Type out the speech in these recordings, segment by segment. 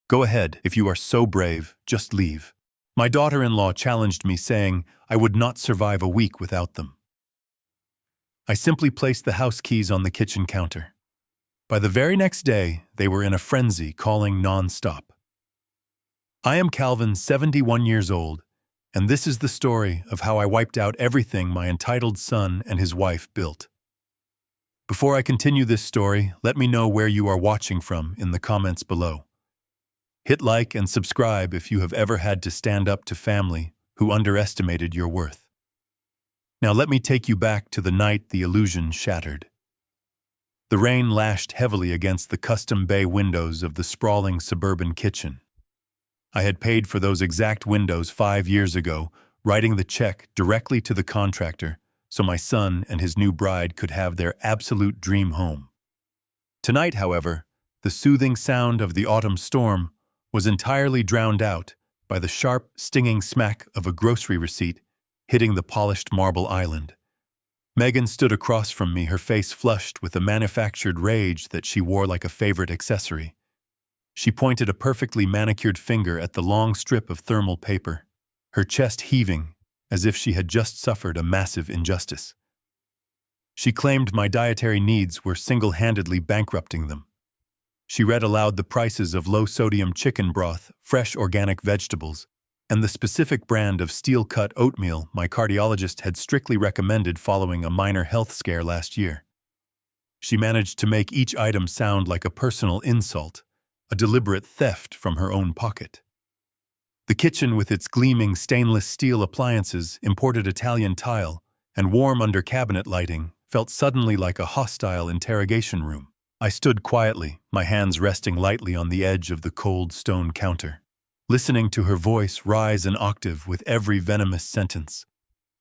Go ahead, if you are so brave, just leave. My daughter-in-law challenged me, saying I would not survive a week without them. I simply placed the house keys on the kitchen counter. By the very next day, they were in a frenzy, calling nonstop. I am Calvin, 71 years old, and this is the story of how I wiped out everything my entitled son and his wife built. Before I continue this story, let me know where you are watching from in the comments below. Hit like and subscribe if you have ever had to stand up to family who underestimated your worth. Now let me take you back to the night the illusion shattered. The rain lashed heavily against the custom bay windows of the sprawling suburban kitchen. I had paid for those exact windows 5 years ago, writing the check directly to the contractor so my son and his new bride could have their absolute dream home. Tonight, however, the soothing sound of the autumn storm was entirely drowned out by the sharp, stinging smack of a grocery receipt hitting the polished marble island. Megan stood across from me, her face flushed with a manufactured rage that she wore like a favorite accessory. She pointed a perfectly manicured finger at the long strip of thermal paper, her chest heaving as if she had just suffered a massive injustice. She claimed my dietary needs were single-handedly bankrupting them. She read aloud the prices of low-sodium chicken broth, fresh organic vegetables, and the specific brand of steel-cut oatmeal my cardiologist had strictly recommended following a minor health scare last year. She managed to make each item sound like a personal insult, a deliberate theft from her own pocket. The kitchen, with its gleaming stainless steel appliances, imported Italian tile, and warm under-cabinet lighting, felt suddenly like a hostile interrogation room. I stood quietly, my hands resting lightly on the edge of the cold stone counter, listening to her voice rise an octave with every venomous sentence.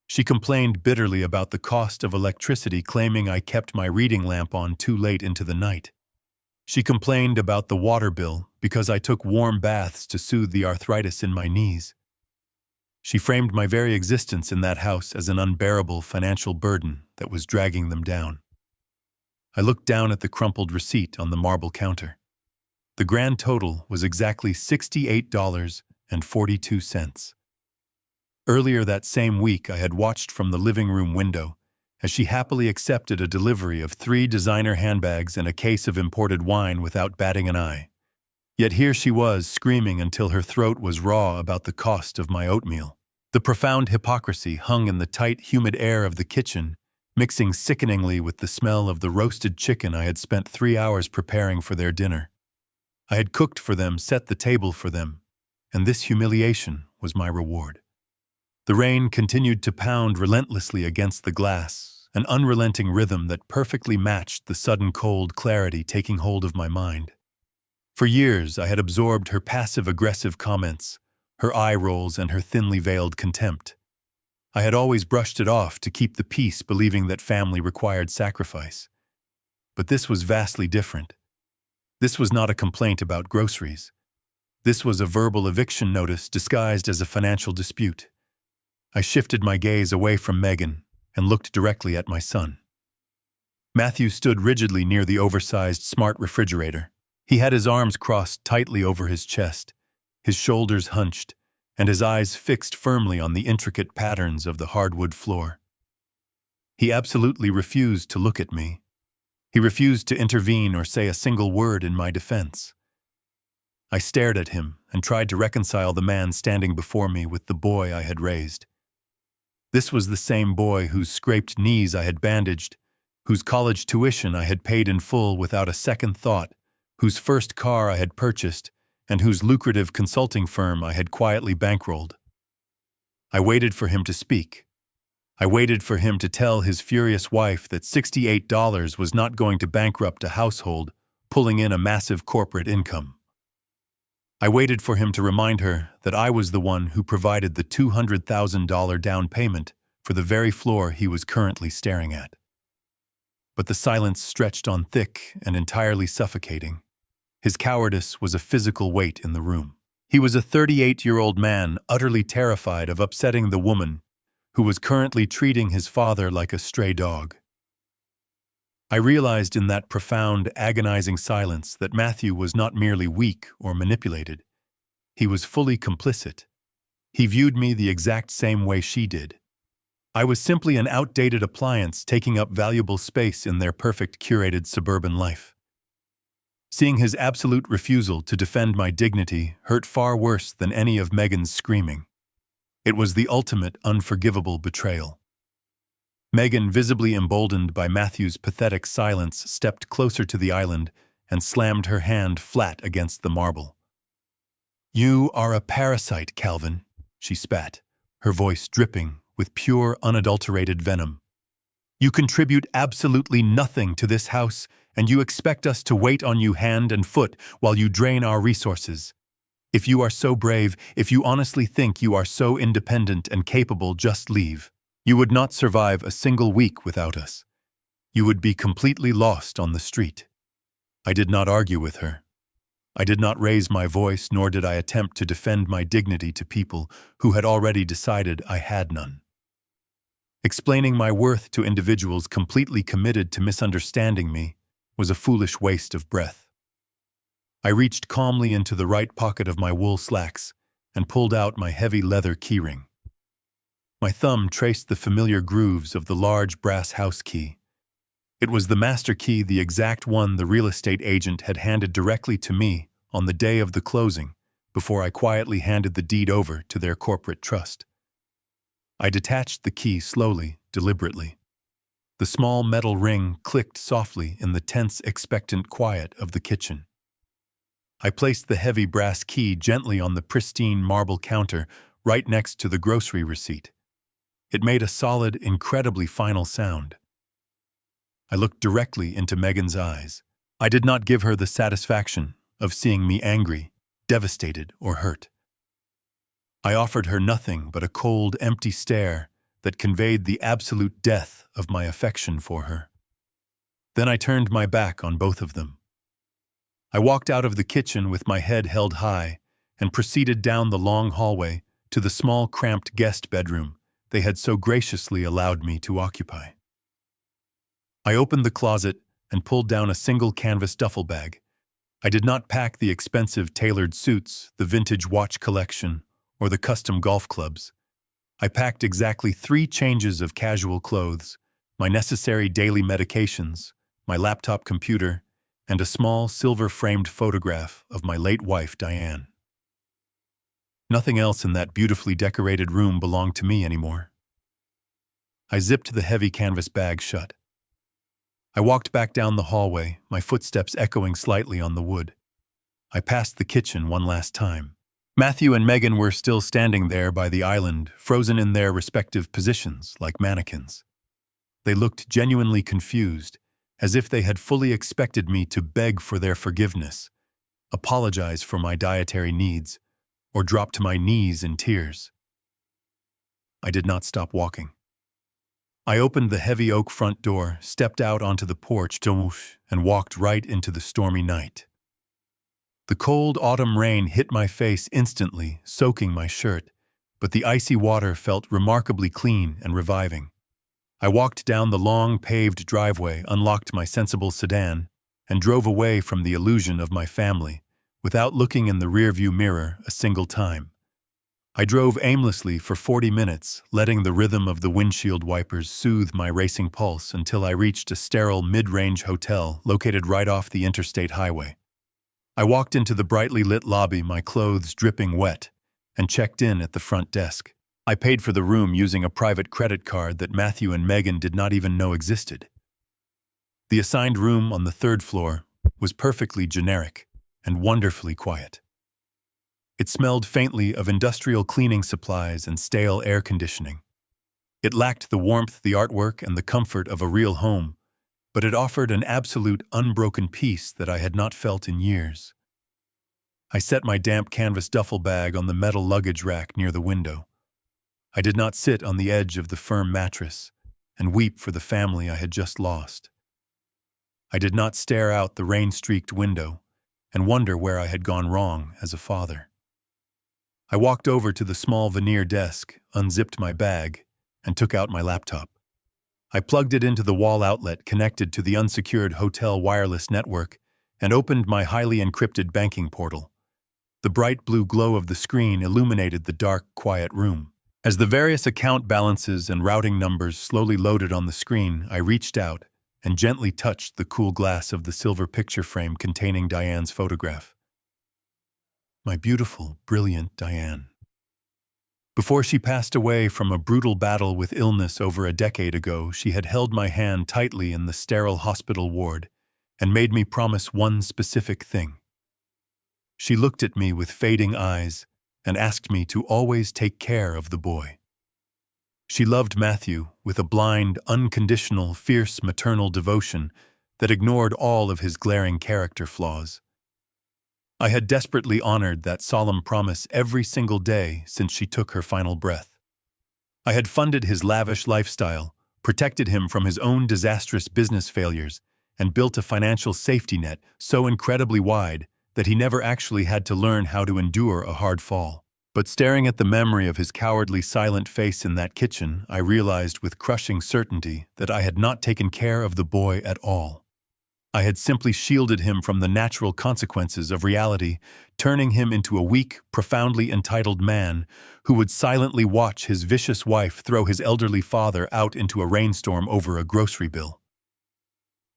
She complained bitterly about the cost of electricity, claiming I kept my reading lamp on too late into the night. She complained about the water bill because I took warm baths to soothe the arthritis in my knees. She framed my very existence in that house as an unbearable financial burden that was dragging them down. I looked down at the crumpled receipt on the marble counter. The grand total was exactly $68.42. Earlier that same week, I had watched from the living room window as she happily accepted a delivery of 3 designer handbags and a case of imported wine without batting an eye. Yet here she was, screaming until her throat was raw about the cost of my oatmeal. The profound hypocrisy hung in the tight, humid air of the kitchen, mixing sickeningly with the smell of the roasted chicken I had spent 3 hours preparing for their dinner. I had cooked for them, set the table for them, and this humiliation was my reward. The rain continued to pound relentlessly against the glass, an unrelenting rhythm that perfectly matched the sudden cold clarity taking hold of my mind. For years, I had absorbed her passive-aggressive comments, her eye rolls, and her thinly veiled contempt. I had always brushed it off to keep the peace, believing that family required sacrifice. But this was vastly different. This was not a complaint about groceries. This was a verbal eviction notice disguised as a financial dispute. I shifted my gaze away from Megan and looked directly at my son. Matthew stood rigidly near the oversized smart refrigerator. He had his arms crossed tightly over his chest, his shoulders hunched, and his eyes fixed firmly on the intricate patterns of the hardwood floor. He absolutely refused to look at me. He refused to intervene or say a single word in my defense. I stared at him and tried to reconcile the man standing before me with the boy I had raised. This was the same boy whose scraped knees I had bandaged, whose college tuition I had paid in full without a second thought, whose first car I had purchased, and whose lucrative consulting firm I had quietly bankrolled. I waited for him to speak. I waited for him to tell his furious wife that $68 was not going to bankrupt a household, pulling in a massive corporate income. I waited for him to remind her that I was the one who provided the $200,000 down payment for the very floor he was currently staring at. But the silence stretched on thick and entirely suffocating. His cowardice was a physical weight in the room. He was a 38-year-old man utterly terrified of upsetting the woman who was currently treating his father like a stray dog. I realized in that profound, agonizing silence that Matthew was not merely weak or manipulated. He was fully complicit. He viewed me the exact same way she did. I was simply an outdated appliance taking up valuable space in their perfect curated suburban life. Seeing his absolute refusal to defend my dignity hurt far worse than any of Megan's screaming. It was the ultimate unforgivable betrayal. Megan, visibly emboldened by Matthew's pathetic silence, stepped closer to the island and slammed her hand flat against the marble. "You are a parasite, Calvin," she spat, her voice dripping with pure, unadulterated venom. "You contribute absolutely nothing to this house, and you expect us to wait on you hand and foot while you drain our resources. If you are so brave, if you honestly think you are so independent and capable, just leave. You would not survive a single week without us. You would be completely lost on the street." I did not argue with her. I did not raise my voice, nor did I attempt to defend my dignity to people who had already decided I had none. Explaining my worth to individuals completely committed to misunderstanding me was a foolish waste of breath. I reached calmly into the right pocket of my wool slacks and pulled out my heavy leather keyring. My thumb traced the familiar grooves of the large brass house key. It was the master key, the exact one the real estate agent had handed directly to me on the day of the closing, before I quietly handed the deed over to their corporate trust. I detached the key slowly, deliberately. The small metal ring clicked softly in the tense, expectant quiet of the kitchen. I placed the heavy brass key gently on the pristine marble counter right next to the grocery receipt. It made a solid, incredibly final sound. I looked directly into Megan's eyes. I did not give her the satisfaction of seeing me angry, devastated, or hurt. I offered her nothing but a cold, empty stare that conveyed the absolute death of my affection for her. Then I turned my back on both of them. I walked out of the kitchen with my head held high and proceeded down the long hallway to the small, cramped guest bedroom they had so graciously allowed me to occupy. I opened the closet and pulled down a single canvas duffel bag. I did not pack the expensive tailored suits, the vintage watch collection, or the custom golf clubs. I packed exactly 3 changes of casual clothes, my necessary daily medications, my laptop computer, and a small silver-framed photograph of my late wife, Diane. Nothing else in that beautifully decorated room belonged to me anymore. I zipped the heavy canvas bag shut. I walked back down the hallway, my footsteps echoing slightly on the wood. I passed the kitchen one last time. Matthew and Megan were still standing there by the island, frozen in their respective positions like mannequins. They looked genuinely confused, as if they had fully expected me to beg for their forgiveness, apologize for my dietary needs, or drop to my knees in tears. I did not stop walking. I opened the heavy oak front door, stepped out onto the porch, and walked right into the stormy night. The cold autumn rain hit my face instantly, soaking my shirt, but the icy water felt remarkably clean and reviving. I walked down the long paved driveway, unlocked my sensible sedan, and drove away from the illusion of my family, without looking in the rearview mirror a single time. I drove aimlessly for 40 minutes, letting the rhythm of the windshield wipers soothe my racing pulse until I reached a sterile mid-range hotel located right off the interstate highway. I walked into the brightly lit lobby, my clothes dripping wet, and checked in at the front desk. I paid for the room using a private credit card that Matthew and Megan did not even know existed. The assigned room on the 3rd floor was perfectly generic and wonderfully quiet. It smelled faintly of industrial cleaning supplies and stale air conditioning. It lacked the warmth, the artwork, and the comfort of a real home, but it offered an absolute, unbroken peace that I had not felt in years. I set my damp canvas duffel bag on the metal luggage rack near the window. I did not sit on the edge of the firm mattress and weep for the family I had just lost. I did not stare out the rain-streaked window and wonder where I had gone wrong as a father. I walked over to the small veneer desk, unzipped my bag, and took out my laptop. I plugged it into the wall outlet connected to the unsecured hotel wireless network and opened my highly encrypted banking portal. The bright blue glow of the screen illuminated the dark, quiet room. As the various account balances and routing numbers slowly loaded on the screen, I reached out and gently touched the cool glass of the silver picture frame containing Diane's photograph. My beautiful, brilliant Diane. Before she passed away from a brutal battle with illness over a decade ago, she had held my hand tightly in the sterile hospital ward and made me promise one specific thing. She looked at me with fading eyes and asked me to always take care of the boy. She loved Matthew with a blind, unconditional, fierce maternal devotion that ignored all of his glaring character flaws. I had desperately honored that solemn promise every single day since she took her final breath. I had funded his lavish lifestyle, protected him from his own disastrous business failures, and built a financial safety net so incredibly wide that he never actually had to learn how to endure a hard fall. But staring at the memory of his cowardly, silent face in that kitchen, I realized with crushing certainty that I had not taken care of the boy at all. I had simply shielded him from the natural consequences of reality, turning him into a weak, profoundly entitled man who would silently watch his vicious wife throw his elderly father out into a rainstorm over a grocery bill.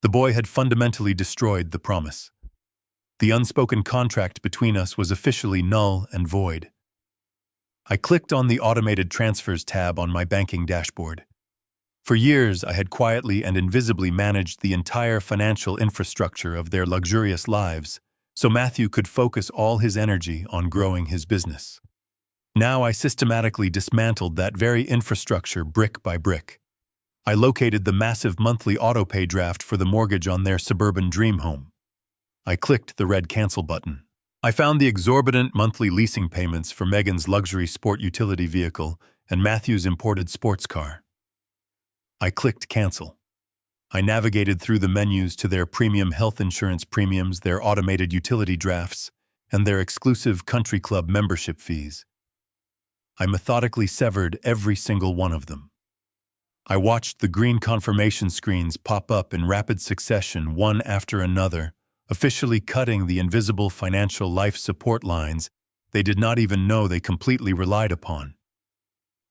The boy had fundamentally destroyed the promise. The unspoken contract between us was officially null and void. I clicked on the Automated Transfers tab on my banking dashboard. For years, I had quietly and invisibly managed the entire financial infrastructure of their luxurious lives, so Matthew could focus all his energy on growing his business. Now I systematically dismantled that very infrastructure brick by brick. I located the massive monthly autopay draft for the mortgage on their suburban dream home. I clicked the red cancel button. I found the exorbitant monthly leasing payments for Megan's luxury sport utility vehicle and Matthew's imported sports car. I clicked cancel. I navigated through the menus to their premium health insurance premiums, their automated utility drafts, and their exclusive country club membership fees. I methodically severed every single one of them. I watched the green confirmation screens pop up in rapid succession, one after another, officially cutting the invisible financial life support lines they did not even know they completely relied upon.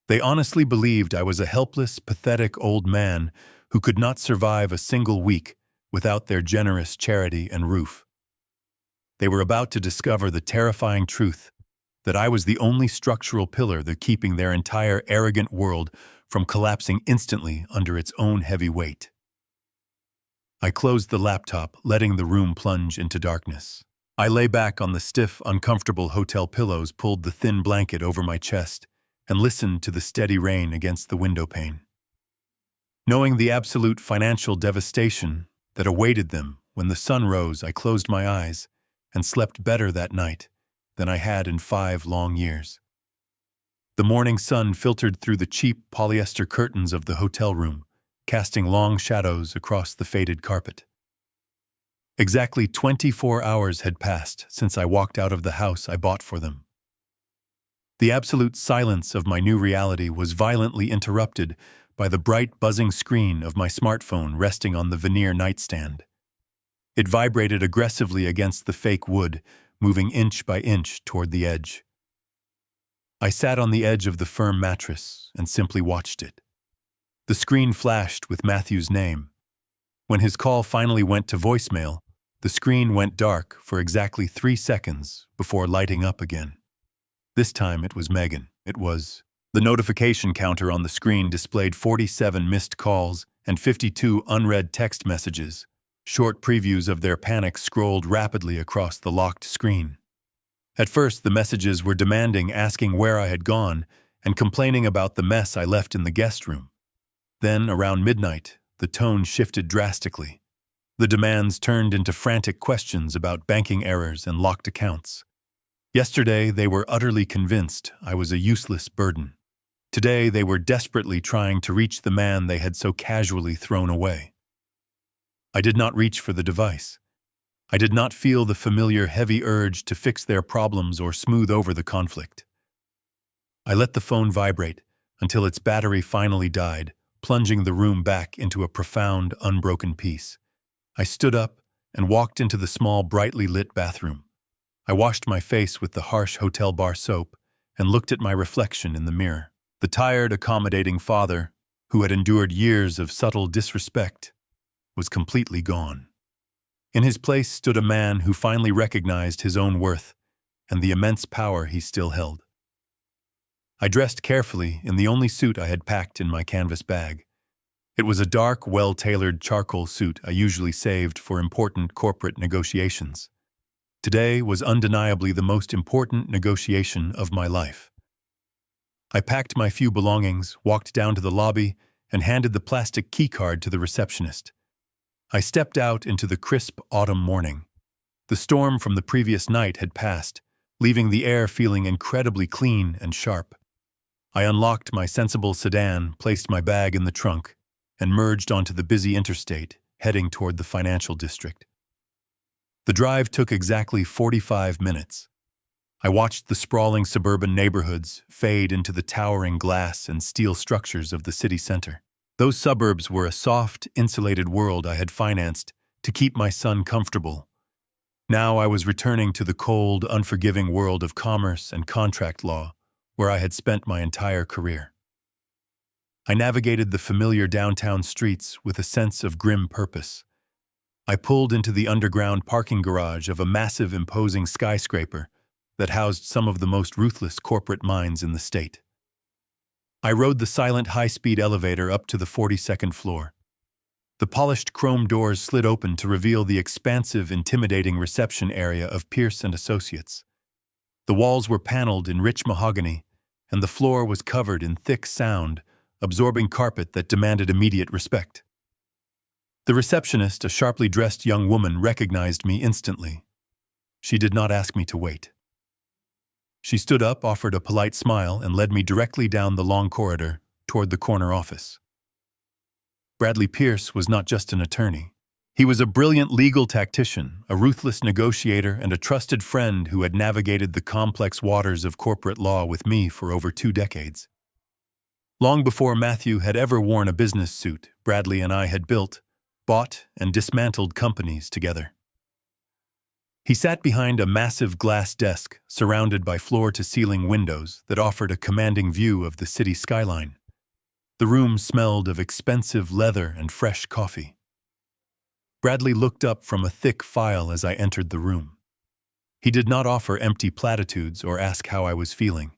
They honestly believed I was a helpless, pathetic old man who could not survive a single week without their generous charity and roof. They were about to discover the terrifying truth that I was the only structural pillar that keeping their entire arrogant world from collapsing instantly under its own heavy weight. I closed the laptop, letting the room plunge into darkness. I lay back on the stiff, uncomfortable hotel pillows, pulled the thin blanket over my chest, and listened to the steady rain against the window pane. Knowing the absolute financial devastation that awaited them when the sun rose, I closed my eyes and slept better that night than I had in 5 long years. The morning sun filtered through the cheap polyester curtains of the hotel room, casting long shadows across the faded carpet. Exactly 24 hours had passed since I walked out of the house I bought for them. The absolute silence of my new reality was violently interrupted by the bright, buzzing screen of my smartphone resting on the veneer nightstand. It vibrated aggressively against the fake wood, moving inch by inch toward the edge. I sat on the edge of the firm mattress and simply watched it. The screen flashed with Matthew's name. When his call finally went to voicemail, the screen went dark for exactly 3 seconds before lighting up again. This time it was Megan. The notification counter on the screen displayed 47 missed calls and 52 unread text messages. Short previews of their panic scrolled rapidly across the locked screen. At first, the messages were demanding, asking where I had gone, and complaining about the mess I left in the guest room. Then, around midnight, the tone shifted drastically. The demands turned into frantic questions about banking errors and locked accounts. Yesterday, they were utterly convinced I was a useless burden. Today, they were desperately trying to reach the man they had so casually thrown away. I did not reach for the device. I did not feel the familiar heavy urge to fix their problems or smooth over the conflict. I let the phone vibrate until its battery finally died, plunging the room back into a profound, unbroken peace. I stood up and walked into the small, brightly lit bathroom. I washed my face with the harsh hotel bar soap and looked at my reflection in the mirror. The tired, accommodating father, who had endured years of subtle disrespect, was completely gone. In his place stood a man who finally recognized his own worth and the immense power he still held. I dressed carefully in the only suit I had packed in my canvas bag. It was a dark, well-tailored charcoal suit I usually saved for important corporate negotiations. Today was undeniably the most important negotiation of my life. I packed my few belongings, walked down to the lobby, and handed the plastic keycard to the receptionist. I stepped out into the crisp autumn morning. The storm from the previous night had passed, leaving the air feeling incredibly clean and sharp. I unlocked my sensible sedan, placed my bag in the trunk, and merged onto the busy interstate, heading toward the financial district. The drive took exactly 45 minutes. I watched the sprawling suburban neighborhoods fade into the towering glass and steel structures of the city center. Those suburbs were a soft, insulated world I had financed to keep my son comfortable. Now I was returning to the cold, unforgiving world of commerce and contract law, where I had spent my entire career. I navigated the familiar downtown streets with a sense of grim purpose. I pulled into the underground parking garage of a massive, imposing skyscraper that housed some of the most ruthless corporate minds in the state. I rode the silent high-speed elevator up to the 42nd floor. The polished chrome doors slid open to reveal the expansive, intimidating reception area of Pierce & Associates. The walls were paneled in rich mahogany, and the floor was covered in thick sound, absorbing carpet that demanded immediate respect. The receptionist, a sharply dressed young woman, recognized me instantly. She did not ask me to wait. She stood up, offered a polite smile, and led me directly down the long corridor toward the corner office. Bradley Pierce was not just an attorney. He was a brilliant legal tactician, a ruthless negotiator, and a trusted friend who had navigated the complex waters of corporate law with me for over 2 decades. Long before Matthew had ever worn a business suit, Bradley and I had built, bought, and dismantled companies together. He sat behind a massive glass desk surrounded by floor-to-ceiling windows that offered a commanding view of the city skyline. The room smelled of expensive leather and fresh coffee. Bradley looked up from a thick file as I entered the room. He did not offer empty platitudes or ask how I was feeling.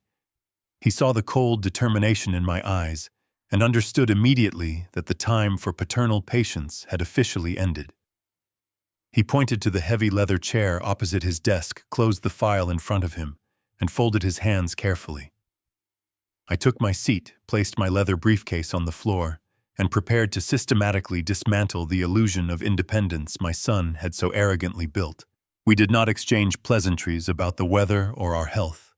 He saw the cold determination in my eyes and understood immediately that the time for paternal patience had officially ended. He pointed to the heavy leather chair opposite his desk, closed the file in front of him, and folded his hands carefully. I took my seat, placed my leather briefcase on the floor, and prepared to systematically dismantle the illusion of independence my son had so arrogantly built. We did not exchange pleasantries about the weather or our health.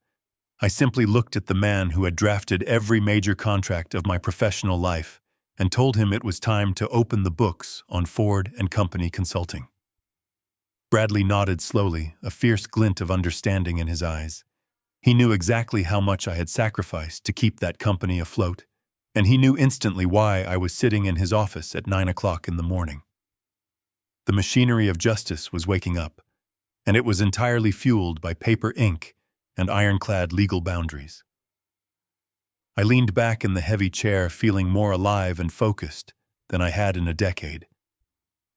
I simply looked at the man who had drafted every major contract of my professional life and told him it was time to open the books on Ford & Company Consulting. Bradley nodded slowly, a fierce glint of understanding in his eyes. He knew exactly how much I had sacrificed to keep that company afloat, and he knew instantly why I was sitting in his office at 9 o'clock in the morning. The machinery of justice was waking up, and it was entirely fueled by paper ink and ironclad legal boundaries. I leaned back in the heavy chair, feeling more alive and focused than I had in a decade.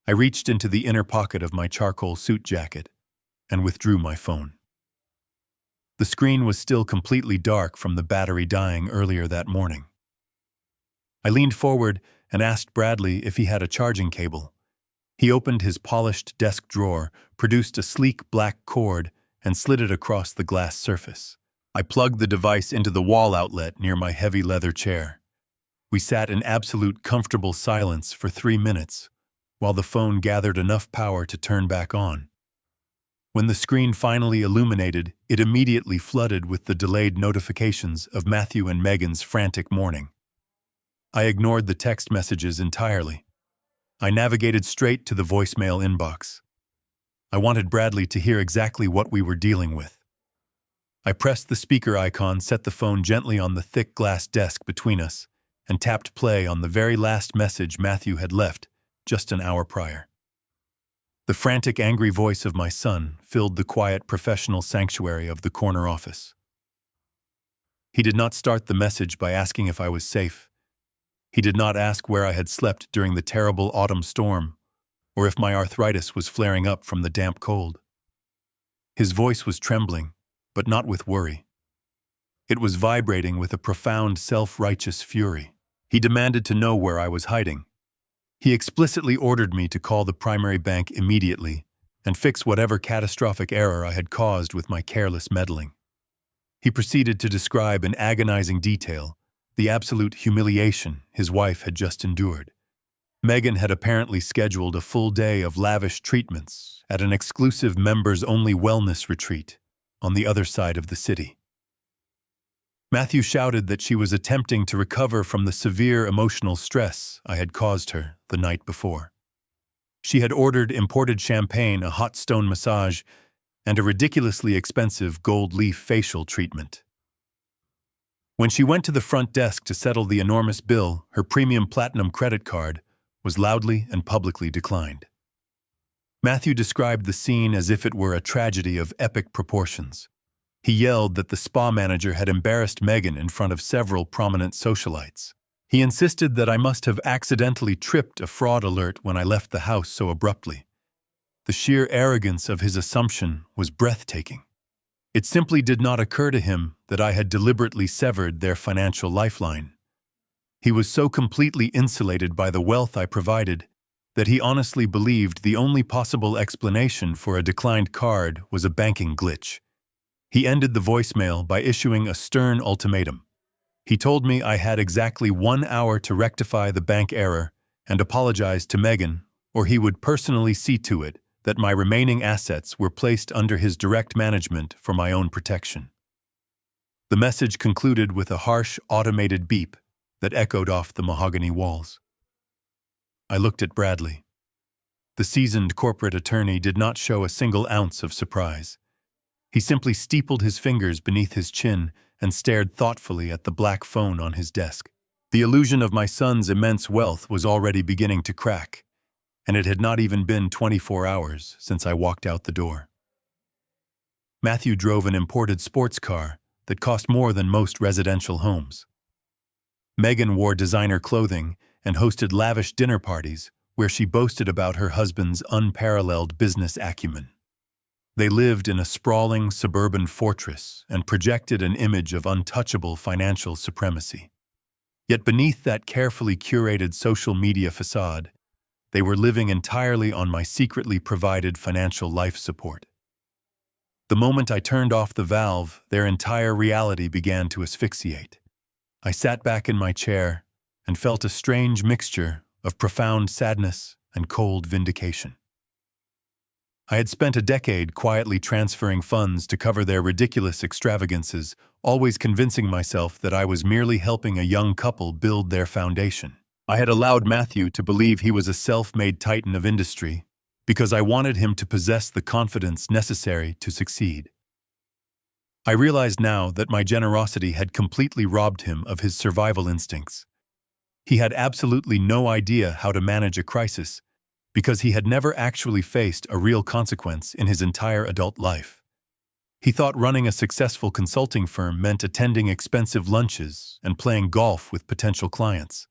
I reached into the inner pocket of my charcoal suit jacket and withdrew my phone. The screen was still completely dark from the battery dying earlier that morning. I leaned forward and asked Bradley if he had a charging cable. He opened his polished desk drawer, produced a sleek black cord, and slid it across the glass surface. I plugged the device into the wall outlet near my heavy leather chair. We sat in absolute comfortable silence for 3 minutes, while the phone gathered enough power to turn back on. When the screen finally illuminated, it immediately flooded with the delayed notifications of Matthew and Megan's frantic morning. I ignored the text messages entirely. I navigated straight to the voicemail inbox. I wanted Bradley to hear exactly what we were dealing with. I pressed the speaker icon, set the phone gently on the thick glass desk between us, and tapped play on the very last message Matthew had left just an hour prior. The frantic, angry voice of my son filled the quiet, professional sanctuary of the corner office. He did not start the message by asking if I was safe. He did not ask where I had slept during the terrible autumn storm, or if my arthritis was flaring up from the damp cold. His voice was trembling, but not with worry. It was vibrating with a profound, self-righteous fury. He demanded to know where I was hiding. He explicitly ordered me to call the primary bank immediately and fix whatever catastrophic error I had caused with my careless meddling. He proceeded to describe in agonizing detail the absolute humiliation his wife had just endured. Megan had apparently scheduled a full day of lavish treatments at an exclusive members-only wellness retreat on the other side of the city. Matthew shouted that she was attempting to recover from the severe emotional stress I had caused her the night before. She had ordered imported champagne, a hot stone massage, and a ridiculously expensive gold leaf facial treatment. When she went to the front desk to settle the enormous bill, her premium platinum credit card was loudly and publicly declined. Matthew described the scene as if it were a tragedy of epic proportions. He yelled that the spa manager had embarrassed Megan in front of several prominent socialites. He insisted that I must have accidentally tripped a fraud alert when I left the house so abruptly. The sheer arrogance of his assumption was breathtaking. It simply did not occur to him that I had deliberately severed their financial lifeline. He was so completely insulated by the wealth I provided that he honestly believed the only possible explanation for a declined card was a banking glitch. He ended the voicemail by issuing a stern ultimatum. He told me I had exactly 1 hour to rectify the bank error and apologize to Megan, or he would personally see to it that my remaining assets were placed under his direct management for my own protection. The message concluded with a harsh, automated beep that echoed off the mahogany walls. I looked at Bradley. The seasoned corporate attorney did not show a single ounce of surprise. He simply steepled his fingers beneath his chin and stared thoughtfully at the black phone on his desk. The illusion of my son's immense wealth was already beginning to crack, and it had not even been 24 hours since I walked out the door. Matthew drove an imported sports car that cost more than most residential homes. Megan wore designer clothing and hosted lavish dinner parties where she boasted about her husband's unparalleled business acumen. They lived in a sprawling suburban fortress and projected an image of untouchable financial supremacy. Yet beneath that carefully curated social media facade, they were living entirely on my secretly provided financial life support. The moment I turned off the valve, their entire reality began to asphyxiate. I sat back in my chair and felt a strange mixture of profound sadness and cold vindication. I had spent a decade quietly transferring funds to cover their ridiculous extravagances, always convincing myself that I was merely helping a young couple build their foundation. I had allowed Matthew to believe he was a self-made titan of industry because I wanted him to possess the confidence necessary to succeed. I realized now that my generosity had completely robbed him of his survival instincts. He had absolutely no idea how to manage a crisis because he had never actually faced a real consequence in his entire adult life. He thought running a successful consulting firm meant attending expensive lunches and playing golf with potential clients.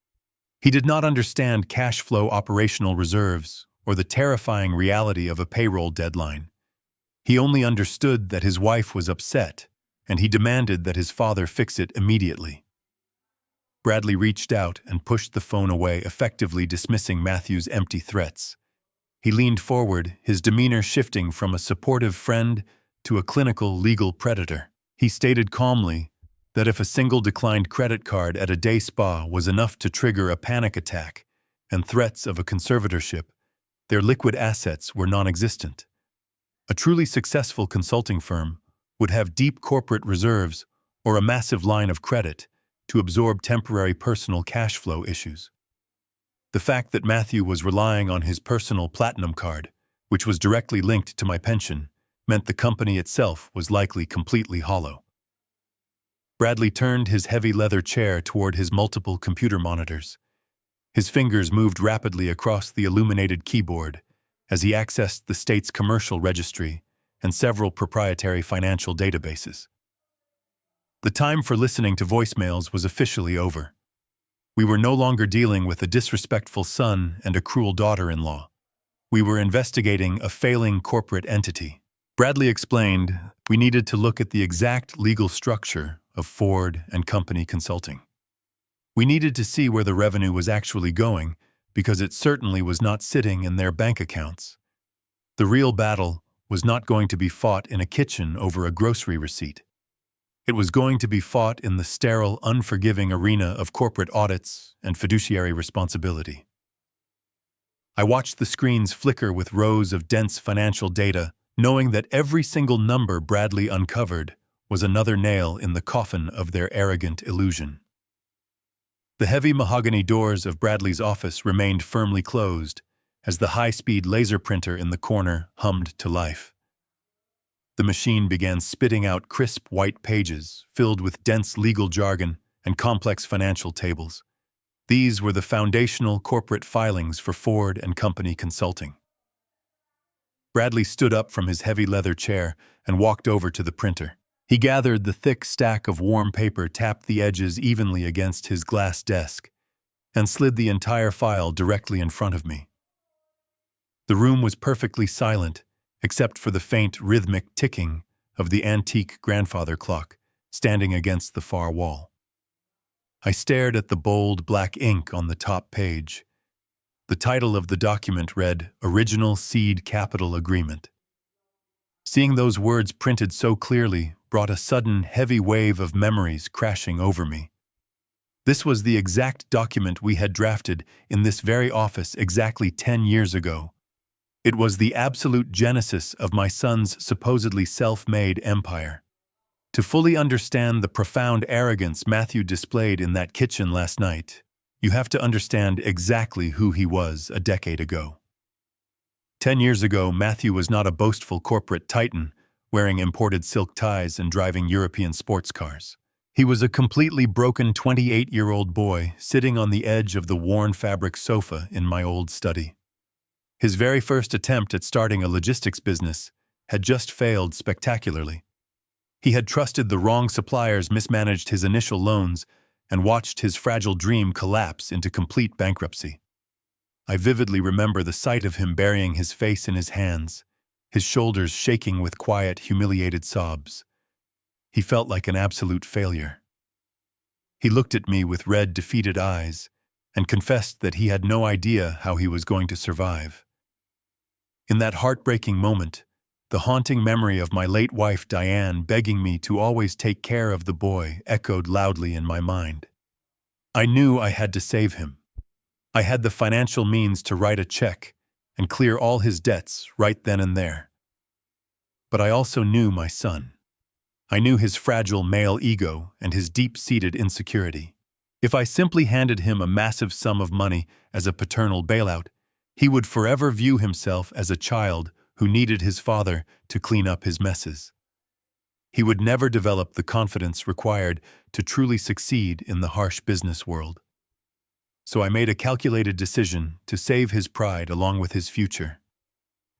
He did not understand cash flow operational reserves or the terrifying reality of a payroll deadline. He only understood that his wife was upset, and he demanded that his father fix it immediately. Bradley reached out and pushed the phone away, effectively dismissing Matthew's empty threats. He leaned forward, his demeanor shifting from a supportive friend to a clinical legal predator. He stated calmly that if a single declined credit card at a day spa was enough to trigger a panic attack and threats of a conservatorship, their liquid assets were non-existent. A truly successful consulting firm would have deep corporate reserves or a massive line of credit to absorb temporary personal cash flow issues. The fact that Matthew was relying on his personal platinum card, which was directly linked to my pension, meant the company itself was likely completely hollow. Bradley turned his heavy leather chair toward his multiple computer monitors. His fingers moved rapidly across the illuminated keyboard as he accessed the state's commercial registry and several proprietary financial databases. The time for listening to voicemails was officially over. We were no longer dealing with a disrespectful son and a cruel daughter-in-law. We were investigating a failing corporate entity. Bradley explained we needed to look at the exact legal structure of Ford and Company Consulting. We needed to see where the revenue was actually going, because it certainly was not sitting in their bank accounts. The real battle was not going to be fought in a kitchen over a grocery receipt. It was going to be fought in the sterile, unforgiving arena of corporate audits and fiduciary responsibility. I watched the screens flicker with rows of dense financial data, knowing that every single number Bradley uncovered was another nail in the coffin of their arrogant illusion. The heavy mahogany doors of Bradley's office remained firmly closed as the high-speed laser printer in the corner hummed to life. The machine began spitting out crisp white pages filled with dense legal jargon and complex financial tables. These were the foundational corporate filings for Ford and Company Consulting. Bradley stood up from his heavy leather chair and walked over to the printer. He gathered the thick stack of warm paper, tapped the edges evenly against his glass desk, and slid the entire file directly in front of me. The room was perfectly silent, except for the faint, rhythmic ticking of the antique grandfather clock standing against the far wall. I stared at the bold black ink on the top page. The title of the document read, Original Seed Capital Agreement. Seeing those words printed so clearly brought a sudden heavy wave of memories crashing over me. This was the exact document we had drafted in this very office exactly 10 years ago. It was the absolute genesis of my son's supposedly self-made empire. To fully understand the profound arrogance Matthew displayed in that kitchen last night, you have to understand exactly who he was a decade ago. 10 years ago, Matthew was not a boastful corporate titan, wearing imported silk ties and driving European sports cars. He was a completely broken 28-year-old boy sitting on the edge of the worn fabric sofa in my old study. His very first attempt at starting a logistics business had just failed spectacularly. He had trusted the wrong suppliers, mismanaged his initial loans, and watched his fragile dream collapse into complete bankruptcy. I vividly remember the sight of him burying his face in his hands, his shoulders shaking with quiet, humiliated sobs. He felt like an absolute failure. He looked at me with red, defeated eyes and confessed that he had no idea how he was going to survive. In that heartbreaking moment, the haunting memory of my late wife Diane begging me to always take care of the boy echoed loudly in my mind. I knew I had to save him. I had the financial means to write a check and clear all his debts right then and there. But I also knew my son. I knew his fragile male ego and his deep-seated insecurity. If I simply handed him a massive sum of money as a paternal bailout, he would forever view himself as a child who needed his father to clean up his messes. He would never develop the confidence required to truly succeed in the harsh business world. So I made a calculated decision to save his pride along with his future.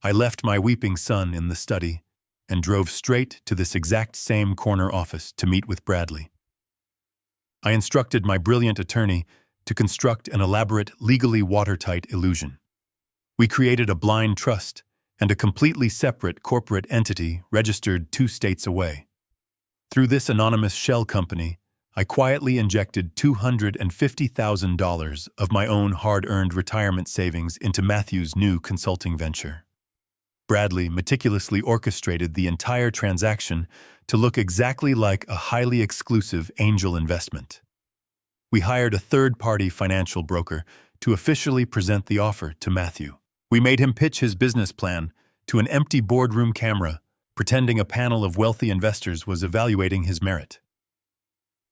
I left my weeping son in the study and drove straight to this exact same corner office to meet with Bradley. I instructed my brilliant attorney to construct an elaborate, legally watertight illusion. We created a blind trust and a completely separate corporate entity registered 2 states away. Through this anonymous shell company, I quietly injected $250,000 of my own hard-earned retirement savings into Matthew's new consulting venture. Bradley meticulously orchestrated the entire transaction to look exactly like a highly exclusive angel investment. We hired a third-party financial broker to officially present the offer to Matthew. We made him pitch his business plan to an empty boardroom camera, pretending a panel of wealthy investors was evaluating his merit.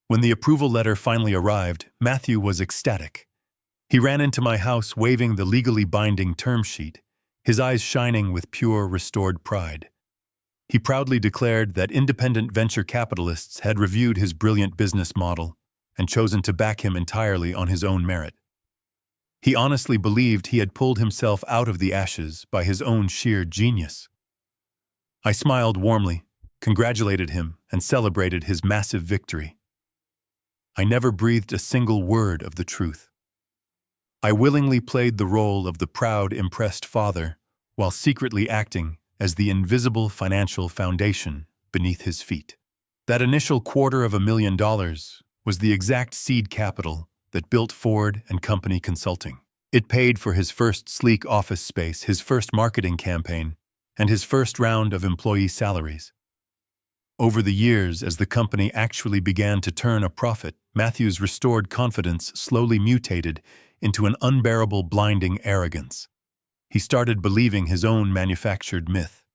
When the approval letter finally arrived, Matthew was ecstatic. He ran into my house waving the legally binding term sheet, his eyes shining with pure, restored pride. He proudly declared that independent venture capitalists had reviewed his brilliant business model and chosen to back him entirely on his own merit. He honestly believed he had pulled himself out of the ashes by his own sheer genius. I smiled warmly, congratulated him, and celebrated his massive victory. I never breathed a single word of the truth. I willingly played the role of the proud, impressed father while secretly acting as the invisible financial foundation beneath his feet. That initial $250,000 was the exact seed capital that built Ford and Company Consulting. It paid for his first sleek office space, his first marketing campaign, and his first round of employee salaries. Over the years, as the company actually began to turn a profit, Matthew's restored confidence slowly mutated into an unbearable, blinding arrogance. He started believing his own manufactured myth.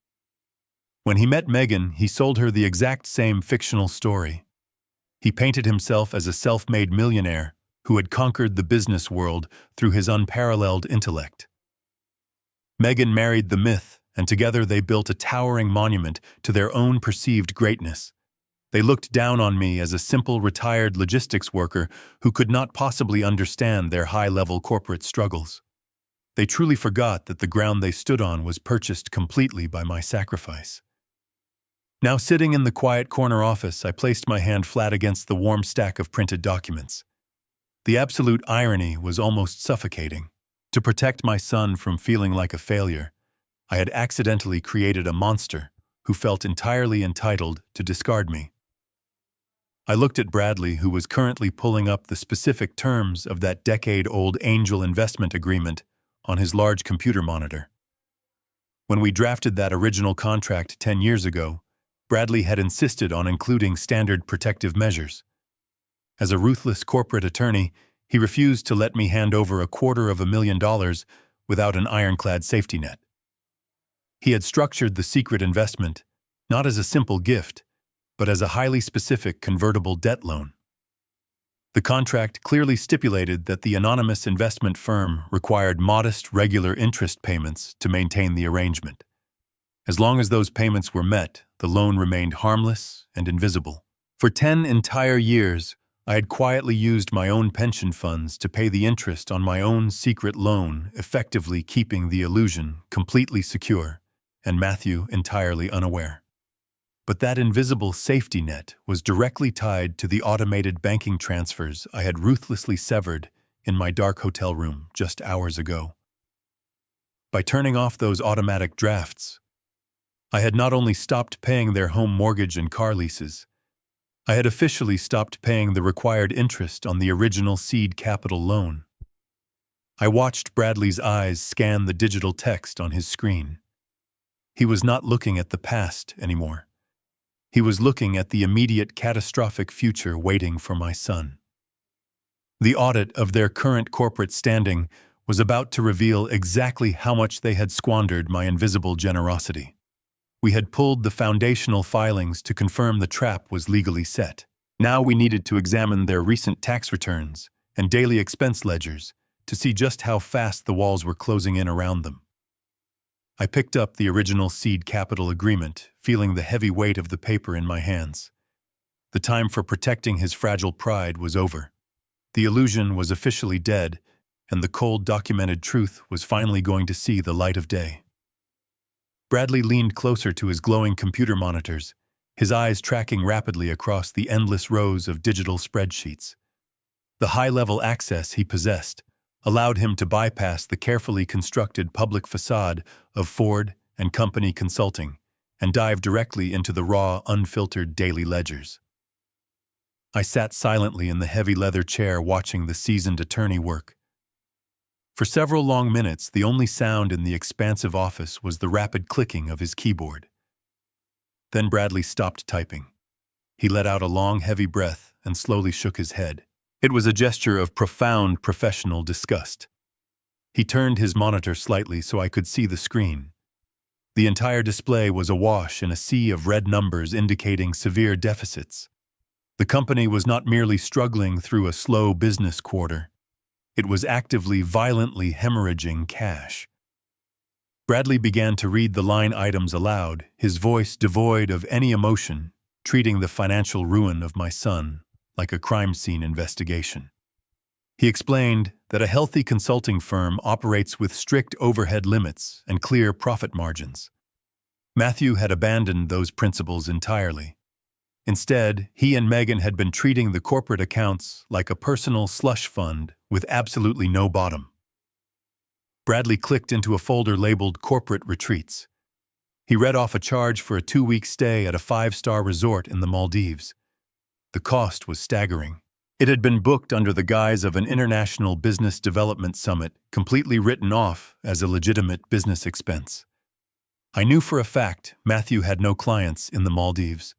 When he met Megan, he sold her the exact same fictional story. He painted himself as a self-made millionaire who had conquered the business world through his unparalleled intellect. Megan married the myth, and together they built a towering monument to their own perceived greatness. They looked down on me as a simple retired logistics worker who could not possibly understand their high-level corporate struggles. They truly forgot that the ground they stood on was purchased completely by my sacrifice. Now sitting in the quiet corner office, I placed my hand flat against the warm stack of printed documents. The absolute irony was almost suffocating. To protect my son from feeling like a failure, I had accidentally created a monster who felt entirely entitled to discard me. I looked at Bradley, who was currently pulling up the specific terms of that decade-old angel investment agreement on his large computer monitor. When we drafted that original contract 10 years ago, Bradley had insisted on including standard protective measures. As a ruthless corporate attorney, he refused to let me hand over $250,000 without an ironclad safety net. He had structured the secret investment not as a simple gift, but as a highly specific convertible debt loan. The contract clearly stipulated that the anonymous investment firm required modest, regular interest payments to maintain the arrangement. As long as those payments were met, the loan remained harmless and invisible. For 10 entire years, I had quietly used my own pension funds to pay the interest on my own secret loan, effectively keeping the illusion completely secure, and Matthew entirely unaware. But that invisible safety net was directly tied to the automated banking transfers I had ruthlessly severed in my dark hotel room just hours ago. By turning off those automatic drafts, I had not only stopped paying their home mortgage and car leases, I had officially stopped paying the required interest on the original seed capital loan. I watched Bradley's eyes scan the digital text on his screen. He was not looking at the past anymore. He was looking at the immediate catastrophic future waiting for my son. The audit of their current corporate standing was about to reveal exactly how much they had squandered my invisible generosity. We had pulled the foundational filings to confirm the trap was legally set. Now we needed to examine their recent tax returns and daily expense ledgers to see just how fast the walls were closing in around them. I picked up the original seed capital agreement, feeling the heavy weight of the paper in my hands. The time for protecting his fragile pride was over. The illusion was officially dead, and the cold, documented truth was finally going to see the light of day. Bradley leaned closer to his glowing computer monitors, his eyes tracking rapidly across the endless rows of digital spreadsheets. The high-level access he possessed allowed him to bypass the carefully constructed public facade of Ford and Company Consulting and dive directly into the raw, unfiltered daily ledgers. I sat silently in the heavy leather chair watching the seasoned attorney work. For several long minutes, the only sound in the expansive office was the rapid clicking of his keyboard. Then Bradley stopped typing. He let out a long, heavy breath and slowly shook his head. It was a gesture of profound professional disgust. He turned his monitor slightly so I could see the screen. The entire display was awash in a sea of red numbers indicating severe deficits. The company was not merely struggling through a slow business quarter. It was actively, violently hemorrhaging cash. Bradley began to read the line items aloud, his voice devoid of any emotion, treating the financial ruin of my son like a crime scene investigation. He explained that a healthy consulting firm operates with strict overhead limits and clear profit margins. Matthew had abandoned those principles entirely. Instead, he and Megan had been treating the corporate accounts like a personal slush fund with absolutely no bottom. Bradley clicked into a folder labeled Corporate Retreats. He read off a charge for a 2-week stay at a 5-star resort in the Maldives. The cost was staggering. It had been booked under the guise of an international business development summit, completely written off as a legitimate business expense. I knew for a fact Matthew had no clients in the Maldives.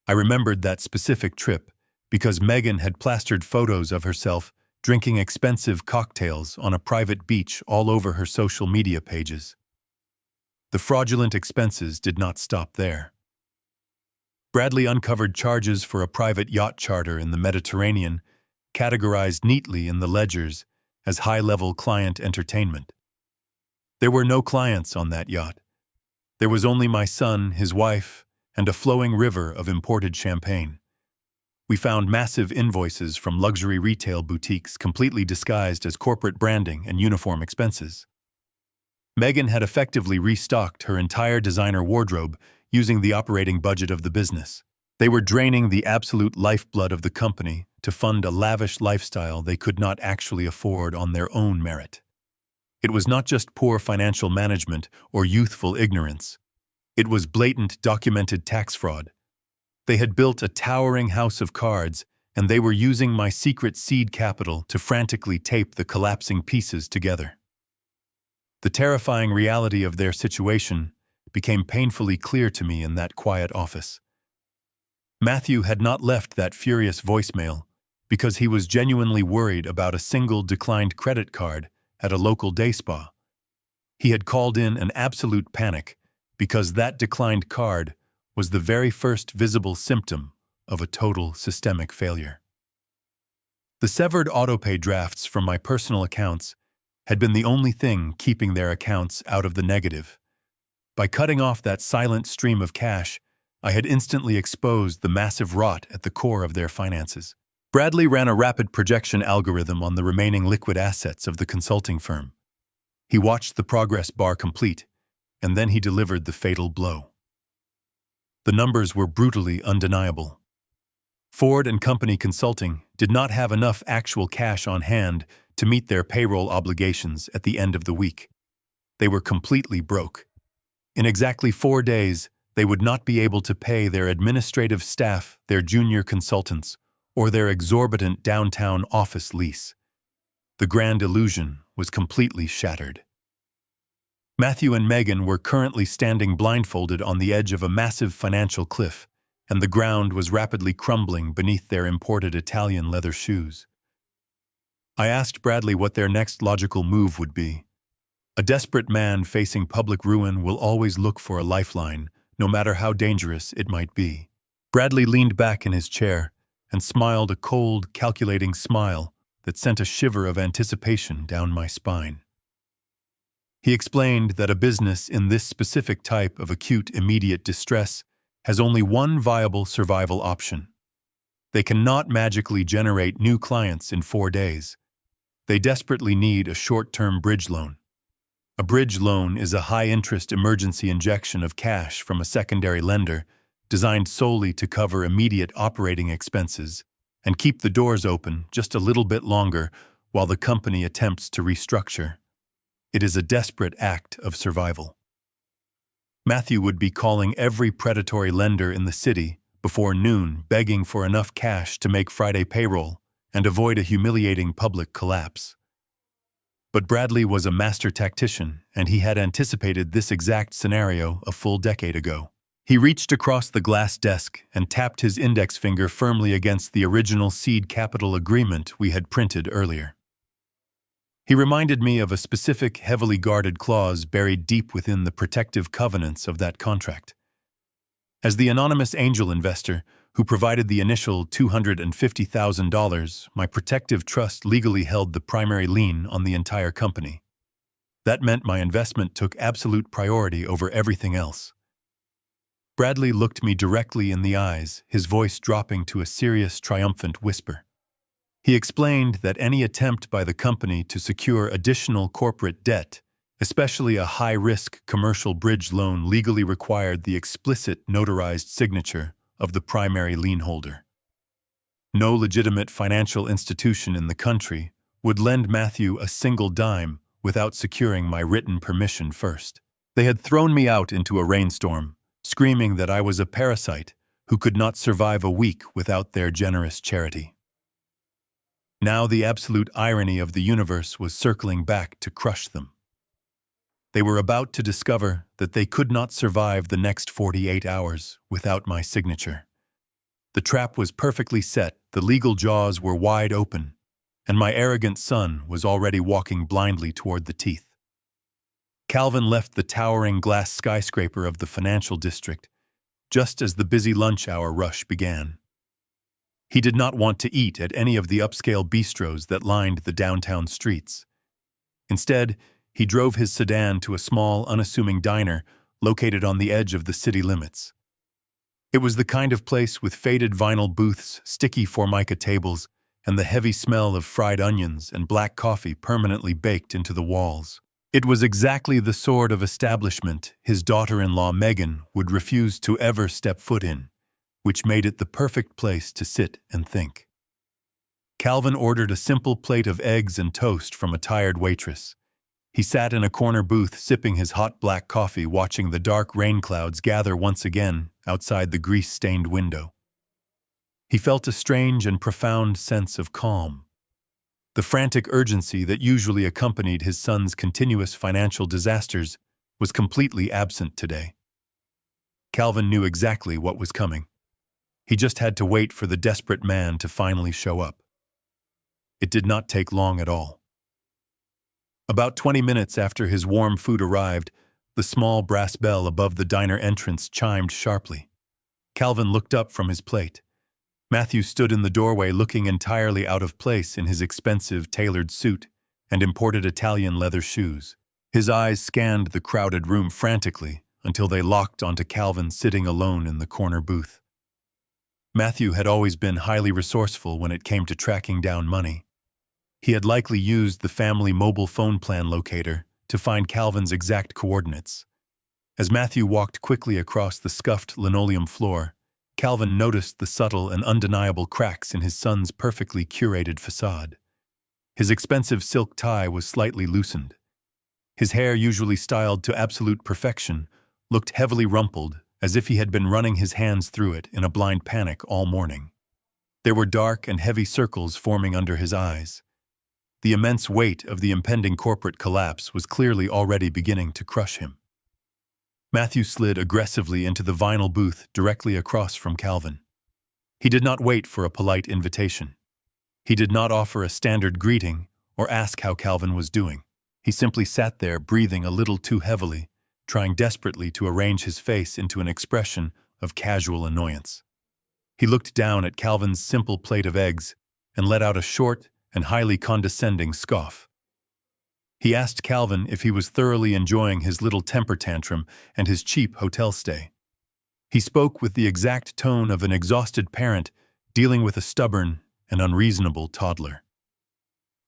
I remembered that specific trip because Megan had plastered photos of herself drinking expensive cocktails on a private beach all over her social media pages. The fraudulent expenses did not stop there. Bradley uncovered charges for a private yacht charter in the Mediterranean, categorized neatly in the ledgers as high-level client entertainment. There were no clients on that yacht. There was only my son, his wife, and a flowing river of imported champagne. We found massive invoices from luxury retail boutiques completely disguised as corporate branding and uniform expenses. Megan had effectively restocked her entire designer wardrobe using the operating budget of the business. They were draining the absolute lifeblood of the company to fund a lavish lifestyle they could not actually afford on their own merit. It was not just poor financial management or youthful ignorance. It was blatant, documented tax fraud. They had built a towering house of cards, and they were using my secret seed capital to frantically tape the collapsing pieces together. The terrifying reality of their situation became painfully clear to me in that quiet office. Matthew had not left that furious voicemail because he was genuinely worried about a single declined credit card at a local day spa. He had called in an absolute panic because that declined card was the very first visible symptom of a total systemic failure. The severed autopay drafts from my personal accounts had been the only thing keeping their accounts out of the negative. By cutting off that silent stream of cash, I had instantly exposed the massive rot at the core of their finances. Bradley ran a rapid projection algorithm on the remaining liquid assets of the consulting firm. He watched the progress bar complete, and then he delivered the fatal blow. The numbers were brutally undeniable. Ford and Company Consulting did not have enough actual cash on hand to meet their payroll obligations at the end of the week. They were completely broke. In exactly 4 days, they would not be able to pay their administrative staff, their junior consultants, or their exorbitant downtown office lease. The grand illusion was completely shattered. Matthew and Megan were currently standing blindfolded on the edge of a massive financial cliff, and the ground was rapidly crumbling beneath their imported Italian leather shoes. I asked Bradley what their next logical move would be. A desperate man facing public ruin will always look for a lifeline, no matter how dangerous it might be. Bradley leaned back in his chair and smiled a cold, calculating smile that sent a shiver of anticipation down my spine. He explained that a business in this specific type of acute immediate distress has only one viable survival option. They cannot magically generate new clients in 4 days. They desperately need a short-term bridge loan. A bridge loan is a high-interest emergency injection of cash from a secondary lender designed solely to cover immediate operating expenses and keep the doors open just a little bit longer while the company attempts to restructure. It is a desperate act of survival. Matthew would be calling every predatory lender in the city before noon, begging for enough cash to make Friday payroll and avoid a humiliating public collapse. But Bradley was a master tactician, and he had anticipated this exact scenario a full decade ago. He reached across the glass desk and tapped his index finger firmly against the original seed capital agreement we had printed earlier. He reminded me of a specific, heavily guarded clause buried deep within the protective covenants of that contract. As the anonymous angel investor who provided the initial $250,000, my protective trust legally held the primary lien on the entire company. That meant my investment took absolute priority over everything else. Bradley looked me directly in the eyes, his voice dropping to a serious, triumphant whisper. He explained that any attempt by the company to secure additional corporate debt, especially a high-risk commercial bridge loan, legally required the explicit notarized signature of the primary lien holder. No legitimate financial institution in the country would lend Matthew a single dime without securing my written permission first. They had thrown me out into a rainstorm, screaming that I was a parasite who could not survive a week without their generous charity. Now the absolute irony of the universe was circling back to crush them. They were about to discover that they could not survive the next 48 hours without my signature. The trap was perfectly set, the legal jaws were wide open, and my arrogant son was already walking blindly toward the teeth. Calvin left the towering glass skyscraper of the financial district just as the busy lunch hour rush began. He did not want to eat at any of the upscale bistros that lined the downtown streets. Instead, he drove his sedan to a small, unassuming diner located on the edge of the city limits. It was the kind of place with faded vinyl booths, sticky formica tables, and the heavy smell of fried onions and black coffee permanently baked into the walls. It was exactly the sort of establishment his daughter-in-law Megan would refuse to ever step foot in, which made it the perfect place to sit and think. Calvin ordered a simple plate of eggs and toast from a tired waitress. He sat in a corner booth sipping his hot black coffee, watching the dark rain clouds gather once again outside the grease-stained window. He felt a strange and profound sense of calm. The frantic urgency that usually accompanied his son's continuous financial disasters was completely absent today. Calvin knew exactly what was coming. He just had to wait for the desperate man to finally show up. It did not take long at all. About 20 minutes after his warm food arrived, the small brass bell above the diner entrance chimed sharply. Calvin looked up from his plate. Matthew stood in the doorway looking entirely out of place in his expensive tailored suit and imported Italian leather shoes. His eyes scanned the crowded room frantically until they locked onto Calvin sitting alone in the corner booth. Matthew had always been highly resourceful when it came to tracking down money. He had likely used the family mobile phone plan locator to find Calvin's exact coordinates. As Matthew walked quickly across the scuffed linoleum floor, Calvin noticed the subtle and undeniable cracks in his son's perfectly curated facade. His expensive silk tie was slightly loosened. His hair, usually styled to absolute perfection, looked heavily rumpled, as if he had been running his hands through it in a blind panic all morning. There were dark and heavy circles forming under his eyes. The immense weight of the impending corporate collapse was clearly already beginning to crush him. Matthew slid aggressively into the vinyl booth directly across from Calvin. He did not wait for a polite invitation. He did not offer a standard greeting or ask how Calvin was doing. He simply sat there, breathing a little too heavily, trying desperately to arrange his face into an expression of casual annoyance. He looked down at Calvin's simple plate of eggs and let out a short and highly condescending scoff. He asked Calvin if he was thoroughly enjoying his little temper tantrum and his cheap hotel stay. He spoke with the exact tone of an exhausted parent dealing with a stubborn and unreasonable toddler.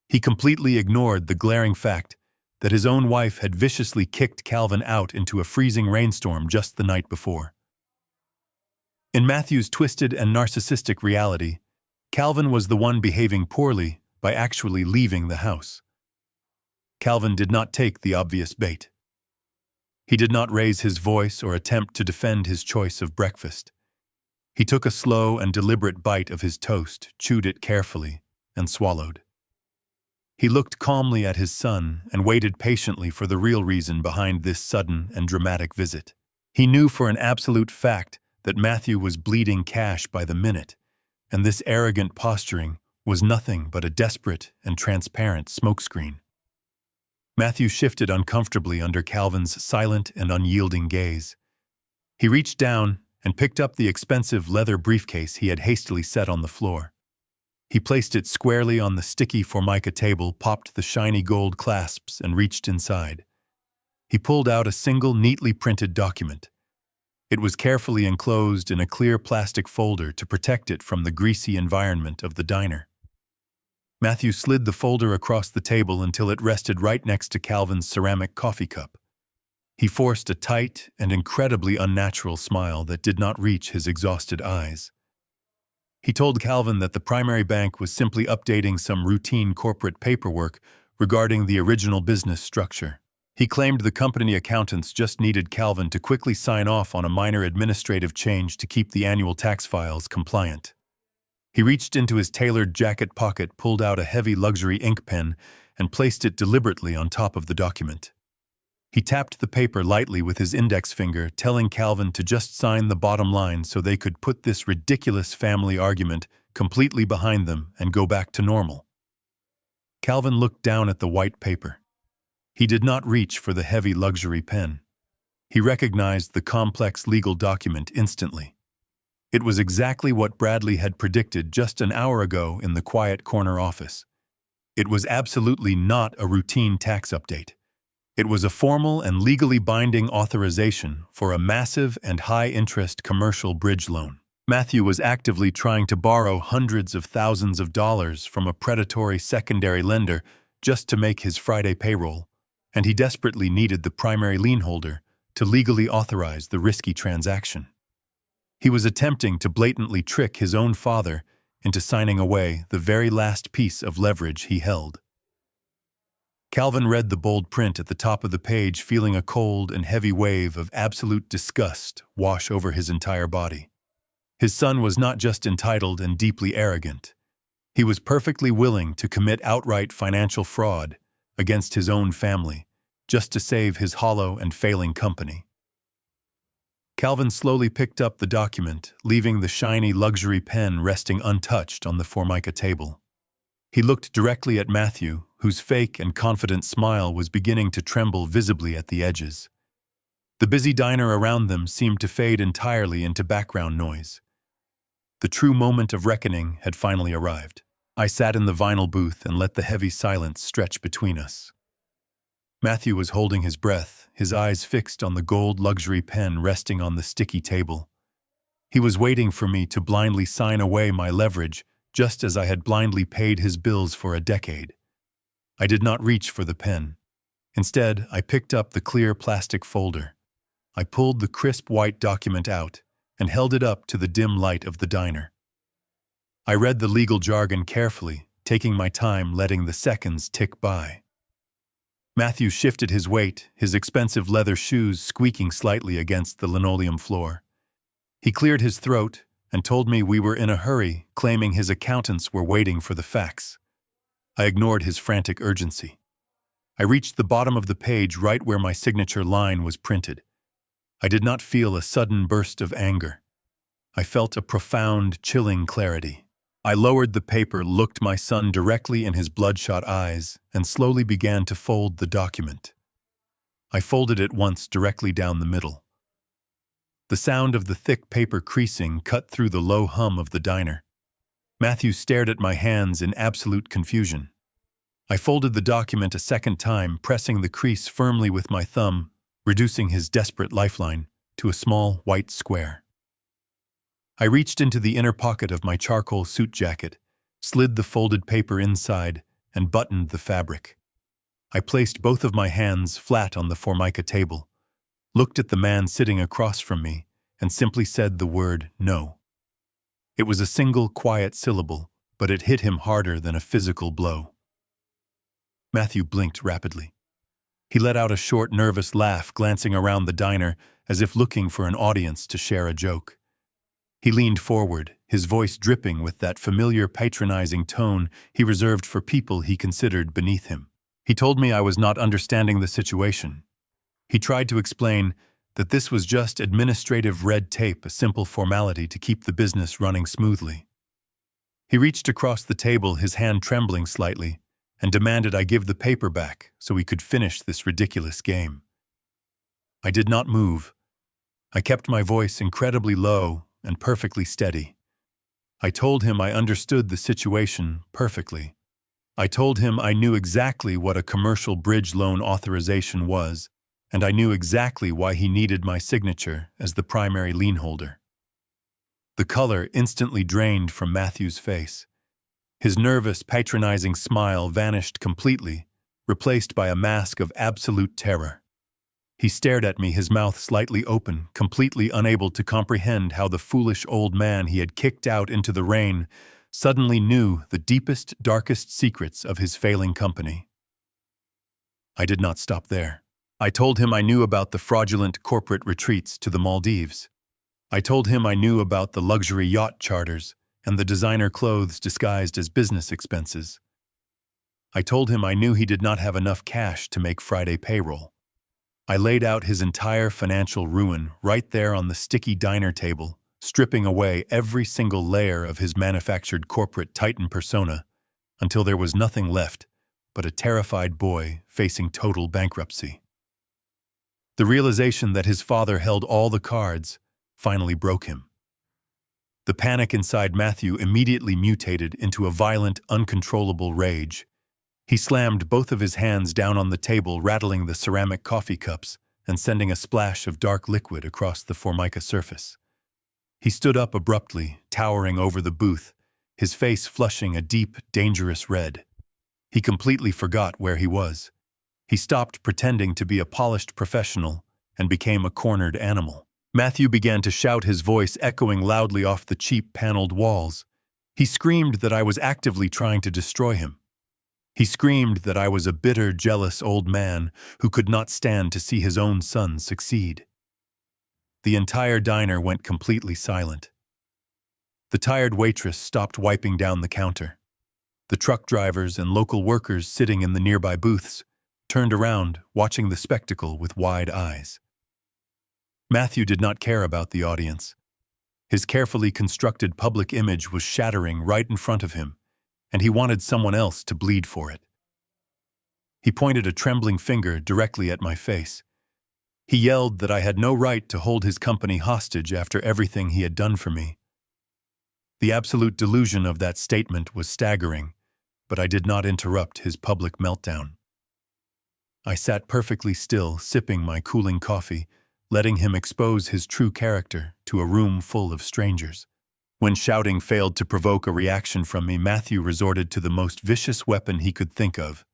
He completely ignored the glaring fact that his own wife had viciously kicked Calvin out into a freezing rainstorm just the night before. In Matthew's twisted and narcissistic reality, Calvin was the one behaving poorly by actually leaving the house. Calvin did not take the obvious bait. He did not raise his voice or attempt to defend his choice of breakfast. He took a slow and deliberate bite of his toast, chewed it carefully, and swallowed. He looked calmly at his son and waited patiently for the real reason behind this sudden and dramatic visit. He knew for an absolute fact that Matthew was bleeding cash by the minute, and this arrogant posturing was nothing but a desperate and transparent smokescreen. Matthew shifted uncomfortably under Calvin's silent and unyielding gaze. He reached down and picked up the expensive leather briefcase he had hastily set on the floor. He placed it squarely on the sticky formica table, popped the shiny gold clasps, and reached inside. He pulled out a single, neatly printed document. It was carefully enclosed in a clear plastic folder to protect it from the greasy environment of the diner. Matthew slid the folder across the table until it rested right next to Calvin's ceramic coffee cup. He forced a tight and incredibly unnatural smile that did not reach his exhausted eyes. He told Calvin that the primary bank was simply updating some routine corporate paperwork regarding the original business structure. He claimed the company accountants just needed Calvin to quickly sign off on a minor administrative change to keep the annual tax files compliant. He reached into his tailored jacket pocket, pulled out a heavy luxury ink pen, and placed it deliberately on top of the document. He tapped the paper lightly with his index finger, telling Calvin to just sign the bottom line so they could put this ridiculous family argument completely behind them and go back to normal. Calvin looked down at the white paper. He did not reach for the heavy luxury pen. He recognized the complex legal document instantly. It was exactly what Bradley had predicted just an hour ago in the quiet corner office. It was absolutely not a routine tax update. It was a formal and legally binding authorization for a massive and high-interest commercial bridge loan. Matthew was actively trying to borrow hundreds of thousands of dollars from a predatory secondary lender just to make his Friday payroll, and he desperately needed the primary lien holder to legally authorize the risky transaction. He was attempting to blatantly trick his own father into signing away the very last piece of leverage he held. Calvin read the bold print at the top of the page, feeling a cold and heavy wave of absolute disgust wash over his entire body. His son was not just entitled and deeply arrogant. He was perfectly willing to commit outright financial fraud against his own family just to save his hollow and failing company. Calvin slowly picked up the document, leaving the shiny luxury pen resting untouched on the formica table. He looked directly at Matthew, whose fake and confident smile was beginning to tremble visibly at the edges. The busy diner around them seemed to fade entirely into background noise. The true moment of reckoning had finally arrived. I sat in the vinyl booth and let the heavy silence stretch between us. Matthew was holding his breath, his eyes fixed on the gold luxury pen resting on the sticky table. He was waiting for me to blindly sign away my leverage, just as I had blindly paid his bills for a decade. I did not reach for the pen. Instead, I picked up the clear plastic folder. I pulled the crisp white document out and held it up to the dim light of the diner. I read the legal jargon carefully, taking my time, letting the seconds tick by. Matthew shifted his weight, his expensive leather shoes squeaking slightly against the linoleum floor. He cleared his throat and told me we were in a hurry, claiming his accountants were waiting for the facts. I ignored his frantic urgency. I reached the bottom of the page right where my signature line was printed. I did not feel a sudden burst of anger. I felt a profound, chilling clarity. I lowered the paper, looked my son directly in his bloodshot eyes, and slowly began to fold the document. I folded it once directly down the middle. The sound of the thick paper creasing cut through the low hum of the diner. Matthew stared at my hands in absolute confusion. I folded the document a second time, pressing the crease firmly with my thumb, reducing his desperate lifeline to a small white square. I reached into the inner pocket of my charcoal suit jacket, slid the folded paper inside, and buttoned the fabric. I placed both of my hands flat on the formica table, looked at the man sitting across from me, and simply said the word no. It was a single quiet syllable, but it hit him harder than a physical blow. Matthew blinked rapidly. He let out a short, nervous laugh, glancing around the diner as if looking for an audience to share a joke. He leaned forward, his voice dripping with that familiar patronizing tone he reserved for people he considered beneath him. He told me I was not understanding the situation. He tried to explain that this was just administrative red tape, a simple formality to keep the business running smoothly. He reached across the table, his hand trembling slightly, and demanded I give the paper back so we could finish this ridiculous game. I did not move. I kept my voice incredibly low and perfectly steady. I told him I understood the situation perfectly. I told him I knew exactly what a commercial bridge loan authorization was, and I knew exactly why he needed my signature as the primary lien holder. The color instantly drained from Matthew's face. His nervous, patronizing smile vanished completely, replaced by a mask of absolute terror. He stared at me, his mouth slightly open, completely unable to comprehend how the foolish old man he had kicked out into the rain suddenly knew the deepest, darkest secrets of his failing company. I did not stop there. I told him I knew about the fraudulent corporate retreats to the Maldives. I told him I knew about the luxury yacht charters and the designer clothes disguised as business expenses. I told him I knew he did not have enough cash to make Friday payroll. I laid out his entire financial ruin right there on the sticky diner table, stripping away every single layer of his manufactured corporate titan persona until there was nothing left but a terrified boy facing total bankruptcy. The realization that his father held all the cards finally broke him. The panic inside Matthew immediately mutated into a violent, uncontrollable rage. He slammed both of his hands down on the table, rattling the ceramic coffee cups and sending a splash of dark liquid across the formica surface. He stood up abruptly, towering over the booth, his face flushing a deep, dangerous red. He completely forgot where he was. He stopped pretending to be a polished professional and became a cornered animal. Matthew began to shout, his voice echoing loudly off the cheap paneled walls. He screamed that I was actively trying to destroy him. He screamed that I was a bitter, jealous old man who could not stand to see his own son succeed. The entire diner went completely silent. The tired waitress stopped wiping down the counter. The truck drivers and local workers sitting in the nearby booths turned around, watching the spectacle with wide eyes. Matthew did not care about the audience. His carefully constructed public image was shattering right in front of him, and he wanted someone else to bleed for it. He pointed a trembling finger directly at my face. He yelled that I had no right to hold his company hostage after everything he had done for me. The absolute delusion of that statement was staggering, but I did not interrupt his public meltdown. I sat perfectly still, sipping my cooling coffee, letting him expose his true character to a room full of strangers. When shouting failed to provoke a reaction from me, Matthew resorted to the most vicious weapon he could think of.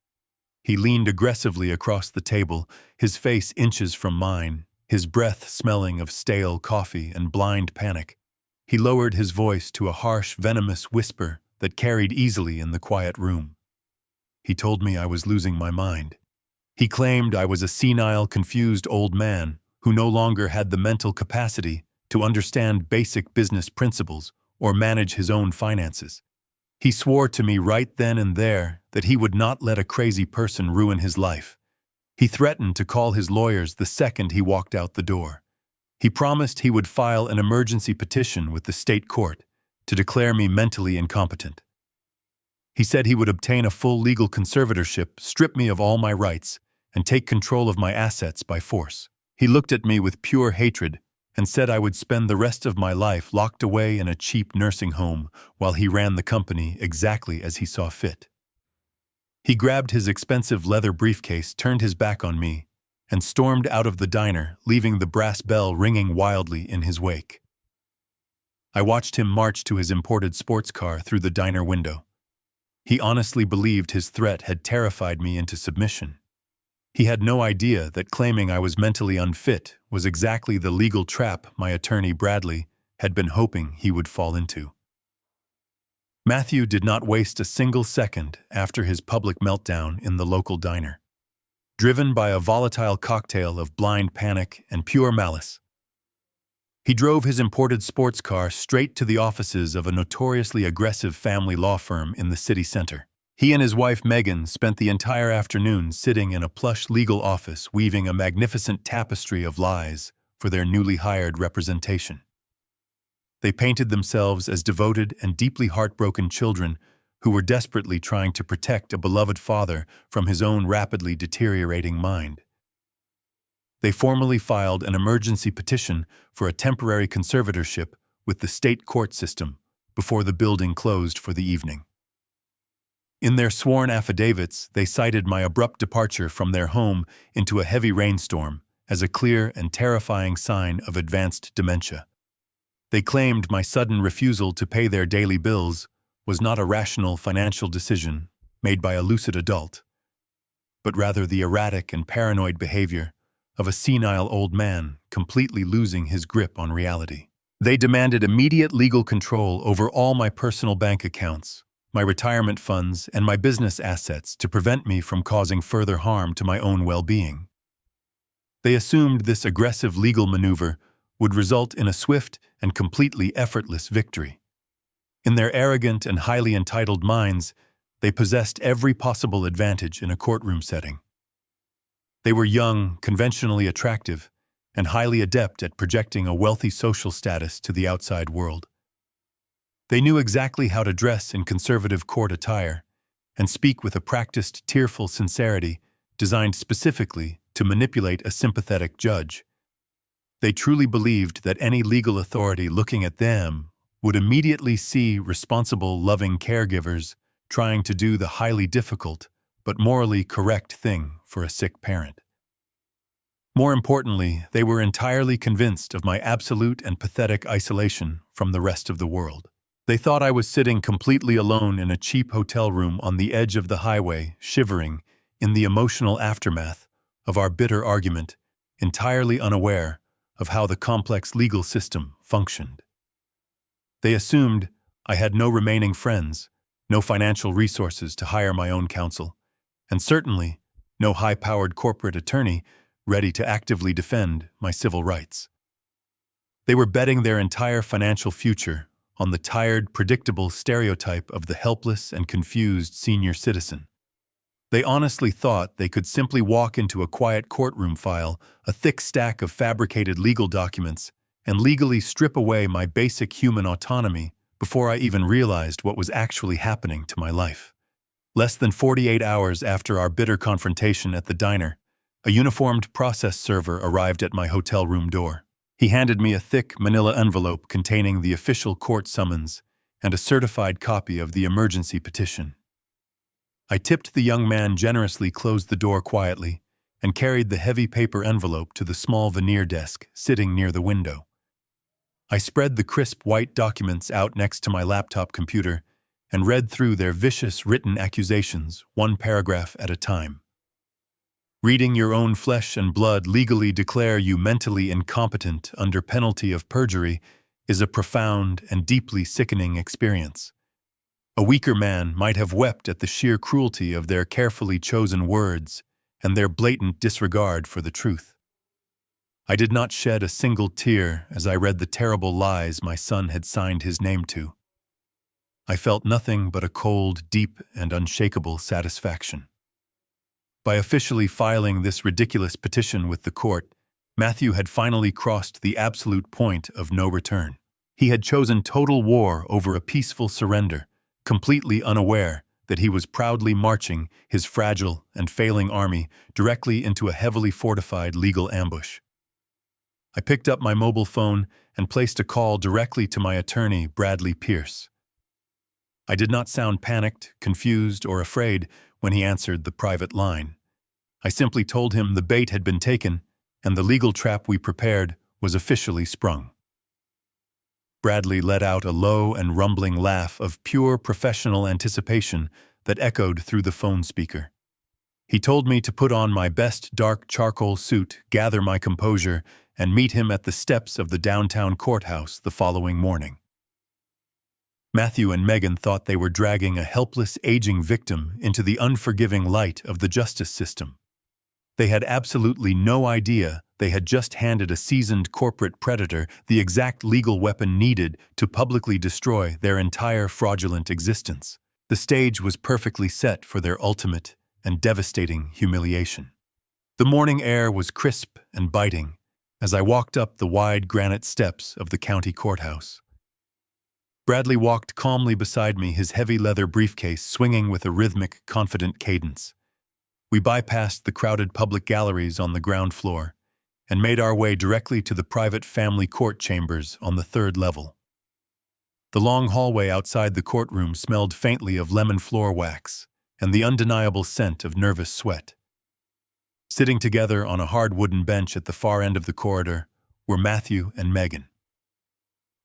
He leaned aggressively across the table, his face inches from mine, his breath smelling of stale coffee and blind panic. He lowered his voice to a harsh, venomous whisper that carried easily in the quiet room. He told me I was losing my mind. He claimed I was a senile, confused old man who no longer had the mental capacity to understand basic business principles or manage his own finances. He swore to me right then and there that he would not let a crazy person ruin his life. He threatened to call his lawyers the second he walked out the door. He promised he would file an emergency petition with the state court to declare me mentally incompetent. He said he would obtain a full legal conservatorship, strip me of all my rights, and take control of my assets by force. He looked at me with pure hatred and said I would spend the rest of my life locked away in a cheap nursing home while he ran the company exactly as he saw fit. He grabbed his expensive leather briefcase, turned his back on me, and stormed out of the diner, leaving the brass bell ringing wildly in his wake. I watched him march to his imported sports car through the diner window. He honestly believed his threat had terrified me into submission. He had no idea that claiming I was mentally unfit was exactly the legal trap my attorney Bradley had been hoping he would fall into. Matthew did not waste a single second after his public meltdown in the local diner. Driven by a volatile cocktail of blind panic and pure malice, he drove his imported sports car straight to the offices of a notoriously aggressive family law firm in the city center. He and his wife Megan spent the entire afternoon sitting in a plush legal office weaving a magnificent tapestry of lies for their newly hired representation. They painted themselves as devoted and deeply heartbroken children who were desperately trying to protect a beloved father from his own rapidly deteriorating mind. They formally filed an emergency petition for a temporary conservatorship with the state court system, before the building closed for the evening. In their sworn affidavits, they cited my abrupt departure from their home into a heavy rainstorm as a clear and terrifying sign of advanced dementia. They claimed my sudden refusal to pay their daily bills was not a rational financial decision made by a lucid adult, but rather the erratic and paranoid behavior of a senile old man completely losing his grip on reality. They demanded immediate legal control over all my personal bank accounts, my retirement funds, and my business assets to prevent me from causing further harm to my own well-being. They assumed this aggressive legal maneuver would result in a swift and completely effortless victory. In their arrogant and highly entitled minds, they possessed every possible advantage in a courtroom setting. They were young, conventionally attractive, and highly adept at projecting a wealthy social status to the outside world. They knew exactly how to dress in conservative court attire and speak with a practiced, tearful sincerity designed specifically to manipulate a sympathetic judge. They truly believed that any legal authority looking at them would immediately see responsible, loving caregivers trying to do the highly difficult but morally correct thing for a sick parent. More importantly, they were entirely convinced of my absolute and pathetic isolation from the rest of the world. They thought I was sitting completely alone in a cheap hotel room on the edge of the highway, shivering in the emotional aftermath of our bitter argument, entirely unaware of how the complex legal system functioned. They assumed I had no remaining friends, no financial resources to hire my own counsel, and certainly no high-powered corporate attorney ready to actively defend my civil rights. They were betting their entire financial future on the tired, predictable stereotype of the helpless and confused senior citizen. They honestly thought they could simply walk into a quiet courtroom file, a thick stack of fabricated legal documents, and legally strip away my basic human autonomy before I even realized what was actually happening to my life. Less than 48 hours after our bitter confrontation at the diner, a uniformed process server arrived at my hotel room door. He handed me a thick manila envelope containing the official court summons and a certified copy of the emergency petition. I tipped the young man generously, closed the door quietly, and carried the heavy paper envelope to the small veneer desk sitting near the window. I spread the crisp white documents out next to my laptop computer and read through their vicious written accusations, one paragraph at a time. Reading your own flesh and blood legally declare you mentally incompetent under penalty of perjury is a profound and deeply sickening experience. A weaker man might have wept at the sheer cruelty of their carefully chosen words and their blatant disregard for the truth. I did not shed a single tear as I read the terrible lies my son had signed his name to. I felt nothing but a cold, deep, and unshakable satisfaction. By officially filing this ridiculous petition with the court, Matthew had finally crossed the absolute point of no return. He had chosen total war over a peaceful surrender, completely unaware that he was proudly marching his fragile and failing army directly into a heavily fortified legal ambush. I picked up my mobile phone and placed a call directly to my attorney, Bradley Pierce. I did not sound panicked, confused, or afraid when he answered the private line. I simply told him the bait had been taken and the legal trap we prepared was officially sprung. Bradley let out a low and rumbling laugh of pure professional anticipation that echoed through the phone speaker. He told me to put on my best dark charcoal suit, gather my composure, and meet him at the steps of the downtown courthouse the following morning. Matthew and Megan thought they were dragging a helpless, aging victim into the unforgiving light of the justice system. They had absolutely no idea they had just handed a seasoned corporate predator the exact legal weapon needed to publicly destroy their entire fraudulent existence. The stage was perfectly set for their ultimate and devastating humiliation. The morning air was crisp and biting as I walked up the wide granite steps of the county courthouse. Bradley walked calmly beside me, his heavy leather briefcase swinging with a rhythmic, confident cadence. We bypassed the crowded public galleries on the ground floor and made our way directly to the private family court chambers on the third level. The long hallway outside the courtroom smelled faintly of lemon floor wax and the undeniable scent of nervous sweat. Sitting together on a hard wooden bench at the far end of the corridor were Matthew and Megan.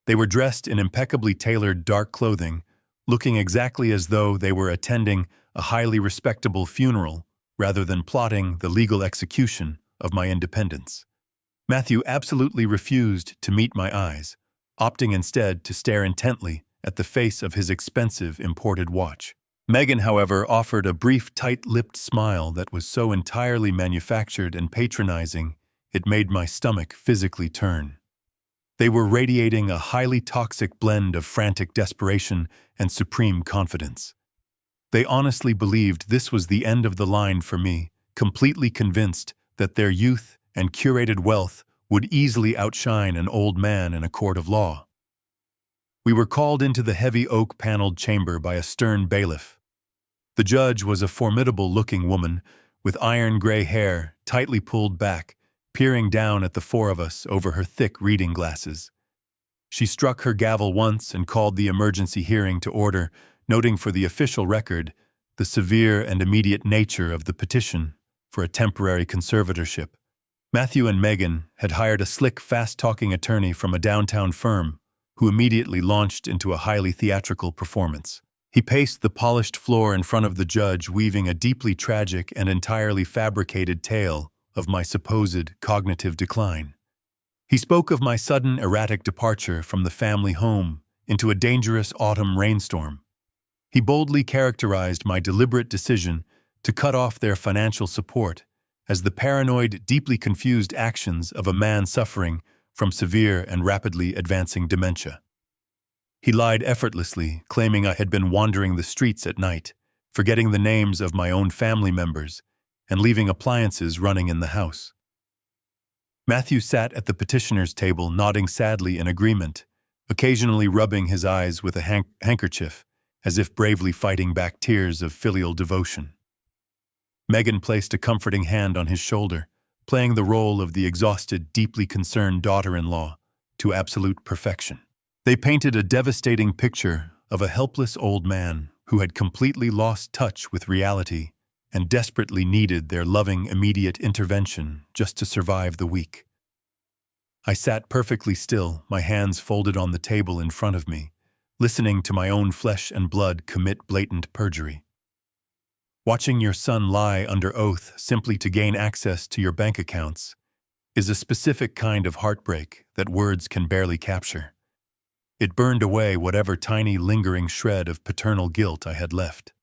They were dressed in impeccably tailored dark clothing, looking exactly as though they were attending a highly respectable funeral rather than plotting the legal execution of my independence. Matthew absolutely refused to meet my eyes, opting instead to stare intently at the face of his expensive imported watch. Megan, however, offered a brief tight-lipped smile that was so entirely manufactured and patronizing it made my stomach physically turn. They were radiating a highly toxic blend of frantic desperation and supreme confidence. They honestly believed this was the end of the line for me, completely convinced that their youth and curated wealth would easily outshine an old man in a court of law. We were called into the heavy oak-paneled chamber by a stern bailiff. The judge was a formidable-looking woman with iron-gray hair tightly pulled back, peering down at the four of us over her thick reading glasses. She struck her gavel once and called the emergency hearing to order, noting for the official record the severe and immediate nature of the petition for a temporary conservatorship. Matthew and Megan had hired a slick, fast-talking attorney from a downtown firm who immediately launched into a highly theatrical performance. He paced the polished floor in front of the judge, weaving a deeply tragic and entirely fabricated tale of my supposed cognitive decline. He spoke of my sudden erratic departure from the family home into a dangerous autumn rainstorm. He boldly characterized my deliberate decision to cut off their financial support as the paranoid, deeply confused actions of a man suffering from severe and rapidly advancing dementia. He lied effortlessly, claiming I had been wandering the streets at night, forgetting the names of my own family members, and leaving appliances running in the house. Matthew sat at the petitioner's table, nodding sadly in agreement, occasionally rubbing his eyes with a handkerchief, as if bravely fighting back tears of filial devotion. Megan placed a comforting hand on his shoulder, playing the role of the exhausted, deeply concerned daughter-in-law to absolute perfection. They painted a devastating picture of a helpless old man who had completely lost touch with reality and desperately needed their loving, immediate intervention just to survive the week. I sat perfectly still, my hands folded on the table in front of me, listening to my own flesh and blood commit blatant perjury. Watching your son lie under oath simply to gain access to your bank accounts is a specific kind of heartbreak that words can barely capture. It burned away whatever tiny lingering shred of paternal guilt I had left.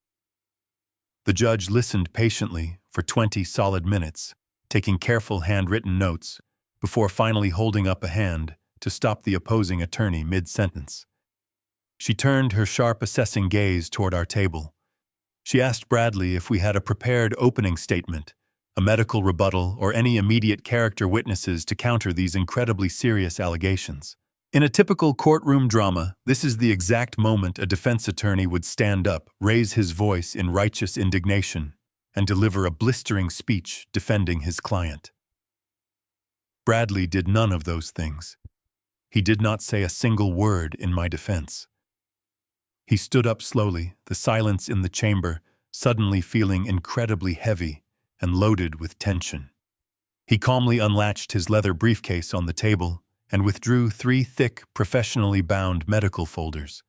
The judge listened patiently for 20 solid minutes, taking careful handwritten notes before finally holding up a hand to stop the opposing attorney mid-sentence. She turned her sharp assessing gaze toward our table. She asked Bradley if we had a prepared opening statement, a medical rebuttal, or any immediate character witnesses to counter these incredibly serious allegations. In a typical courtroom drama, this is the exact moment a defense attorney would stand up, raise his voice in righteous indignation, and deliver a blistering speech defending his client. Bradley did none of those things. He did not say a single word in my defense. He stood up slowly, the silence in the chamber suddenly feeling incredibly heavy and loaded with tension. He calmly unlatched his leather briefcase on the table and withdrew 3 thick, professionally bound medical folders.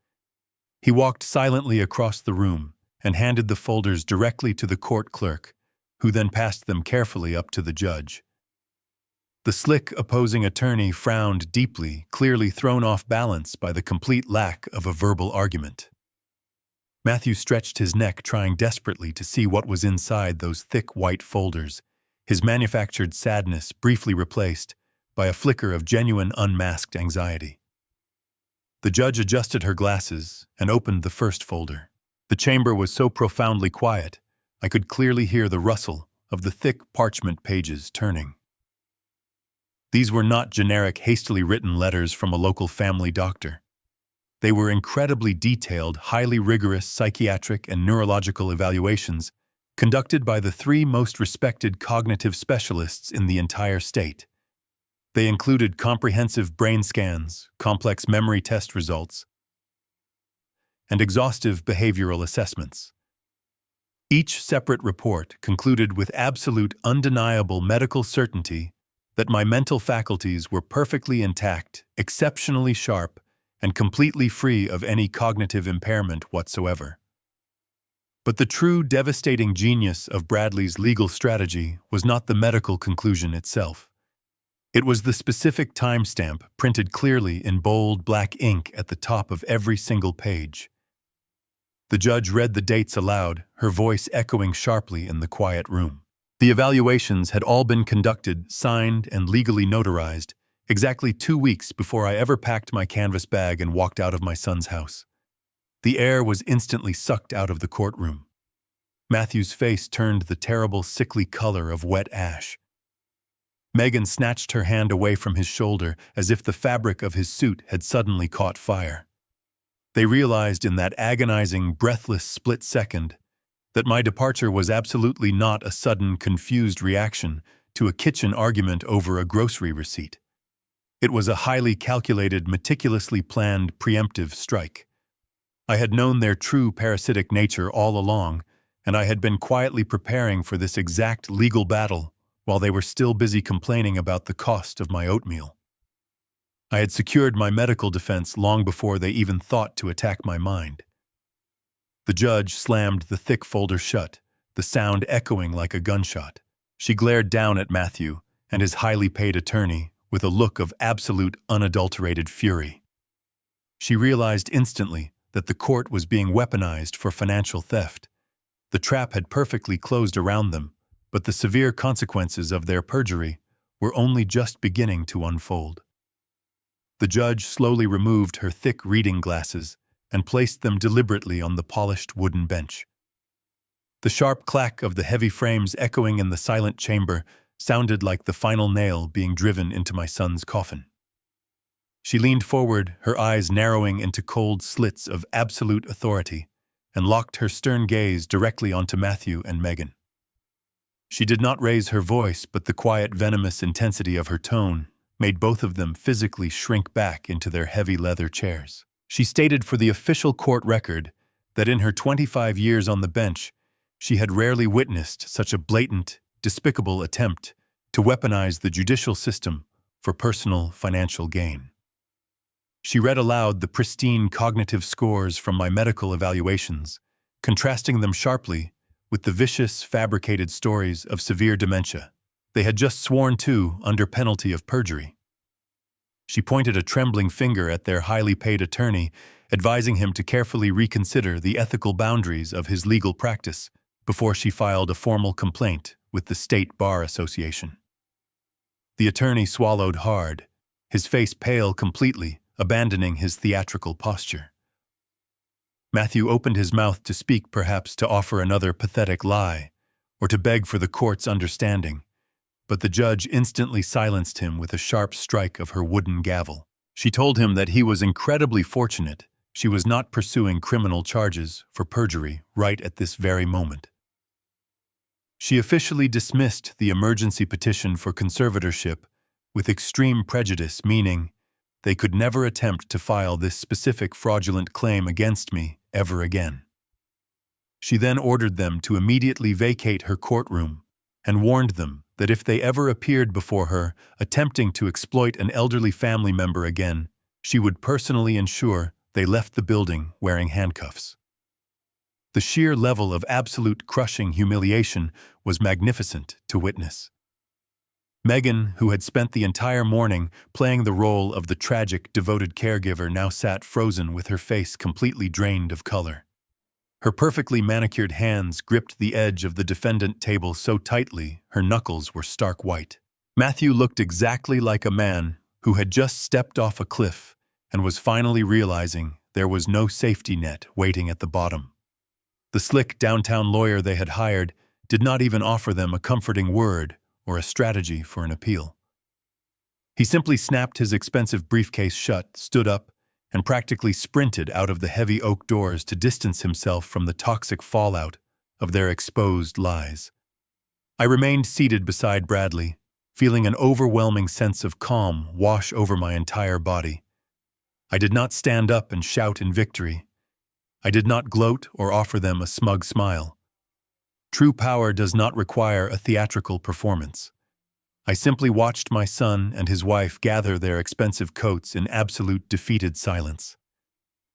He walked silently across the room and handed the folders directly to the court clerk, who then passed them carefully up to the judge. The slick opposing attorney frowned deeply, clearly thrown off balance by the complete lack of a verbal argument. Matthew stretched his neck, trying desperately to see what was inside those thick white folders, his manufactured sadness briefly replaced by a flicker of genuine unmasked anxiety. The judge adjusted her glasses and opened the first folder. The chamber was so profoundly quiet, I could clearly hear the rustle of the thick parchment pages turning. These were not generic, hastily written letters from a local family doctor. They were incredibly detailed, highly rigorous psychiatric and neurological evaluations conducted by the 3 most respected cognitive specialists in the entire state. They included comprehensive brain scans, complex memory test results, and exhaustive behavioral assessments. Each separate report concluded with absolute, undeniable medical certainty that my mental faculties were perfectly intact, exceptionally sharp, and completely free of any cognitive impairment whatsoever. But the true devastating genius of Bradley's legal strategy was not the medical conclusion itself. It was the specific timestamp printed clearly in bold black ink at the top of every single page. The judge read the dates aloud, her voice echoing sharply in the quiet room. The evaluations had all been conducted, signed, and legally notarized exactly 2 weeks before I ever packed my canvas bag and walked out of my son's house. The air was instantly sucked out of the courtroom. Matthew's face turned the terrible, sickly color of wet ash. Megan snatched her hand away from his shoulder as if the fabric of his suit had suddenly caught fire. They realized in that agonizing, breathless split second that my departure was absolutely not a sudden, confused reaction to a kitchen argument over a grocery receipt. It was a highly calculated, meticulously planned, preemptive strike. I had known their true parasitic nature all along, and I had been quietly preparing for this exact legal battle while they were still busy complaining about the cost of my oatmeal. I had secured my medical defense long before they even thought to attack my mind. The judge slammed the thick folder shut, the sound echoing like a gunshot. She glared down at Matthew and his highly paid attorney with a look of absolute, unadulterated fury. She realized instantly that the court was being weaponized for financial theft. The trap had perfectly closed around them, but the severe consequences of their perjury were only just beginning to unfold. The judge slowly removed her thick reading glasses and placed them deliberately on the polished wooden bench. The sharp clack of the heavy frames echoing in the silent chamber sounded like the final nail being driven into my son's coffin. She leaned forward, her eyes narrowing into cold slits of absolute authority, and locked her stern gaze directly onto Matthew and Megan. She did not raise her voice, but the quiet, venomous intensity of her tone made both of them physically shrink back into their heavy leather chairs. She stated for the official court record that in her 25 years on the bench, she had rarely witnessed such a blatant, despicable attempt to weaponize the judicial system for personal financial gain. She read aloud the pristine cognitive scores from my medical evaluations, contrasting them sharply with the vicious, fabricated stories of severe dementia they had just sworn to under penalty of perjury. She pointed a trembling finger at their highly paid attorney, advising him to carefully reconsider the ethical boundaries of his legal practice before she filed a formal complaint with the State Bar Association. The attorney swallowed hard, his face pale completely, abandoning his theatrical posture. Matthew opened his mouth to speak, perhaps to offer another pathetic lie, or to beg for the court's understanding, but the judge instantly silenced him with a sharp strike of her wooden gavel. She told him that he was incredibly fortunate she was not pursuing criminal charges for perjury right at this very moment. She officially dismissed the emergency petition for conservatorship with extreme prejudice, meaning they could never attempt to file this specific fraudulent claim against me ever again. She then ordered them to immediately vacate her courtroom and warned them that if they ever appeared before her attempting to exploit an elderly family member again, she would personally ensure they left the building wearing handcuffs. The sheer level of absolute crushing humiliation was magnificent to witness. Megan, who had spent the entire morning playing the role of the tragic, devoted caregiver, now sat frozen with her face completely drained of color. Her perfectly manicured hands gripped the edge of the defendant table so tightly her knuckles were stark white. Matthew looked exactly like a man who had just stepped off a cliff and was finally realizing there was no safety net waiting at the bottom. The slick downtown lawyer they had hired did not even offer them a comforting word or a strategy for an appeal. He simply snapped his expensive briefcase shut, stood up, and practically sprinted out of the heavy oak doors to distance himself from the toxic fallout of their exposed lies. I remained seated beside Bradley, feeling an overwhelming sense of calm wash over my entire body. I did not stand up and shout in victory. I did not gloat or offer them a smug smile. True power does not require a theatrical performance. I simply watched my son and his wife gather their expensive coats in absolute defeated silence.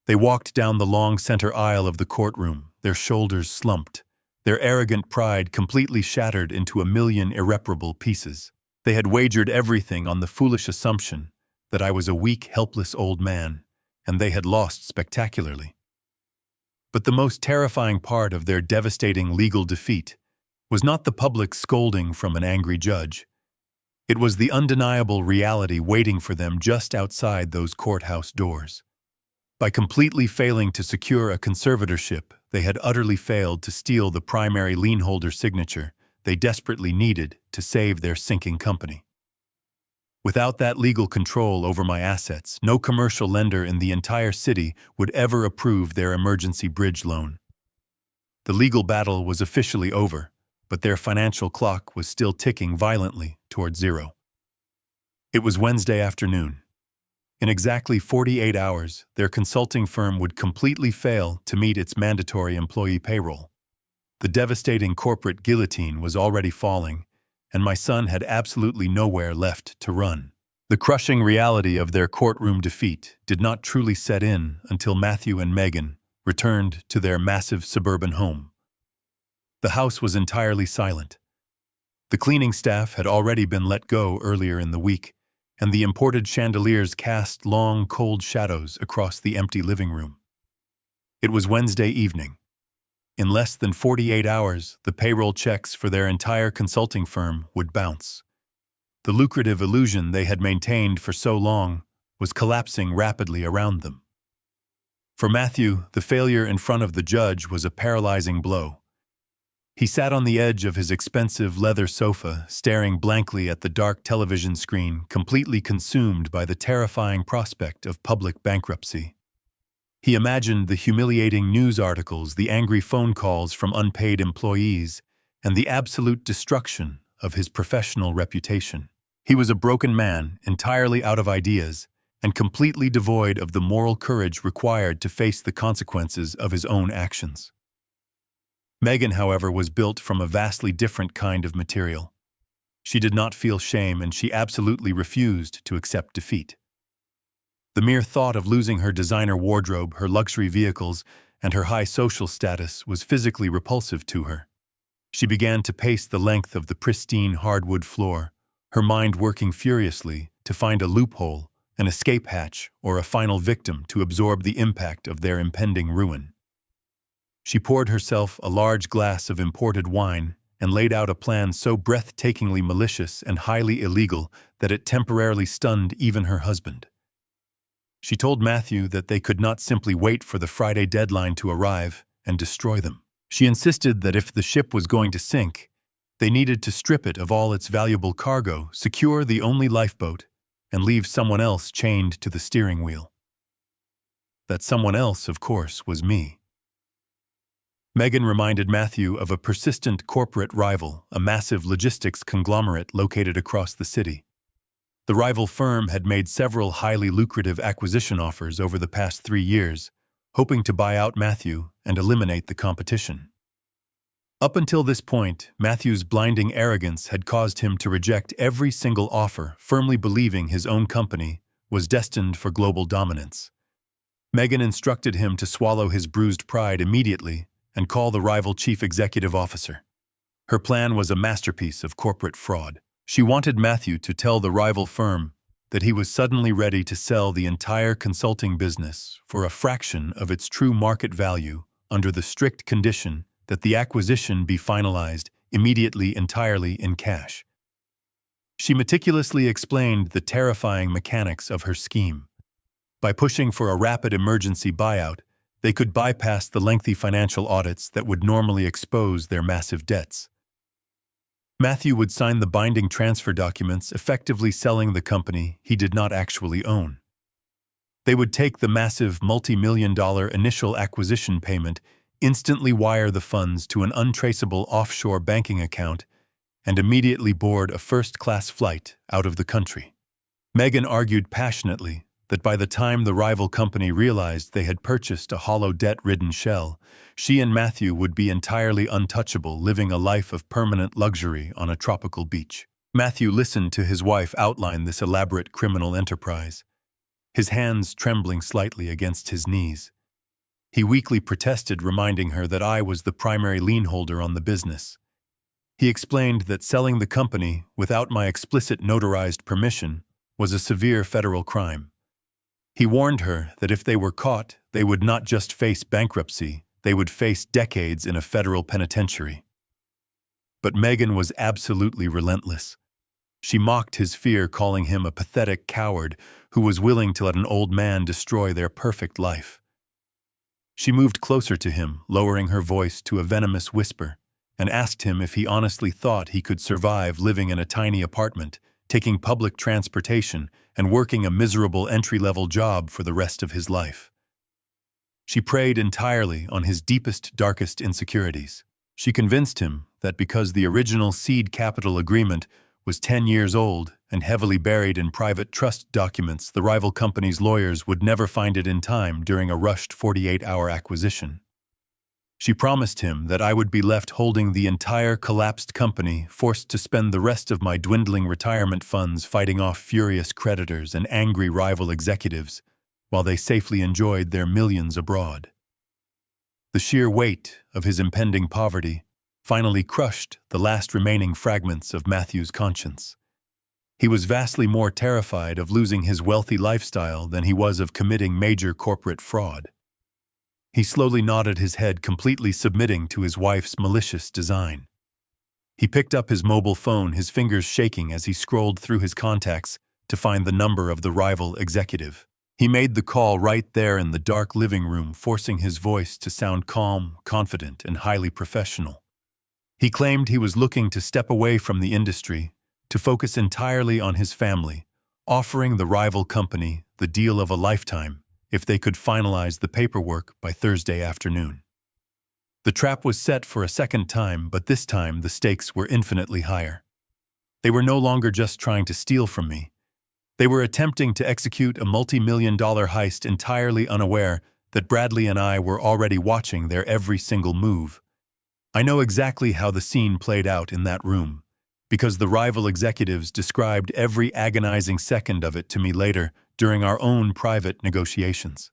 They walked down the long center aisle of the courtroom, their shoulders slumped, their arrogant pride completely shattered into a million irreparable pieces. They had wagered everything on the foolish assumption that I was a weak, helpless old man, and they had lost spectacularly. But the most terrifying part of their devastating legal defeat was not the public scolding from an angry judge. It was the undeniable reality waiting for them just outside those courthouse doors. By completely failing to secure a conservatorship, they had utterly failed to steal the primary lienholder signature they desperately needed to save their sinking company. Without that legal control over my assets, no commercial lender in the entire city would ever approve their emergency bridge loan. The legal battle was officially over, but their financial clock was still ticking violently toward zero. It was Wednesday afternoon. In exactly 48 hours, their consulting firm would completely fail to meet its mandatory employee payroll. The devastating corporate guillotine was already falling, and my son had absolutely nowhere left to run. The crushing reality of their courtroom defeat did not truly set in until Matthew and Megan returned to their massive suburban home. The house was entirely silent. The cleaning staff had already been let go earlier in the week, and the imported chandeliers cast long, cold shadows across the empty living room. It was Wednesday evening. In less than 48 hours, the payroll checks for their entire consulting firm would bounce. The lucrative illusion they had maintained for so long was collapsing rapidly around them. For Matthew, the failure in front of the judge was a paralyzing blow. He sat on the edge of his expensive leather sofa, staring blankly at the dark television screen, completely consumed by the terrifying prospect of public bankruptcy. He imagined the humiliating news articles, the angry phone calls from unpaid employees, and the absolute destruction of his professional reputation. He was a broken man, entirely out of ideas, and completely devoid of the moral courage required to face the consequences of his own actions. Megan, however, was built from a vastly different kind of material. She did not feel shame, and she absolutely refused to accept defeat. The mere thought of losing her designer wardrobe, her luxury vehicles, and her high social status was physically repulsive to her. She began to pace the length of the pristine hardwood floor, her mind working furiously to find a loophole, an escape hatch, or a final victim to absorb the impact of their impending ruin. She poured herself a large glass of imported wine and laid out a plan so breathtakingly malicious and highly illegal that it temporarily stunned even her husband. She told Matthew that they could not simply wait for the Friday deadline to arrive and destroy them. She insisted that if the ship was going to sink, they needed to strip it of all its valuable cargo, secure the only lifeboat, and leave someone else chained to the steering wheel. That someone else, of course, was me. Megan reminded Matthew of a persistent corporate rival, a massive logistics conglomerate located across the city. The rival firm had made several highly lucrative acquisition offers over the past 3 years, hoping to buy out Matthew and eliminate the competition. Up until this point, Matthew's blinding arrogance had caused him to reject every single offer, firmly believing his own company was destined for global dominance. Megan instructed him to swallow his bruised pride immediately and call the rival chief executive officer. Her plan was a masterpiece of corporate fraud. She wanted Matthew to tell the rival firm that he was suddenly ready to sell the entire consulting business for a fraction of its true market value under the strict condition that the acquisition be finalized immediately entirely in cash. She meticulously explained the terrifying mechanics of her scheme. By pushing for a rapid emergency buyout, they could bypass the lengthy financial audits that would normally expose their massive debts. Matthew would sign the binding transfer documents, effectively selling the company he did not actually own. They would take the massive multi-million-dollar initial acquisition payment, instantly wire the funds to an untraceable offshore banking account, and immediately board a first-class flight out of the country. Megan argued passionately that by the time the rival company realized they had purchased a hollow debt-ridden shell, she and Matthew would be entirely untouchable, living a life of permanent luxury on a tropical beach. Matthew listened to his wife outline this elaborate criminal enterprise, his hands trembling slightly against his knees. He weakly protested, reminding her that I was the primary lien holder on the business. He explained that selling the company without my explicit notarized permission was a severe federal crime. He warned her that if they were caught, they would not just face bankruptcy, they would face decades in a federal penitentiary. But Megan was absolutely relentless. She mocked his fear, calling him a pathetic coward who was willing to let an old man destroy their perfect life. She moved closer to him, lowering her voice to a venomous whisper, and asked him if he honestly thought he could survive living in a tiny apartment, taking public transportation, and working a miserable entry-level job for the rest of his life. She preyed entirely on his deepest, darkest insecurities. She convinced him that because the original seed capital agreement was 10 years old and heavily buried in private trust documents, the rival company's lawyers would never find it in time during a rushed 48-hour acquisition. She promised him that I would be left holding the entire collapsed company, forced to spend the rest of my dwindling retirement funds fighting off furious creditors and angry rival executives, while they safely enjoyed their millions abroad. The sheer weight of his impending poverty finally crushed the last remaining fragments of Matthew's conscience. He was vastly more terrified of losing his wealthy lifestyle than he was of committing major corporate fraud. He slowly nodded his head, completely submitting to his wife's malicious design. He picked up his mobile phone, his fingers shaking as he scrolled through his contacts to find the number of the rival executive. He made the call right there in the dark living room, forcing his voice to sound calm, confident, and highly professional. He claimed he was looking to step away from the industry, to focus entirely on his family, offering the rival company the deal of a lifetime if they could finalize the paperwork by Thursday afternoon. The trap was set for a second time, but this time the stakes were infinitely higher. They were no longer just trying to steal from me. They were attempting to execute a multi-million-dollar heist, entirely unaware that Bradley and I were already watching their every single move. I know exactly how the scene played out in that room, because the rival executives described every agonizing second of it to me later during our own private negotiations.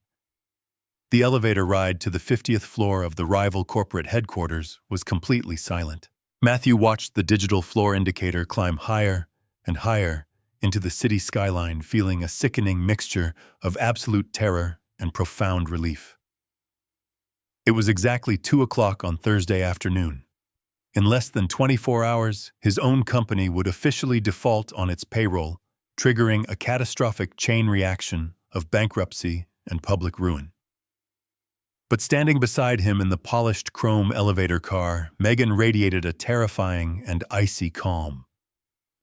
The elevator ride to the 50th floor of the rival corporate headquarters was completely silent. Matthew watched the digital floor indicator climb higher and higher into the city skyline, feeling a sickening mixture of absolute terror and profound relief. It was exactly 2 o'clock on Thursday afternoon. In less than 24 hours, his own company would officially default on its payroll, triggering a catastrophic chain reaction of bankruptcy and public ruin. But standing beside him in the polished chrome elevator car, Megan radiated a terrifying and icy calm.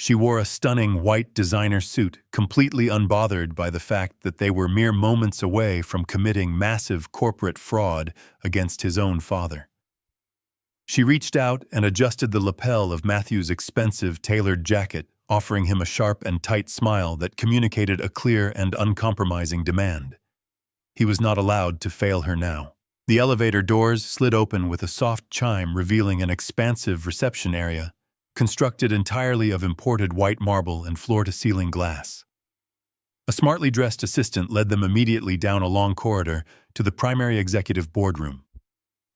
She wore a stunning white designer suit, completely unbothered by the fact that they were mere moments away from committing massive corporate fraud against his own father. She reached out and adjusted the lapel of Matthew's expensive tailored jacket, offering him a sharp and tight smile that communicated a clear and uncompromising demand. He was not allowed to fail her now. The elevator doors slid open with a soft chime, revealing an expansive reception area, constructed entirely of imported white marble and floor-to-ceiling glass. A smartly dressed assistant led them immediately down a long corridor to the primary executive boardroom.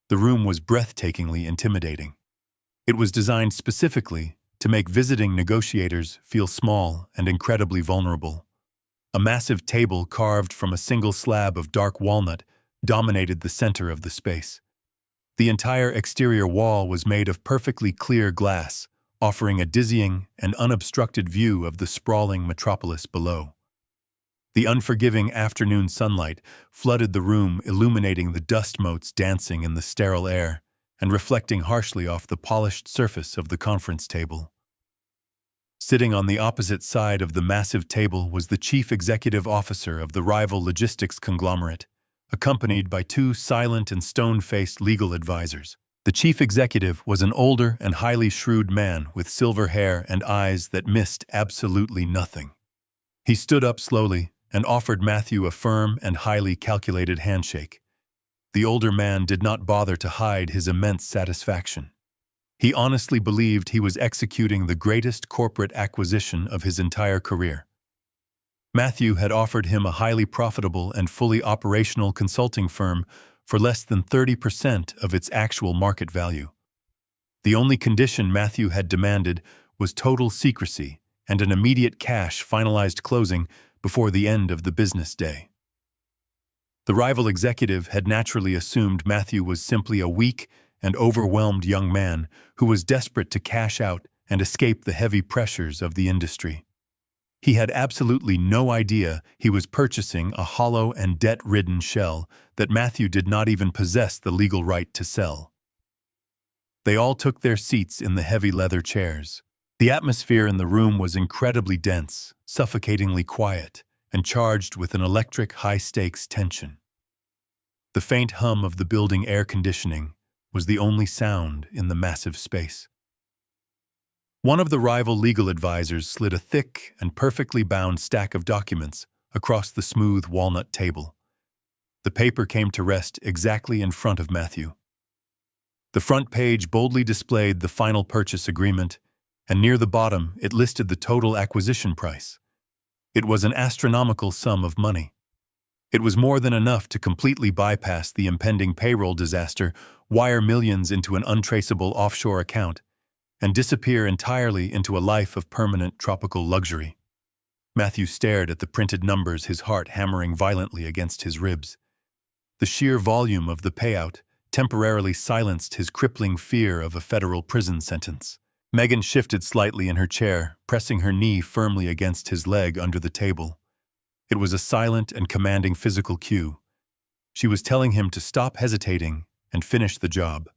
The room was breathtakingly intimidating. It was designed specifically to make visiting negotiators feel small and incredibly vulnerable. A massive table carved from a single slab of dark walnut dominated the center of the space. The entire exterior wall was made of perfectly clear glass, offering a dizzying and unobstructed view of the sprawling metropolis below. The unforgiving afternoon sunlight flooded the room, illuminating the dust motes dancing in the sterile air and reflecting harshly off the polished surface of the conference table. Sitting on the opposite side of the massive table was the chief executive officer of the rival logistics conglomerate, accompanied by 2 silent and stone-faced legal advisors. The chief executive was an older and highly shrewd man with silver hair and eyes that missed absolutely nothing. He stood up slowly and offered Matthew a firm and highly calculated handshake. The older man did not bother to hide his immense satisfaction. He honestly believed he was executing the greatest corporate acquisition of his entire career. Matthew had offered him a highly profitable and fully operational consulting firm for less than 30% of its actual market value. The only condition Matthew had demanded was total secrecy and an immediate cash finalized closing before the end of the business day. The rival executive had naturally assumed Matthew was simply a weak and overwhelmed young man who was desperate to cash out and escape the heavy pressures of the industry. He had absolutely no idea he was purchasing a hollow and debt-ridden shell that Matthew did not even possess the legal right to sell. They all took their seats in the heavy leather chairs. The atmosphere in the room was incredibly dense, suffocatingly quiet, and charged with an electric high-stakes tension. The faint hum of the building air conditioning was the only sound in the massive space. One of the rival legal advisors slid a thick and perfectly bound stack of documents across the smooth walnut table. The paper came to rest exactly in front of Matthew. The front page boldly displayed the final purchase agreement, and near the bottom it listed the total acquisition price. It was an astronomical sum of money. It was more than enough to completely bypass the impending payroll disaster, wire millions into an untraceable offshore account, and disappear entirely into a life of permanent tropical luxury. Matthew stared at the printed numbers, his heart hammering violently against his ribs. The sheer volume of the payout temporarily silenced his crippling fear of a federal prison sentence. Megan shifted slightly in her chair, pressing her knee firmly against his leg under the table. It was a silent and commanding physical cue. She was telling him to stop hesitating and finish the job.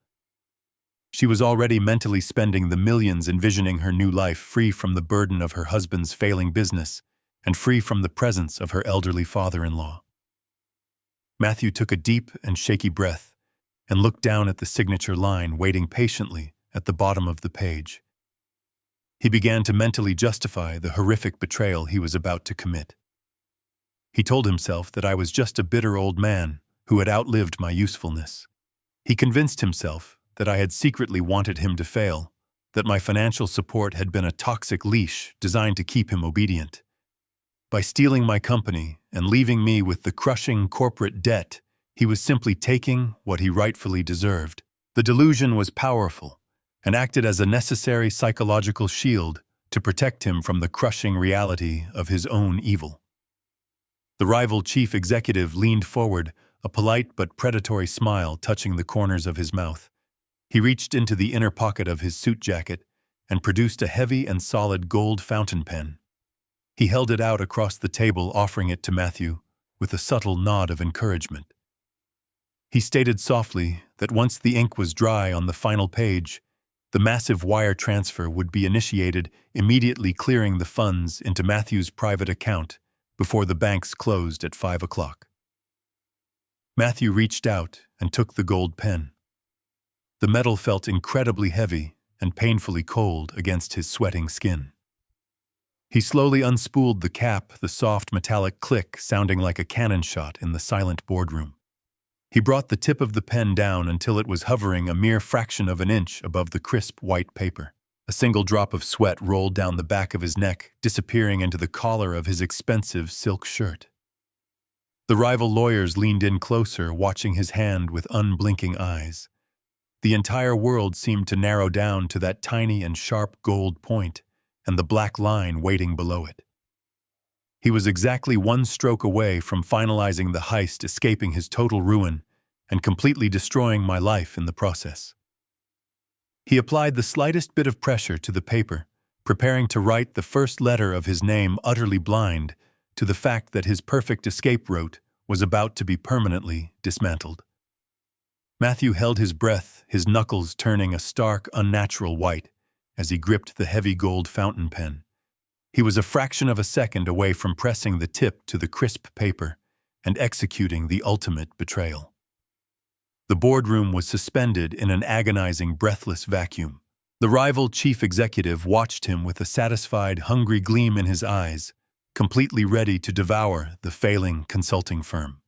She was already mentally spending the millions envisioning her new life free from the burden of her husband's failing business and free from the presence of her elderly father-in-law. Matthew took a deep and shaky breath and looked down at the signature line waiting patiently at the bottom of the page. He began to mentally justify the horrific betrayal he was about to commit. He told himself that I was just a bitter old man who had outlived my usefulness. He convinced himself that I had secretly wanted him to fail, that my financial support had been a toxic leash designed to keep him obedient. By stealing my company and leaving me with the crushing corporate debt, he was simply taking what he rightfully deserved. The delusion was powerful and acted as a necessary psychological shield to protect him from the crushing reality of his own evil. The rival chief executive leaned forward, a polite but predatory smile touching the corners of his mouth. He reached into the inner pocket of his suit jacket and produced a heavy and solid gold fountain pen. He held it out across the table, offering it to Matthew with a subtle nod of encouragement. He stated softly that once the ink was dry on the final page, the massive wire transfer would be initiated, immediately clearing the funds into Matthew's private account before the banks closed at 5 o'clock. Matthew reached out and took the gold pen. The metal felt incredibly heavy and painfully cold against his sweating skin. He slowly unspooled the cap, the soft metallic click sounding like a cannon shot in the silent boardroom. He brought the tip of the pen down until it was hovering a mere fraction of an inch above the crisp white paper. A single drop of sweat rolled down the back of his neck, disappearing into the collar of his expensive silk shirt. The rival lawyers leaned in closer, watching his hand with unblinking eyes. The entire world seemed to narrow down to that tiny and sharp gold point and the black line waiting below it. He was exactly one stroke away from finalizing the heist, escaping his total ruin and completely destroying my life in the process. He applied the slightest bit of pressure to the paper, preparing to write the first letter of his name, utterly blind to the fact that his perfect escape route was about to be permanently dismantled. Matthew held his breath, his knuckles turning a stark, unnatural white as he gripped the heavy gold fountain pen. He was a fraction of a second away from pressing the tip to the crisp paper and executing the ultimate betrayal. The boardroom was suspended in an agonizing, breathless vacuum. The rival chief executive watched him with a satisfied, hungry gleam in his eyes, completely ready to devour the failing consulting firm.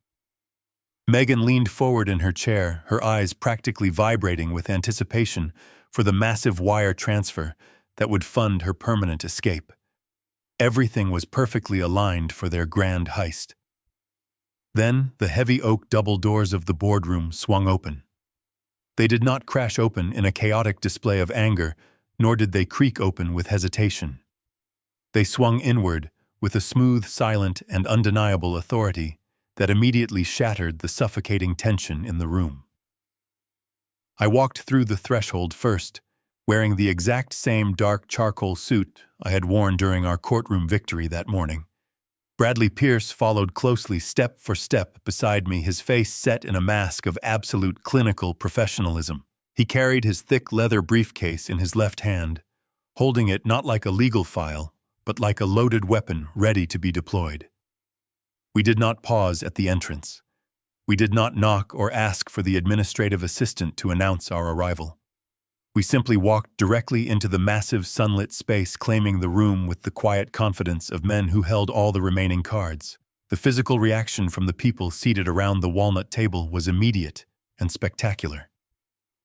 Megan leaned forward in her chair, her eyes practically vibrating with anticipation for the massive wire transfer that would fund her permanent escape. Everything was perfectly aligned for their grand heist. Then, the heavy oak double doors of the boardroom swung open. They did not crash open in a chaotic display of anger, nor did they creak open with hesitation. They swung inward with a smooth, silent, and undeniable authority that immediately shattered the suffocating tension in the room. I walked through the threshold first, wearing the exact same dark charcoal suit I had worn during our courtroom victory that morning. Bradley Pierce followed closely step for step beside me, his face set in a mask of absolute clinical professionalism. He carried his thick leather briefcase in his left hand, holding it not like a legal file, but like a loaded weapon ready to be deployed. We did not pause at the entrance. We did not knock or ask for the administrative assistant to announce our arrival. We simply walked directly into the massive sunlit space, claiming the room with the quiet confidence of men who held all the remaining cards. The physical reaction from the people seated around the walnut table was immediate and spectacular.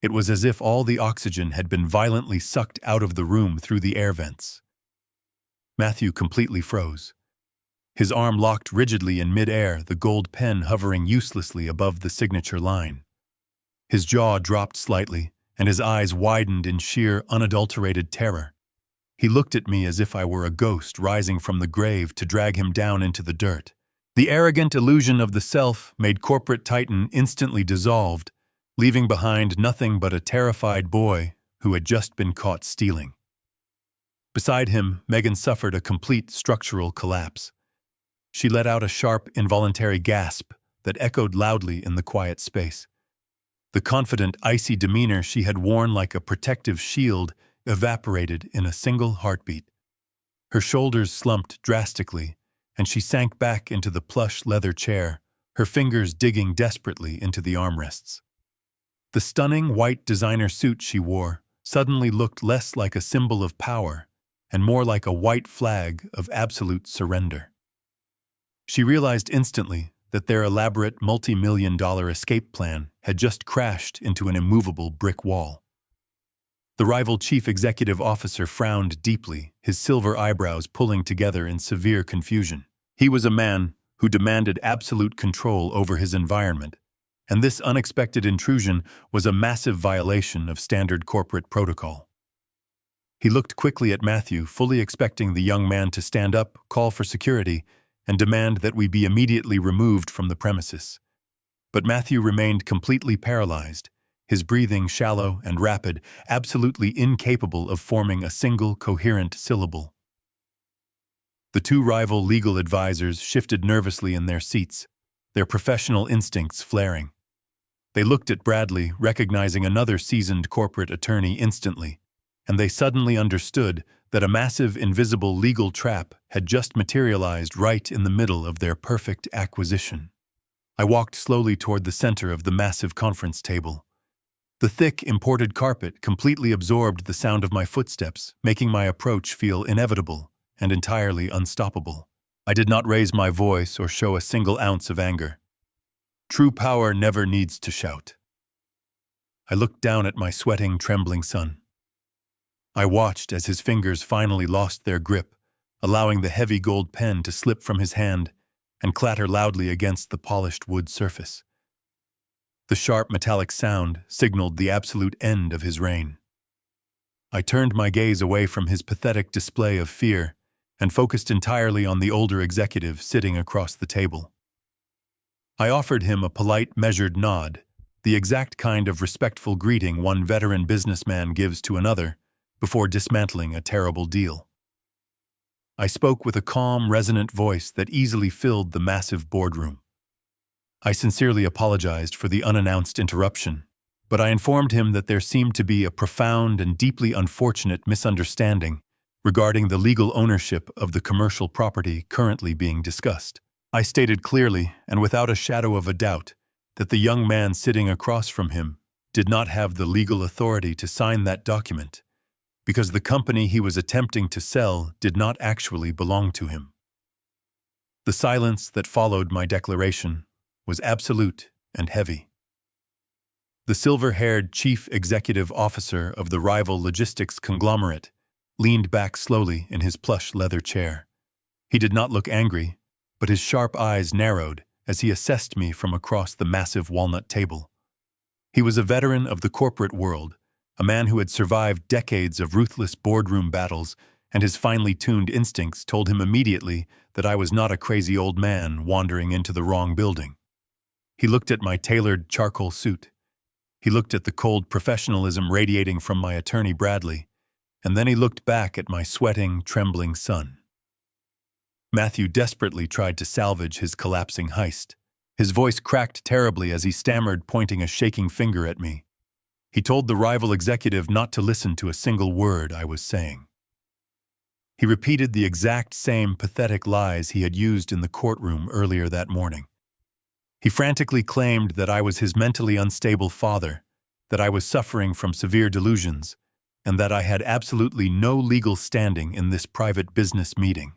It was as if all the oxygen had been violently sucked out of the room through the air vents. Matthew completely froze. His arm locked rigidly in mid-air, the gold pen hovering uselessly above the signature line. His jaw dropped slightly, and his eyes widened in sheer, unadulterated terror. He looked at me as if I were a ghost rising from the grave to drag him down into the dirt. The arrogant illusion of the self-made corporate titan instantly dissolved, leaving behind nothing but a terrified boy who had just been caught stealing. Beside him, Megan suffered a complete structural collapse. She let out a sharp, involuntary gasp that echoed loudly in the quiet space. The confident, icy demeanor she had worn like a protective shield evaporated in a single heartbeat. Her shoulders slumped drastically, and she sank back into the plush leather chair, her fingers digging desperately into the armrests. The stunning white designer suit she wore suddenly looked less like a symbol of power and more like a white flag of absolute surrender. She realized instantly that their elaborate multi-million-dollar escape plan had just crashed into an immovable brick wall. The rival chief executive officer frowned deeply, his silver eyebrows pulling together in severe confusion. He was a man who demanded absolute control over his environment, and this unexpected intrusion was a massive violation of standard corporate protocol. He looked quickly at Matthew, fully expecting the young man to stand up, call for security, and demand that we be immediately removed from the premises. But Matthew remained completely paralyzed, his breathing shallow and rapid, absolutely incapable of forming a single coherent syllable. The two rival legal advisors shifted nervously in their seats, their professional instincts flaring. They looked at Bradley, recognizing another seasoned corporate attorney instantly, and they suddenly understood that a massive invisible legal trap had just materialized right in the middle of their perfect acquisition. I walked slowly toward the center of the massive conference table. The thick, imported carpet completely absorbed the sound of my footsteps, making my approach feel inevitable and entirely unstoppable. I did not raise my voice or show a single ounce of anger. True power never needs to shout. I looked down at my sweating, trembling son. I watched as his fingers finally lost their grip, allowing the heavy gold pen to slip from his hand and clatter loudly against the polished wood surface. The sharp metallic sound signaled the absolute end of his reign. I turned my gaze away from his pathetic display of fear and focused entirely on the older executive sitting across the table. I offered him a polite, measured nod, the exact kind of respectful greeting one veteran businessman gives to another before dismantling a terrible deal. I spoke with a calm, resonant voice that easily filled the massive boardroom. I sincerely apologized for the unannounced interruption, but I informed him that there seemed to be a profound and deeply unfortunate misunderstanding regarding the legal ownership of the commercial property currently being discussed. I stated clearly, and without a shadow of a doubt, that the young man sitting across from him did not have the legal authority to sign that document, because the company he was attempting to sell did not actually belong to him. The silence that followed my declaration was absolute and heavy. The silver-haired chief executive officer of the rival logistics conglomerate leaned back slowly in his plush leather chair. He did not look angry, but his sharp eyes narrowed as he assessed me from across the massive walnut table. He was a veteran of the corporate world, a man who had survived decades of ruthless boardroom battles, and his finely tuned instincts told him immediately that I was not a crazy old man wandering into the wrong building. He looked at my tailored charcoal suit. He looked at the cold professionalism radiating from my attorney Bradley, and then he looked back at my sweating, trembling son. Matthew desperately tried to salvage his collapsing heist. His voice cracked terribly as he stammered, pointing a shaking finger at me. He told the rival executive not to listen to a single word I was saying. He repeated the exact same pathetic lies he had used in the courtroom earlier that morning. He frantically claimed that I was his mentally unstable father, that I was suffering from severe delusions, and that I had absolutely no legal standing in this private business meeting.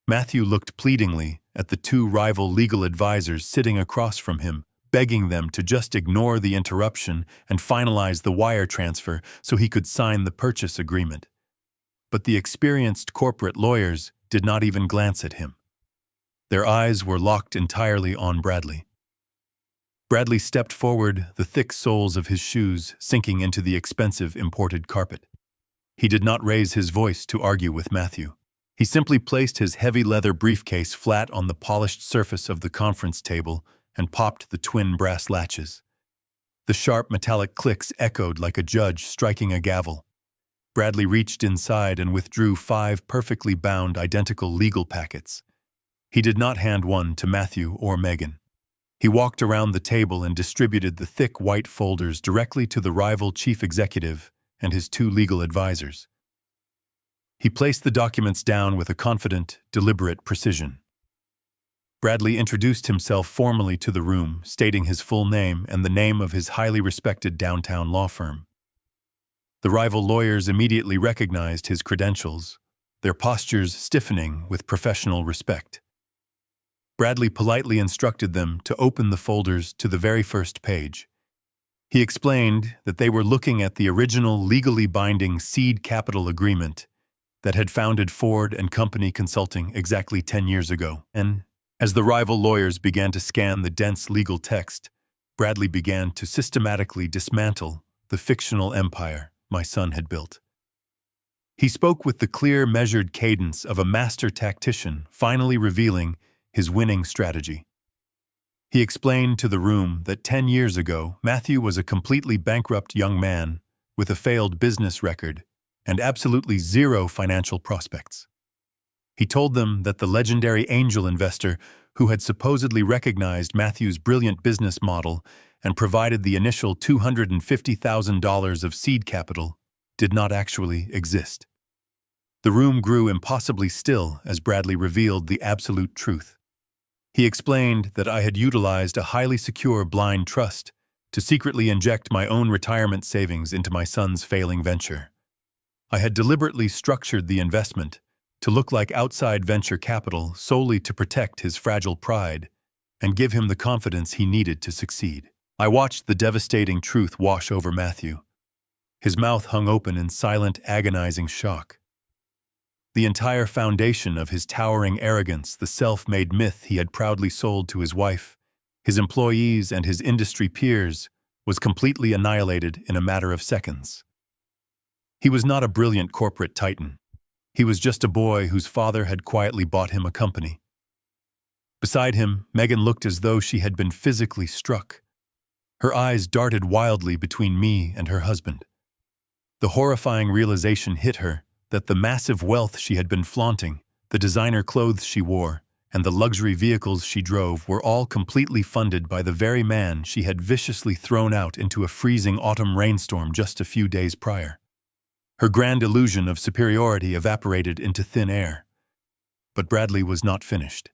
Matthew looked pleadingly at the two rival legal advisors sitting across from him, begging them to just ignore the interruption and finalize the wire transfer so he could sign the purchase agreement. But the experienced corporate lawyers did not even glance at him. Their eyes were locked entirely on Bradley. Bradley stepped forward, the thick soles of his shoes sinking into the expensive imported carpet. He did not raise his voice to argue with Matthew. He simply placed his heavy leather briefcase flat on the polished surface of the conference table and popped the twin brass latches. The sharp metallic clicks echoed like a judge striking a gavel. Bradley reached inside and withdrew 5 perfectly bound identical legal packets. He did not hand one to Matthew or Megan. He walked around the table and distributed the thick white folders directly to the rival chief executive and his 2 legal advisors. He placed the documents down with a confident, deliberate precision. Bradley introduced himself formally to the room, stating his full name and the name of his highly respected downtown law firm. The rival lawyers immediately recognized his credentials, their postures stiffening with professional respect. Bradley politely instructed them to open the folders to the very first page. He explained that they were looking at the original legally binding seed capital agreement that had founded Ford and Company Consulting exactly 10 years ago. And as the rival lawyers began to scan the dense legal text, Bradley began to systematically dismantle the fictional empire my son had built. He spoke with the clear, measured cadence of a master tactician, finally revealing his winning strategy. He explained to the room that 10 years ago, Matthew was a completely bankrupt young man with a failed business record and absolutely zero financial prospects. He told them that the legendary angel investor who had supposedly recognized Matthew's brilliant business model and provided the initial $250,000 of seed capital did not actually exist. The room grew impossibly still as Bradley revealed the absolute truth. He explained that I had utilized a highly secure blind trust to secretly inject my own retirement savings into my son's failing venture. I had deliberately structured the investment to look like outside venture capital solely to protect his fragile pride and give him the confidence he needed to succeed. I watched the devastating truth wash over Matthew. His mouth hung open in silent, agonizing shock. The entire foundation of his towering arrogance, the self-made myth he had proudly sold to his wife, his employees, and his industry peers, was completely annihilated in a matter of seconds. He was not a brilliant corporate titan. He was just a boy whose father had quietly bought him a company. Beside him, Megan looked as though she had been physically struck. Her eyes darted wildly between me and her husband. The horrifying realization hit her that the massive wealth she had been flaunting, the designer clothes she wore, and the luxury vehicles she drove were all completely funded by the very man she had viciously thrown out into a freezing autumn rainstorm just a few days prior. Her grand illusion of superiority evaporated into thin air. But Bradley was not finished.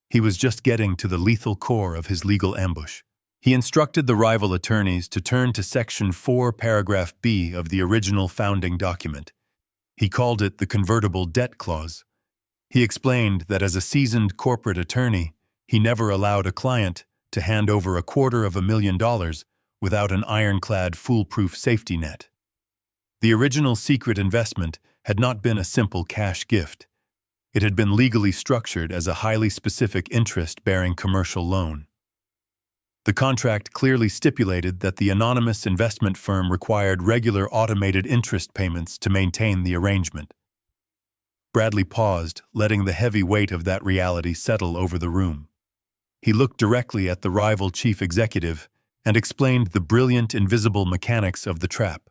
He was just getting to the lethal core of his legal ambush. He instructed the rival attorneys to turn to Section 4, Paragraph B of the original founding document. He called it the convertible debt clause. He explained that as a seasoned corporate attorney, he never allowed a client to hand over $250,000 without an ironclad foolproof safety net. The original secret investment had not been a simple cash gift. It had been legally structured as a highly specific interest-bearing commercial loan. The contract clearly stipulated that the anonymous investment firm required regular automated interest payments to maintain the arrangement. Bradley paused, letting the heavy weight of that reality settle over the room. He looked directly at the rival chief executive and explained the brilliant invisible mechanics of the trap.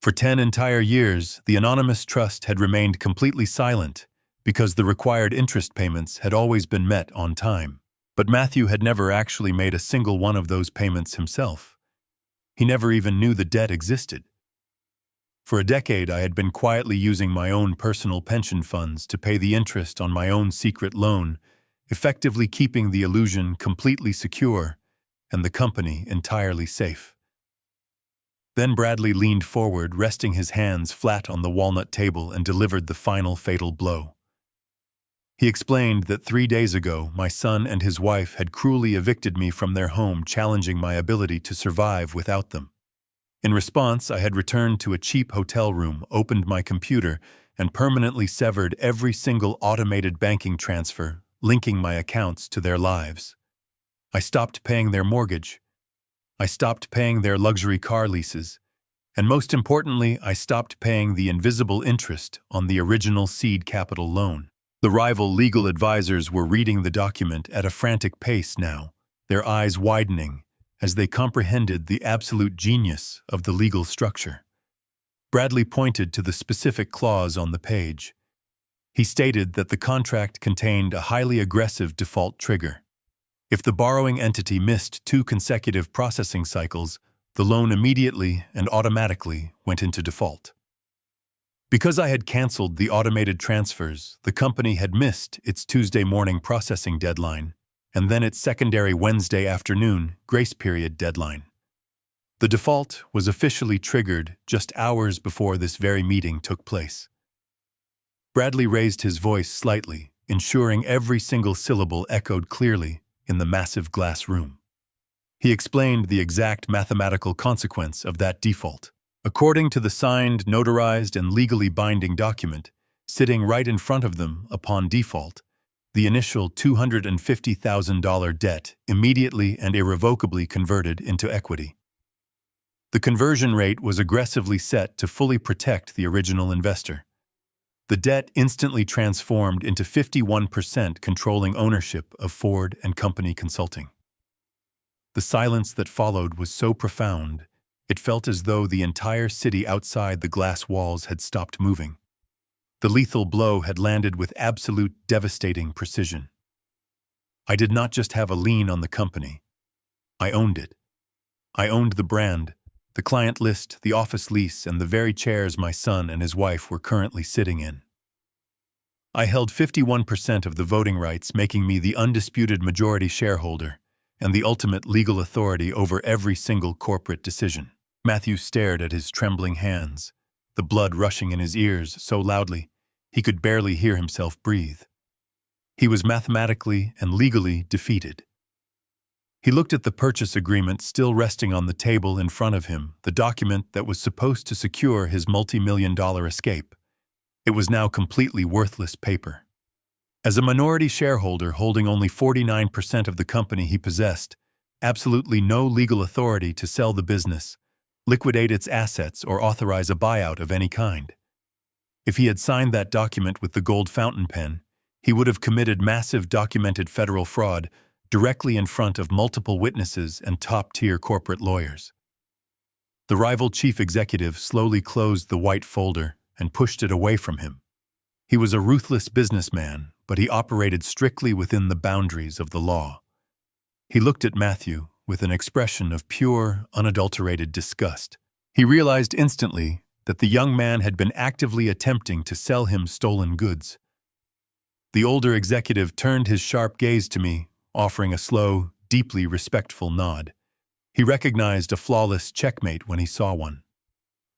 For 10 entire years, the anonymous trust had remained completely silent because the required interest payments had always been met on time. But Matthew had never actually made a single one of those payments himself. He never even knew the debt existed. For a decade, I had been quietly using my own personal pension funds to pay the interest on my own secret loan, effectively keeping the illusion completely secure and the company entirely safe. Then Bradley leaned forward, resting his hands flat on the walnut table, and delivered the final fatal blow. He explained that 3 days ago, my son and his wife had cruelly evicted me from their home, challenging my ability to survive without them. In response, I had returned to a cheap hotel room, opened my computer, and permanently severed every single automated banking transfer, linking my accounts to their lives. I stopped paying their mortgage. I stopped paying their luxury car leases. And most importantly, I stopped paying the invisible interest on the original seed capital loan. The rival legal advisors were reading the document at a frantic pace now, their eyes widening as they comprehended the absolute genius of the legal structure. Bradley pointed to the specific clause on the page. He stated that the contract contained a highly aggressive default trigger. If the borrowing entity missed 2 consecutive processing cycles, the loan immediately and automatically went into default. Because I had canceled the automated transfers, the company had missed its Tuesday morning processing deadline, and then its secondary Wednesday afternoon grace period deadline. The default was officially triggered just hours before this very meeting took place. Bradley raised his voice slightly, ensuring every single syllable echoed clearly in the massive glass room. He explained the exact mathematical consequence of that default. According to the signed, notarized, and legally binding document, sitting right in front of them upon default, the initial $250,000 debt immediately and irrevocably converted into equity. The conversion rate was aggressively set to fully protect the original investor. The debt instantly transformed into 51% controlling ownership of Ford and Company Consulting. The silence that followed was so profound, it felt as though the entire city outside the glass walls had stopped moving. The lethal blow had landed with absolute devastating precision. I did not just have a lien on the company. I owned it. I owned the brand, the client list, the office lease, and the very chairs my son and his wife were currently sitting in. I held 51% of the voting rights, making me the undisputed majority shareholder and the ultimate legal authority over every single corporate decision. Matthew stared at his trembling hands, the blood rushing in his ears so loudly he could barely hear himself breathe. He was mathematically and legally defeated. He looked at the purchase agreement still resting on the table in front of him, the document that was supposed to secure his multi-million-dollar escape. It was now completely worthless paper. As a minority shareholder holding only 49% of the company, he possessed absolutely no legal authority to sell the business, liquidate its assets, or authorize a buyout of any kind. If he had signed that document with the gold fountain pen, he would have committed massive documented federal fraud directly in front of multiple witnesses and top-tier corporate lawyers. The rival chief executive slowly closed the white folder and pushed it away from him. He was a ruthless businessman, but he operated strictly within the boundaries of the law. He looked at Matthew with an expression of pure, unadulterated disgust. He realized instantly that the young man had been actively attempting to sell him stolen goods. The older executive turned his sharp gaze to me, offering a slow, deeply respectful nod. He recognized a flawless checkmate when he saw one.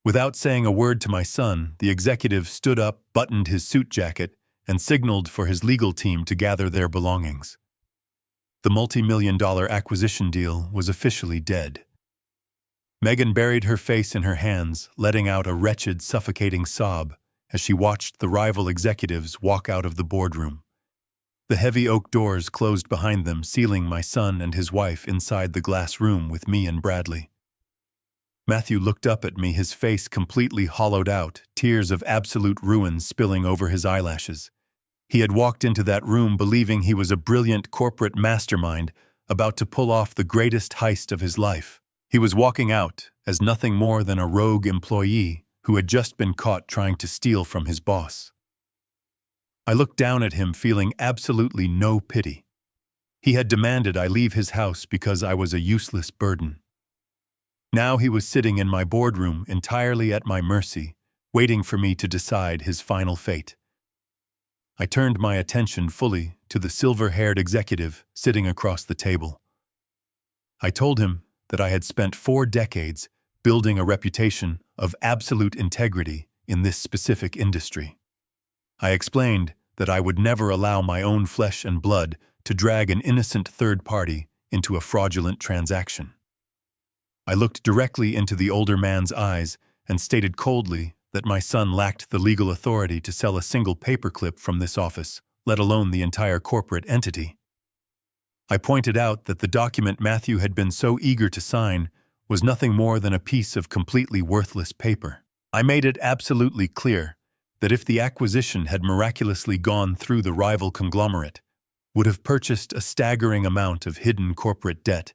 Without saying a word to my son, the executive stood up, buttoned his suit jacket, and signaled for his legal team to gather their belongings. The multi-million-dollar acquisition deal was officially dead. Megan buried her face in her hands, letting out a wretched, suffocating sob as she watched the rival executives walk out of the boardroom. The heavy oak doors closed behind them, sealing my son and his wife inside the glass room with me and Bradley. Matthew looked up at me, his face completely hollowed out, tears of absolute ruin spilling over his eyelashes. He had walked into that room believing he was a brilliant corporate mastermind about to pull off the greatest heist of his life. He was walking out as nothing more than a rogue employee who had just been caught trying to steal from his boss. I looked down at him, feeling absolutely no pity. He had demanded I leave his house because I was a useless burden. Now he was sitting in my boardroom, entirely at my mercy, waiting for me to decide his final fate. I turned my attention fully to the silver-haired executive sitting across the table. I told him that I had spent 4 decades building a reputation of absolute integrity in this specific industry. I explained that I would never allow my own flesh and blood to drag an innocent third party into a fraudulent transaction. I looked directly into the older man's eyes and stated coldly that my son lacked the legal authority to sell a single paperclip from this office, let alone the entire corporate entity. I pointed out that the document Matthew had been so eager to sign was nothing more than a piece of completely worthless paper. I made it absolutely clear that if the acquisition had miraculously gone through, the rival conglomerate would have purchased a staggering amount of hidden corporate debt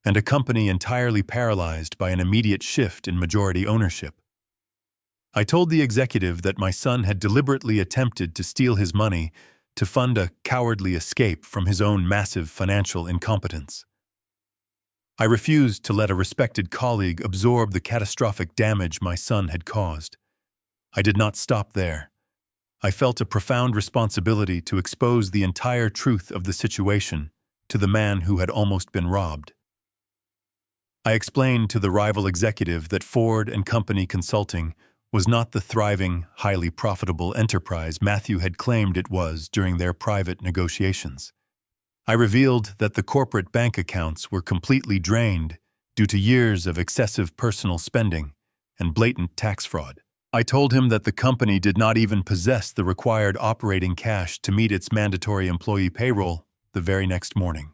and a company entirely paralyzed by an immediate shift in majority ownership. I told the executive that my son had deliberately attempted to steal his money to fund a cowardly escape from his own massive financial incompetence. I refused to let a respected colleague absorb the catastrophic damage my son had caused. I did not stop there. I felt a profound responsibility to expose the entire truth of the situation to the man who had almost been robbed. I explained to the rival executive that Ford and Company Consulting was not the thriving, highly profitable enterprise Matthew had claimed it was during their private negotiations. I revealed that the corporate bank accounts were completely drained due to years of excessive personal spending and blatant tax fraud. I told him that the company did not even possess the required operating cash to meet its mandatory employee payroll the very next morning.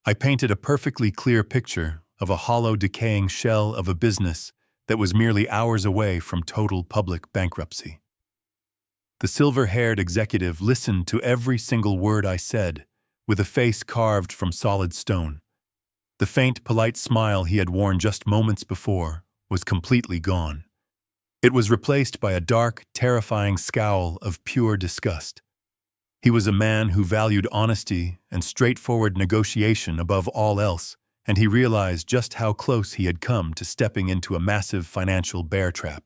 I painted a perfectly clear picture of a hollow, decaying shell of a business that was merely hours away from total public bankruptcy. The silver-haired executive listened to every single word I said, with a face carved from solid stone. The faint, polite smile he had worn just moments before was completely gone. It was replaced by a dark, terrifying scowl of pure disgust. He was a man who valued honesty and straightforward negotiation above all else, and he realized just how close he had come to stepping into a massive financial bear trap.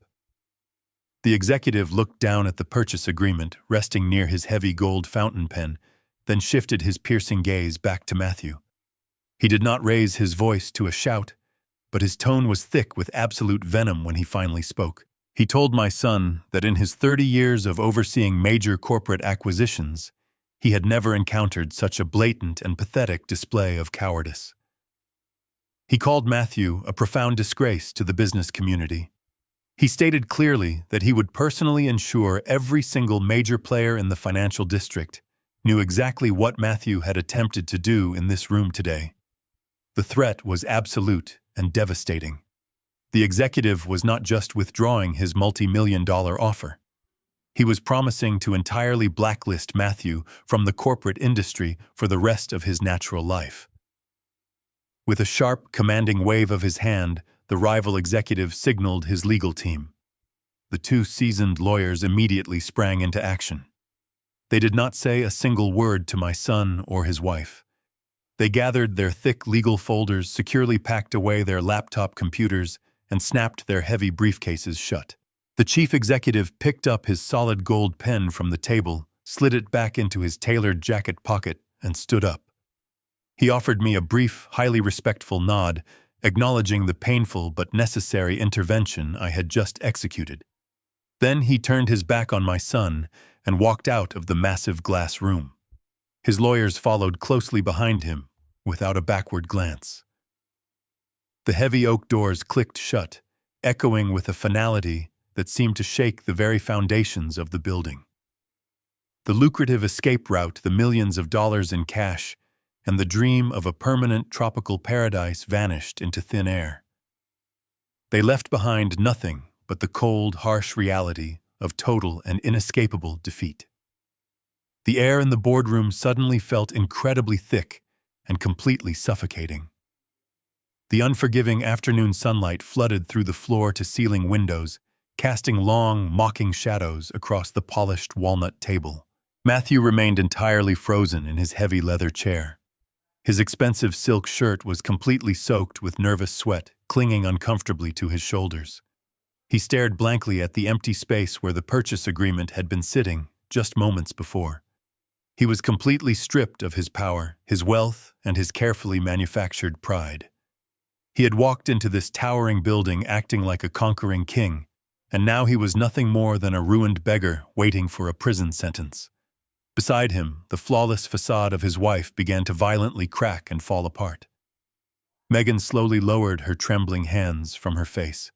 The executive looked down at the purchase agreement resting near his heavy gold fountain pen, then shifted his piercing gaze back to Matthew. He did not raise his voice to a shout, but his tone was thick with absolute venom when he finally spoke. He told my son that in his 30 years of overseeing major corporate acquisitions, he had never encountered such a blatant and pathetic display of cowardice. He called Matthew a profound disgrace to the business community. He stated clearly that he would personally ensure every single major player in the financial district knew exactly what Matthew had attempted to do in this room today. The threat was absolute and devastating. The executive was not just withdrawing his multi-million-dollar offer. He was promising to entirely blacklist Matthew from the corporate industry for the rest of his natural life. With a sharp, commanding wave of his hand, the rival executive signaled his legal team. The 2 seasoned lawyers immediately sprang into action. They did not say a single word to my son or his wife. They gathered their thick legal folders, securely packed away their laptop computers, and snapped their heavy briefcases shut. The chief executive picked up his solid gold pen from the table, slid it back into his tailored jacket pocket, and stood up. He offered me a brief, highly respectful nod, acknowledging the painful but necessary intervention I had just executed. Then he turned his back on my son and walked out of the massive glass room. His lawyers followed closely behind him, without a backward glance. The heavy oak doors clicked shut, echoing with a finality that seemed to shake the very foundations of the building. The lucrative escape route, the millions of dollars in cash, and the dream of a permanent tropical paradise vanished into thin air. They left behind nothing but the cold, harsh reality of total and inescapable defeat. The air in the boardroom suddenly felt incredibly thick and completely suffocating. The unforgiving afternoon sunlight flooded through the floor-to-ceiling windows, casting long, mocking shadows across the polished walnut table. Matthew remained entirely frozen in his heavy leather chair. His expensive silk shirt was completely soaked with nervous sweat, clinging uncomfortably to his shoulders. He stared blankly at the empty space where the purchase agreement had been sitting just moments before. He was completely stripped of his power, his wealth, and his carefully manufactured pride. He had walked into this towering building acting like a conquering king, and now he was nothing more than a ruined beggar waiting for a prison sentence. Beside him, the flawless facade of his wife began to violently crack and fall apart. Megan slowly lowered her trembling hands from her face.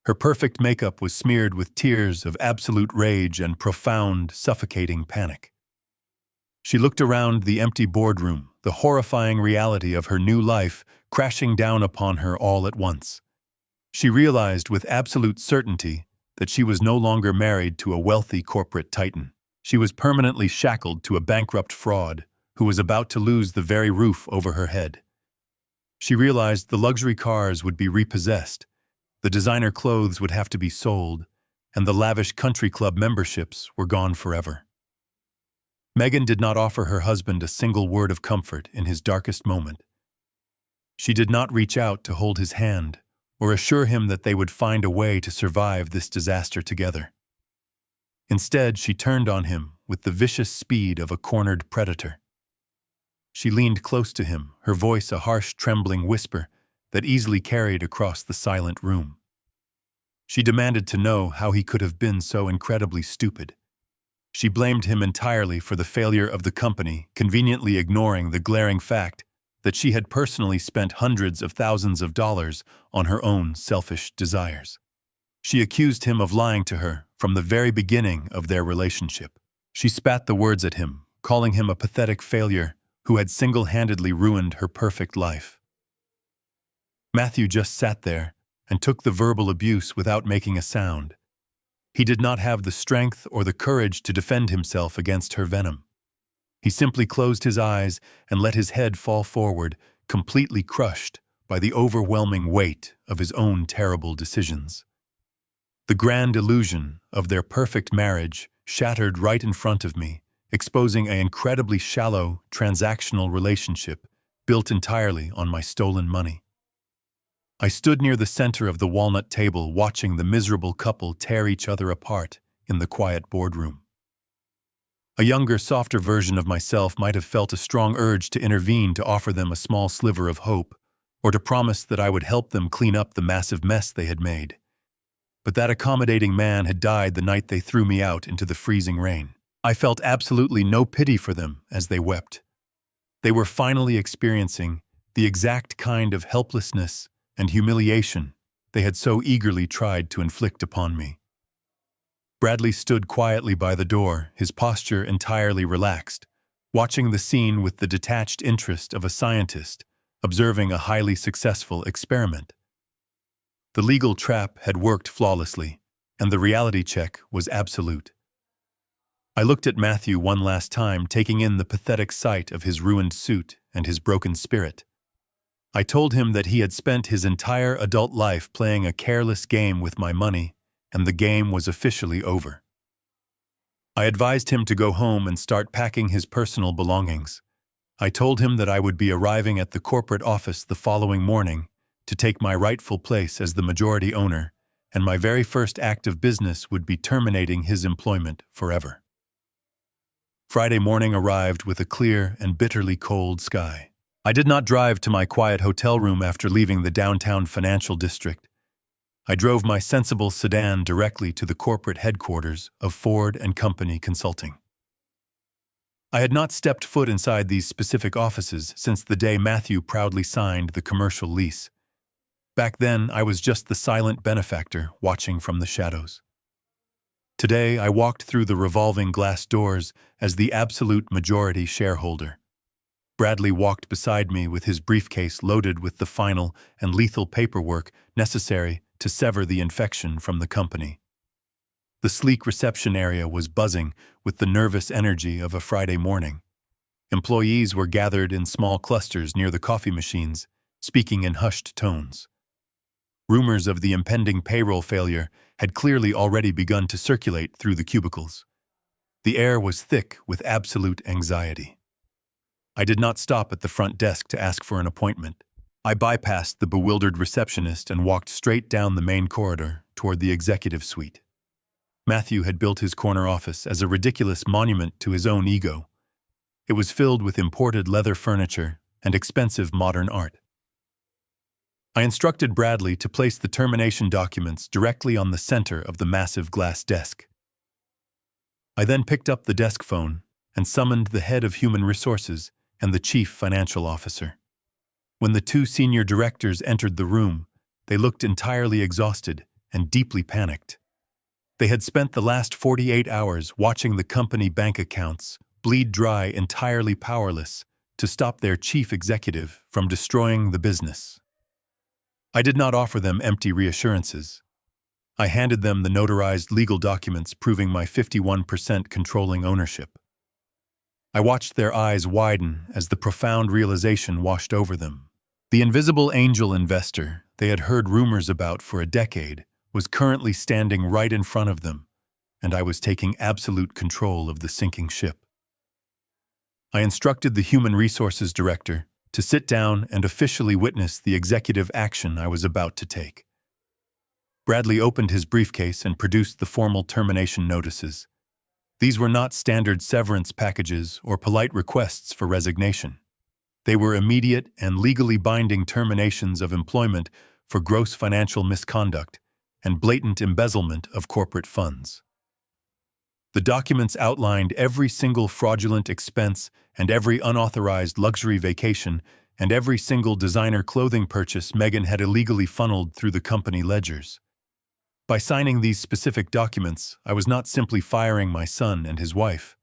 Her perfect makeup was smeared with tears of absolute rage and profound, suffocating panic. She looked around the empty boardroom, the horrifying reality of her new life crashing down upon her all at once. She realized with absolute certainty that she was no longer married to a wealthy corporate titan. She was permanently shackled to a bankrupt fraud who was about to lose the very roof over her head. She realized the luxury cars would be repossessed, the designer clothes would have to be sold, and the lavish country club memberships were gone forever. Megan did not offer her husband a single word of comfort in his darkest moment. She did not reach out to hold his hand or assure him that they would find a way to survive this disaster together. Instead, she turned on him with the vicious speed of a cornered predator. She leaned close to him, her voice a harsh, trembling whisper that easily carried across the silent room. She demanded to know how he could have been so incredibly stupid. She blamed him entirely for the failure of the company, conveniently ignoring the glaring fact that she had personally spent hundreds of thousands of dollars on her own selfish desires. She accused him of lying to her from the very beginning of their relationship. She spat the words at him, calling him a pathetic failure who had single-handedly ruined her perfect life. Matthew just sat there and took the verbal abuse without making a sound. He did not have the strength or the courage to defend himself against her venom. He simply closed his eyes and let his head fall forward, completely crushed by the overwhelming weight of his own terrible decisions. The grand illusion of their perfect marriage shattered right in front of me, exposing an incredibly shallow, transactional relationship built entirely on my stolen money. I stood near the center of the walnut table watching the miserable couple tear each other apart in the quiet boardroom. A younger, softer version of myself might have felt a strong urge to intervene to offer them a small sliver of hope, or to promise that I would help them clean up the massive mess they had made. But that accommodating man had died the night they threw me out into the freezing rain. I felt absolutely no pity for them as they wept. They were finally experiencing the exact kind of helplessness and humiliation they had so eagerly tried to inflict upon me. Bradley stood quietly by the door, his posture entirely relaxed, watching the scene with the detached interest of a scientist observing a highly successful experiment. The legal trap had worked flawlessly, and the reality check was absolute. I looked at Matthew one last time, taking in the pathetic sight of his ruined suit and his broken spirit. I told him that he had spent his entire adult life playing a careless game with my money, and the game was officially over. I advised him to go home and start packing his personal belongings. I told him that I would be arriving at the corporate office the following morning to take my rightful place as the majority owner, and my very first act of business would be terminating his employment forever. Friday morning arrived with a clear and bitterly cold sky. I did not drive to my quiet hotel room after leaving the downtown financial district. I drove my sensible sedan directly to the corporate headquarters of Ford and Company Consulting. I had not stepped foot inside these specific offices since the day Matthew proudly signed the commercial lease. Back then, I was just the silent benefactor watching from the shadows. Today, I walked through the revolving glass doors as the absolute majority shareholder. Bradley walked beside me with his briefcase loaded with the final and lethal paperwork necessary to sever the infection from the company. The sleek reception area was buzzing with the nervous energy of a Friday morning. Employees were gathered in small clusters near the coffee machines, speaking in hushed tones. Rumors of the impending payroll failure had clearly already begun to circulate through the cubicles. The air was thick with absolute anxiety. I did not stop at the front desk to ask for an appointment. I bypassed the bewildered receptionist and walked straight down the main corridor toward the executive suite. Matthew had built his corner office as a ridiculous monument to his own ego. It was filled with imported leather furniture and expensive modern art. I instructed Bradley to place the termination documents directly on the center of the massive glass desk. I then picked up the desk phone and summoned the head of human resources and the chief financial officer. When the two senior directors entered the room, they looked entirely exhausted and deeply panicked. They had spent the last 48 hours watching the company bank accounts bleed dry, entirely powerless to stop their chief executive from destroying the business. I did not offer them empty reassurances. I handed them the notarized legal documents proving my 51% controlling ownership. I watched their eyes widen as the profound realization washed over them. The invisible angel investor they had heard rumors about for a decade was currently standing right in front of them, and I was taking absolute control of the sinking ship. I instructed the human resources director to sit down and officially witness the executive action I was about to take. Bradley opened his briefcase and produced the formal termination notices. These were not standard severance packages or polite requests for resignation. They were immediate and legally binding terminations of employment for gross financial misconduct and blatant embezzlement of corporate funds. The documents outlined every single fraudulent expense and every unauthorized luxury vacation and every single designer clothing purchase Megan had illegally funneled through the company ledgers. By signing these specific documents, I was not simply firing my son and his wife.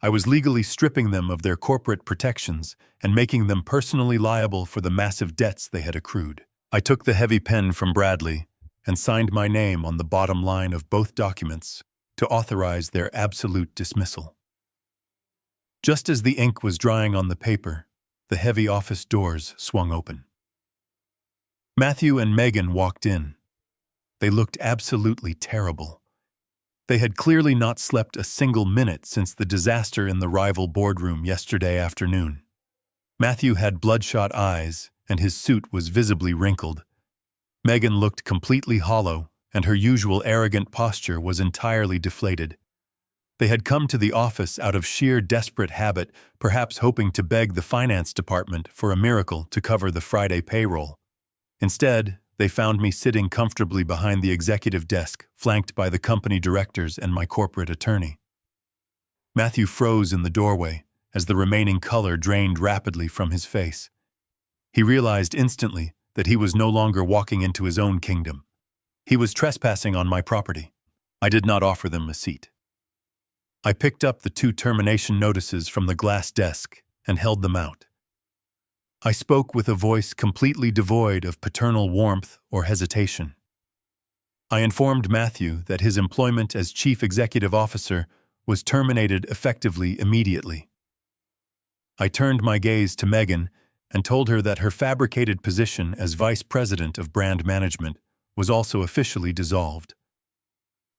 I was legally stripping them of their corporate protections and making them personally liable for the massive debts they had accrued. I took the heavy pen from Bradley and signed my name on the bottom line of both documents to authorize their absolute dismissal. Just as the ink was drying on the paper, the heavy office doors swung open. Matthew and Megan walked in. They looked absolutely terrible. They had clearly not slept a single minute since the disaster in the rival boardroom yesterday afternoon. Matthew had bloodshot eyes, and his suit was visibly wrinkled. Megan looked completely hollow, and her usual arrogant posture was entirely deflated. They had come to the office out of sheer desperate habit, perhaps hoping to beg the finance department for a miracle to cover the Friday payroll. Instead, they found me sitting comfortably behind the executive desk, flanked by the company directors and my corporate attorney. Matthew froze in the doorway as the remaining color drained rapidly from his face. He realized instantly that he was no longer walking into his own kingdom. He was trespassing on my property. I did not offer them a seat. I picked up the 2 termination notices from the glass desk and held them out. I spoke with a voice completely devoid of paternal warmth or hesitation. I informed Matthew that his employment as chief executive officer was terminated effectively immediately. I turned my gaze to Megan and told her that her fabricated position as vice president of brand management was also officially dissolved.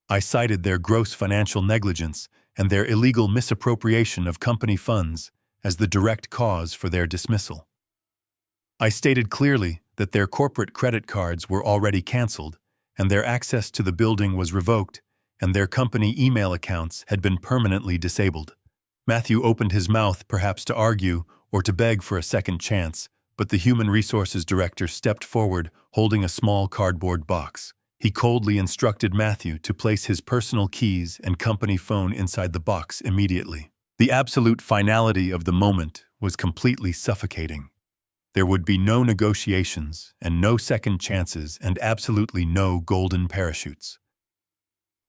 I cited their gross financial negligence and their illegal misappropriation of company funds as the direct cause for their dismissal. I stated clearly that their corporate credit cards were already canceled, and their access to the building was revoked, and their company email accounts had been permanently disabled. Matthew opened his mouth perhaps to argue or to beg for a second chance, but the human resources director stepped forward holding a small cardboard box. He coldly instructed Matthew to place his personal keys and company phone inside the box immediately. The absolute finality of the moment was completely suffocating. There would be no negotiations and no second chances and absolutely no golden parachutes.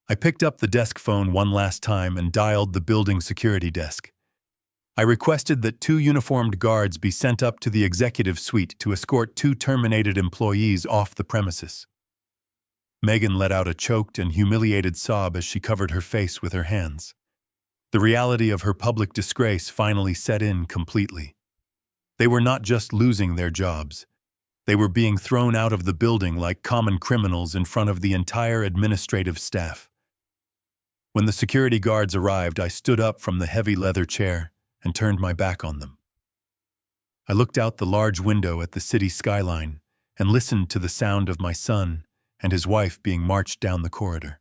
I picked up the desk phone one last time and dialed the building security desk. I requested that 2 uniformed guards be sent up to the executive suite to escort 2 terminated employees off the premises. Megan let out a choked and humiliated sob as she covered her face with her hands. The reality of her public disgrace finally set in completely. They were not just losing their jobs. They were being thrown out of the building like common criminals in front of the entire administrative staff. When the security guards arrived, I stood up from the heavy leather chair and turned my back on them. I looked out the large window at the city skyline and listened to the sound of my son and his wife being marched down the corridor.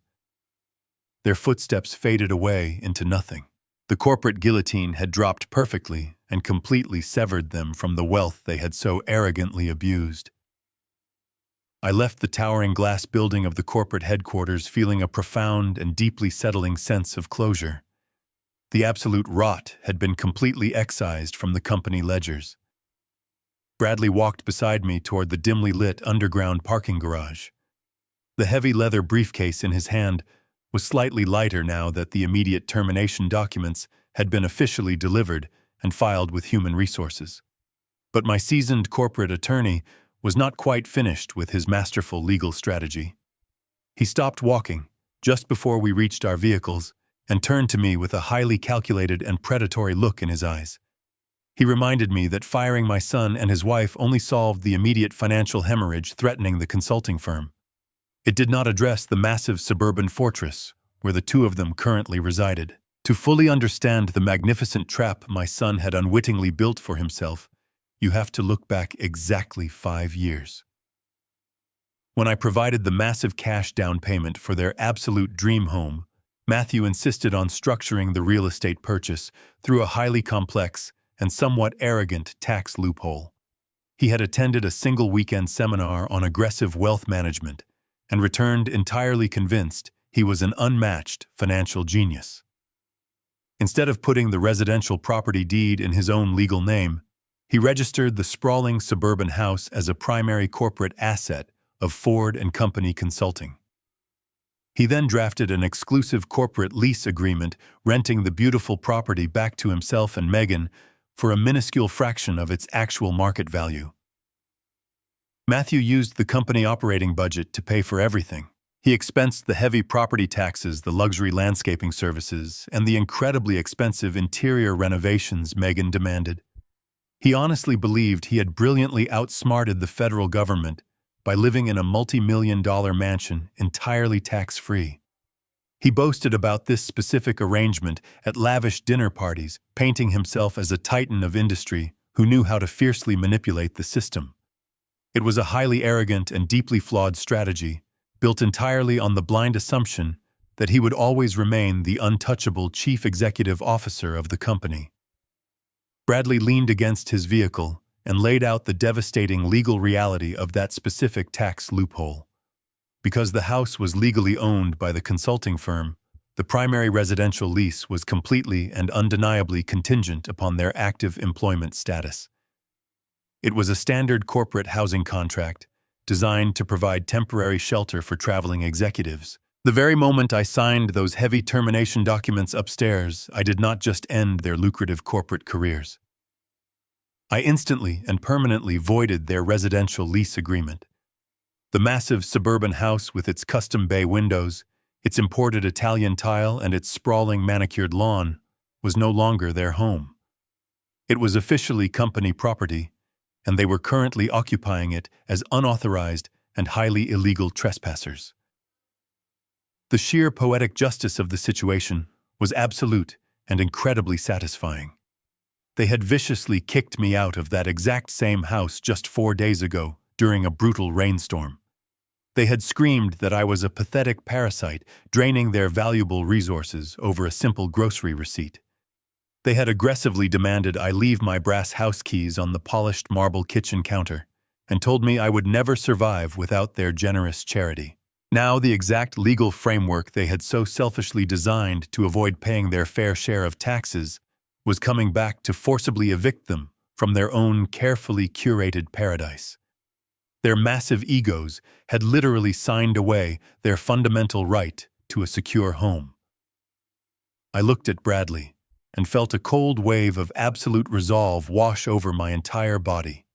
Their footsteps faded away into nothing. The corporate guillotine had dropped perfectly and completely severed them from the wealth they had so arrogantly abused. I left the towering glass building of the corporate headquarters feeling a profound and deeply settling sense of closure. The absolute rot had been completely excised from the company ledgers. Bradley walked beside me toward the dimly lit underground parking garage. The heavy leather briefcase in his hand was slightly lighter now that the immediate termination documents had been officially delivered and filed with human resources. But my seasoned corporate attorney was not quite finished with his masterful legal strategy. He stopped walking just before we reached our vehicles and turned to me with a highly calculated and predatory look in his eyes. He reminded me that firing my son and his wife only solved the immediate financial hemorrhage threatening the consulting firm. It did not address the massive suburban fortress where the 2 of them currently resided. To fully understand the magnificent trap my son had unwittingly built for himself, you have to look back exactly 5 years. When I provided the massive cash down payment for their absolute dream home, Matthew insisted on structuring the real estate purchase through a highly complex and somewhat arrogant tax loophole. He had attended a single weekend seminar on aggressive wealth management and returned entirely convinced he was an unmatched financial genius. Instead of putting the residential property deed in his own legal name, he registered the sprawling suburban house as a primary corporate asset of Ford and Company Consulting. He then drafted an exclusive corporate lease agreement renting the beautiful property back to himself and Megan for a minuscule fraction of its actual market value. Matthew used the company operating budget to pay for everything. He expensed the heavy property taxes, the luxury landscaping services, and the incredibly expensive interior renovations Megan demanded. He honestly believed he had brilliantly outsmarted the federal government by living in a multi-million-dollar mansion entirely tax-free. He boasted about this specific arrangement at lavish dinner parties, painting himself as a titan of industry who knew how to fiercely manipulate the system. It was a highly arrogant and deeply flawed strategy, built entirely on the blind assumption that he would always remain the untouchable chief executive officer of the company. Bradley leaned against his vehicle and laid out the devastating legal reality of that specific tax loophole. Because the house was legally owned by the consulting firm, the primary residential lease was completely and undeniably contingent upon their active employment status. It was a standard corporate housing contract designed to provide temporary shelter for traveling executives. The very moment I signed those heavy termination documents upstairs, I did not just end their lucrative corporate careers. I instantly and permanently voided their residential lease agreement. The massive suburban house with its custom bay windows, its imported Italian tile, and its sprawling manicured lawn was no longer their home. It was officially company property, and they were currently occupying it as unauthorized and highly illegal trespassers. The sheer poetic justice of the situation was absolute and incredibly satisfying. They had viciously kicked me out of that exact same house just 4 days ago during a brutal rainstorm. They had screamed that I was a pathetic parasite draining their valuable resources over a simple grocery receipt. They had aggressively demanded I leave my brass house keys on the polished marble kitchen counter and told me I would never survive without their generous charity. Now the exact legal framework they had so selfishly designed to avoid paying their fair share of taxes was coming back to forcibly evict them from their own carefully curated paradise. Their massive egos had literally signed away their fundamental right to a secure home. I looked at Bradley and felt a cold wave of absolute resolve wash over my entire body.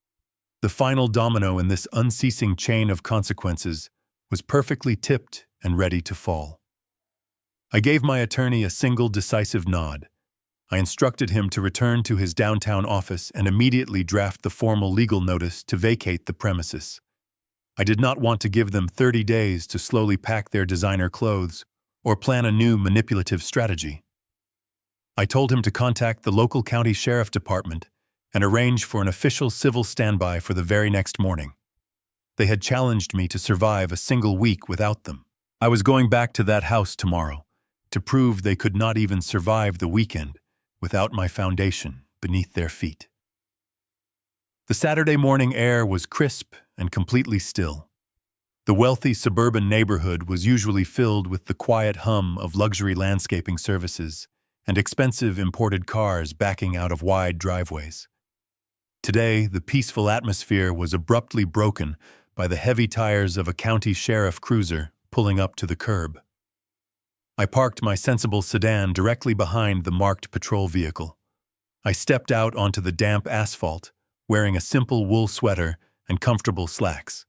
The final domino in this unceasing chain of consequences was perfectly tipped and ready to fall. I gave my attorney a single decisive nod. I instructed him to return to his downtown office and immediately draft the formal legal notice to vacate the premises. I did not want to give them 30 days to slowly pack their designer clothes or plan a new manipulative strategy. I told him to contact the local county sheriff department and arrange for an official civil standby for the very next morning. They had challenged me to survive a single week without them. I was going back to that house tomorrow to prove they could not even survive the weekend without my foundation beneath their feet. The Saturday morning air was crisp and completely still. The wealthy suburban neighborhood was usually filled with the quiet hum of luxury landscaping services and expensive imported cars backing out of wide driveways. Today, the peaceful atmosphere was abruptly broken by the heavy tires of a county sheriff cruiser pulling up to the curb. I parked my sensible sedan directly behind the marked patrol vehicle. I stepped out onto the damp asphalt, wearing a simple wool sweater and comfortable slacks.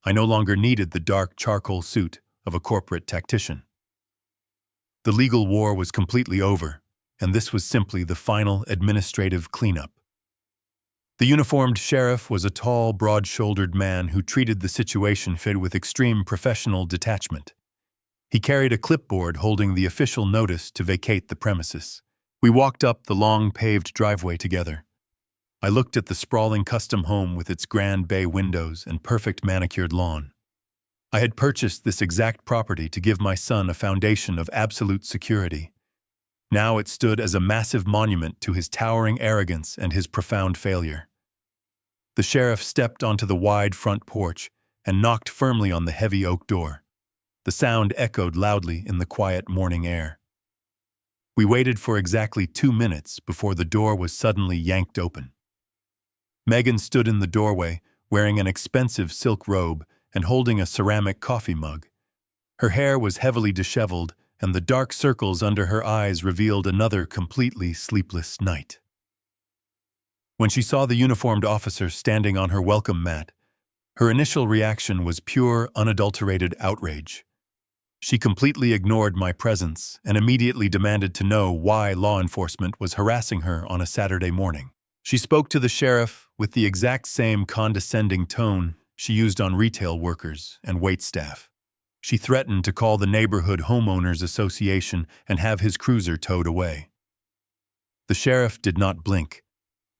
I no longer needed the dark charcoal suit of a corporate tactician. The legal war was completely over, and this was simply the final administrative cleanup. The uniformed sheriff was a tall, broad-shouldered man who treated the situation with extreme professional detachment. He carried a clipboard holding the official notice to vacate the premises. We walked up the long paved driveway together. I looked at the sprawling custom home with its grand bay windows and perfect manicured lawn. I had purchased this exact property to give my son a foundation of absolute security. Now it stood as a massive monument to his towering arrogance and his profound failure. The sheriff stepped onto the wide front porch and knocked firmly on the heavy oak door. The sound echoed loudly in the quiet morning air. We waited for exactly 2 minutes before the door was suddenly yanked open. Megan stood in the doorway, wearing an expensive silk robe and holding a ceramic coffee mug. Her hair was heavily disheveled, and the dark circles under her eyes revealed another completely sleepless night. When she saw the uniformed officer standing on her welcome mat, her initial reaction was pure, unadulterated outrage. She completely ignored my presence and immediately demanded to know why law enforcement was harassing her on a Saturday morning. She spoke to the sheriff with the exact same condescending tone she used on retail workers and waitstaff. She threatened to call the neighborhood homeowners association and have his cruiser towed away. The sheriff did not blink.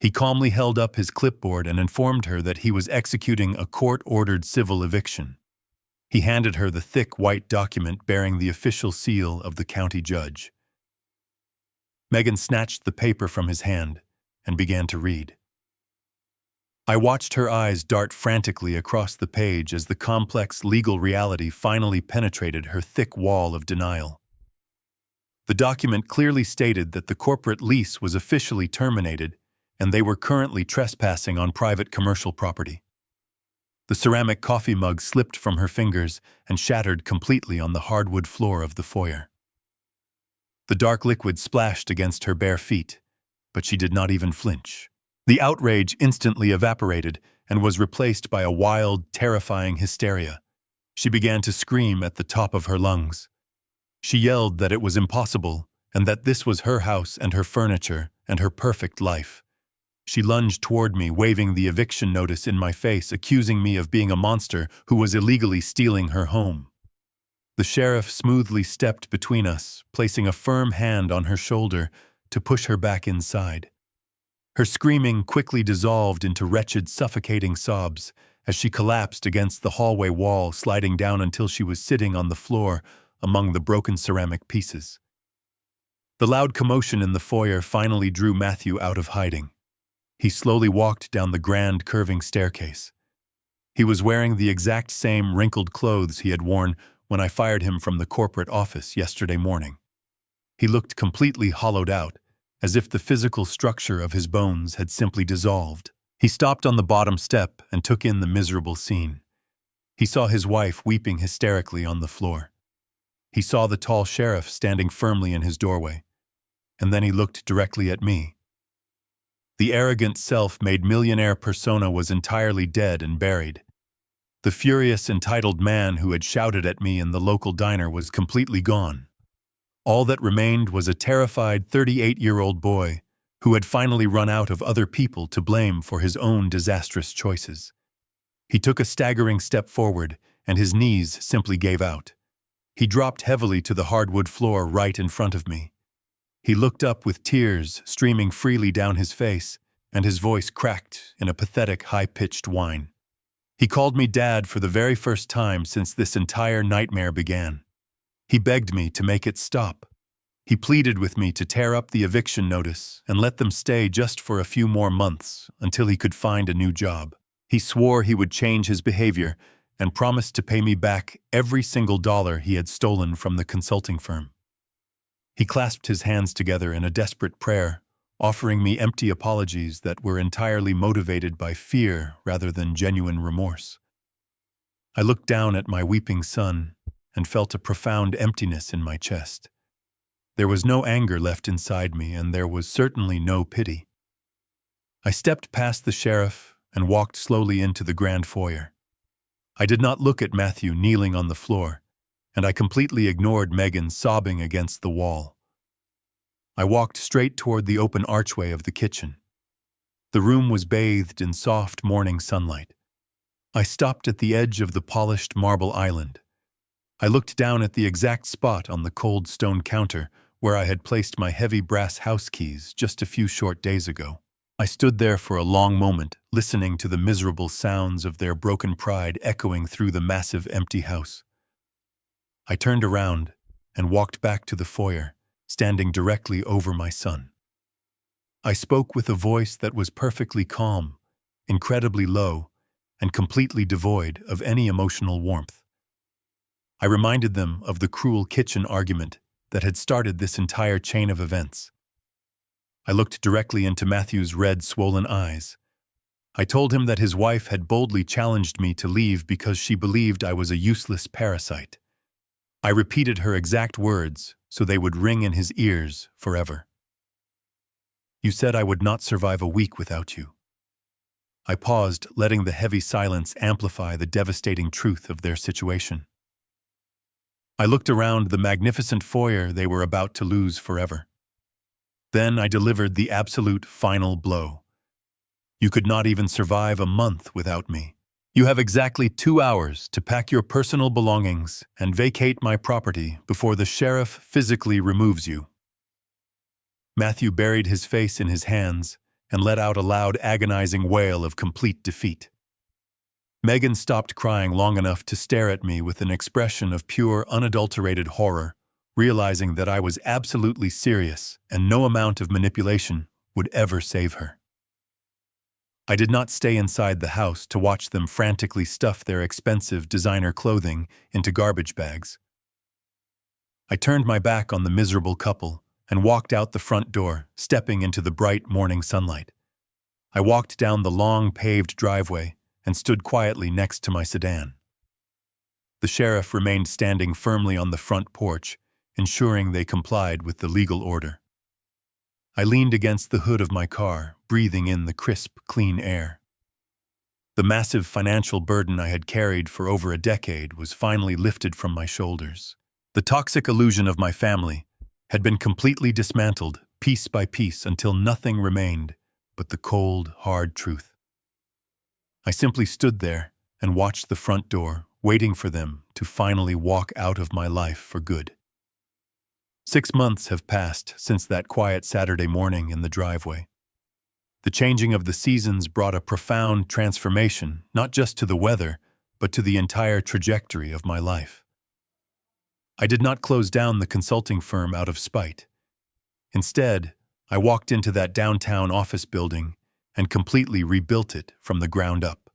He calmly held up his clipboard and informed her that he was executing a court-ordered civil eviction. He handed her the thick white document bearing the official seal of the county judge. Megan snatched the paper from his hand and began to read. I watched her eyes dart frantically across the page as the complex legal reality finally penetrated her thick wall of denial. The document clearly stated that the corporate lease was officially terminated and they were currently trespassing on private commercial property. The ceramic coffee mug slipped from her fingers and shattered completely on the hardwood floor of the foyer. The dark liquid splashed against her bare feet, but she did not even flinch. The outrage instantly evaporated and was replaced by a wild, terrifying hysteria. She began to scream at the top of her lungs. She yelled that it was impossible and that this was her house and her furniture and her perfect life. She lunged toward me, waving the eviction notice in my face, accusing me of being a monster who was illegally stealing her home. The sheriff smoothly stepped between us, placing a firm hand on her shoulder to push her back inside. Her screaming quickly dissolved into wretched, suffocating sobs as she collapsed against the hallway wall, sliding down until she was sitting on the floor among the broken ceramic pieces. The loud commotion in the foyer finally drew Matthew out of hiding. He slowly walked down the grand, curving staircase. He was wearing the exact same wrinkled clothes he had worn when I fired him from the corporate office yesterday morning. He looked completely hollowed out, as if the physical structure of his bones had simply dissolved. He stopped on the bottom step and took in the miserable scene. He saw his wife weeping hysterically on the floor. He saw the tall sheriff standing firmly in his doorway, and then he looked directly at me. The arrogant self-made millionaire persona was entirely dead and buried. The furious, entitled man who had shouted at me in the local diner was completely gone. All that remained was a terrified 38-year-old boy who had finally run out of other people to blame for his own disastrous choices. He took a staggering step forward, and his knees simply gave out. He dropped heavily to the hardwood floor right in front of me. He looked up with tears streaming freely down his face, and his voice cracked in a pathetic, high-pitched whine. He called me Dad for the very first time since this entire nightmare began. He begged me to make it stop. He pleaded with me to tear up the eviction notice and let them stay just for a few more months until he could find a new job. He swore he would change his behavior and promised to pay me back every single dollar he had stolen from the consulting firm. He clasped his hands together in a desperate prayer, offering me empty apologies that were entirely motivated by fear rather than genuine remorse. I looked down at my weeping son and felt a profound emptiness in my chest. There was no anger left inside me, and there was certainly no pity. I stepped past the sheriff and walked slowly into the grand foyer. I did not look at Matthew kneeling on the floor, and I completely ignored Megan sobbing against the wall. I walked straight toward the open archway of the kitchen. The room was bathed in soft morning sunlight. I stopped at the edge of the polished marble island. I looked down at the exact spot on the cold stone counter where I had placed my heavy brass house keys just a few short days ago. I stood there for a long moment, listening to the miserable sounds of their broken pride echoing through the massive empty house. I turned around and walked back to the foyer, standing directly over my son. I spoke with a voice that was perfectly calm, incredibly low, and completely devoid of any emotional warmth. I reminded them of the cruel kitchen argument that had started this entire chain of events. I looked directly into Matthew's red, swollen eyes. I told him that his wife had boldly challenged me to leave because she believed I was a useless parasite. I repeated her exact words so they would ring in his ears forever. You said I would not survive a week without you. I paused, letting the heavy silence amplify the devastating truth of their situation. I looked around the magnificent foyer they were about to lose forever. Then I delivered the absolute final blow. You could not even survive a month without me. You have exactly 2 hours to pack your personal belongings and vacate my property before the sheriff physically removes you. Matthew buried his face in his hands and let out a loud, agonizing wail of complete defeat. Megan stopped crying long enough to stare at me with an expression of pure, unadulterated horror, realizing that I was absolutely serious and no amount of manipulation would ever save her. I did not stay inside the house to watch them frantically stuff their expensive designer clothing into garbage bags. I turned my back on the miserable couple and walked out the front door, stepping into the bright morning sunlight. I walked down the long paved driveway and stood quietly next to my sedan. The sheriff remained standing firmly on the front porch, ensuring they complied with the legal order. I leaned against the hood of my car, breathing in the crisp, clean air. The massive financial burden I had carried for over a decade was finally lifted from my shoulders. The toxic illusion of my family had been completely dismantled, piece by piece, until nothing remained but the cold, hard truth. I simply stood there and watched the front door, waiting for them to finally walk out of my life for good. 6 months have passed since that quiet Saturday morning in the driveway. The changing of the seasons brought a profound transformation, not just to the weather, but to the entire trajectory of my life. I did not close down the consulting firm out of spite. Instead, I walked into that downtown office building and completely rebuilt it from the ground up.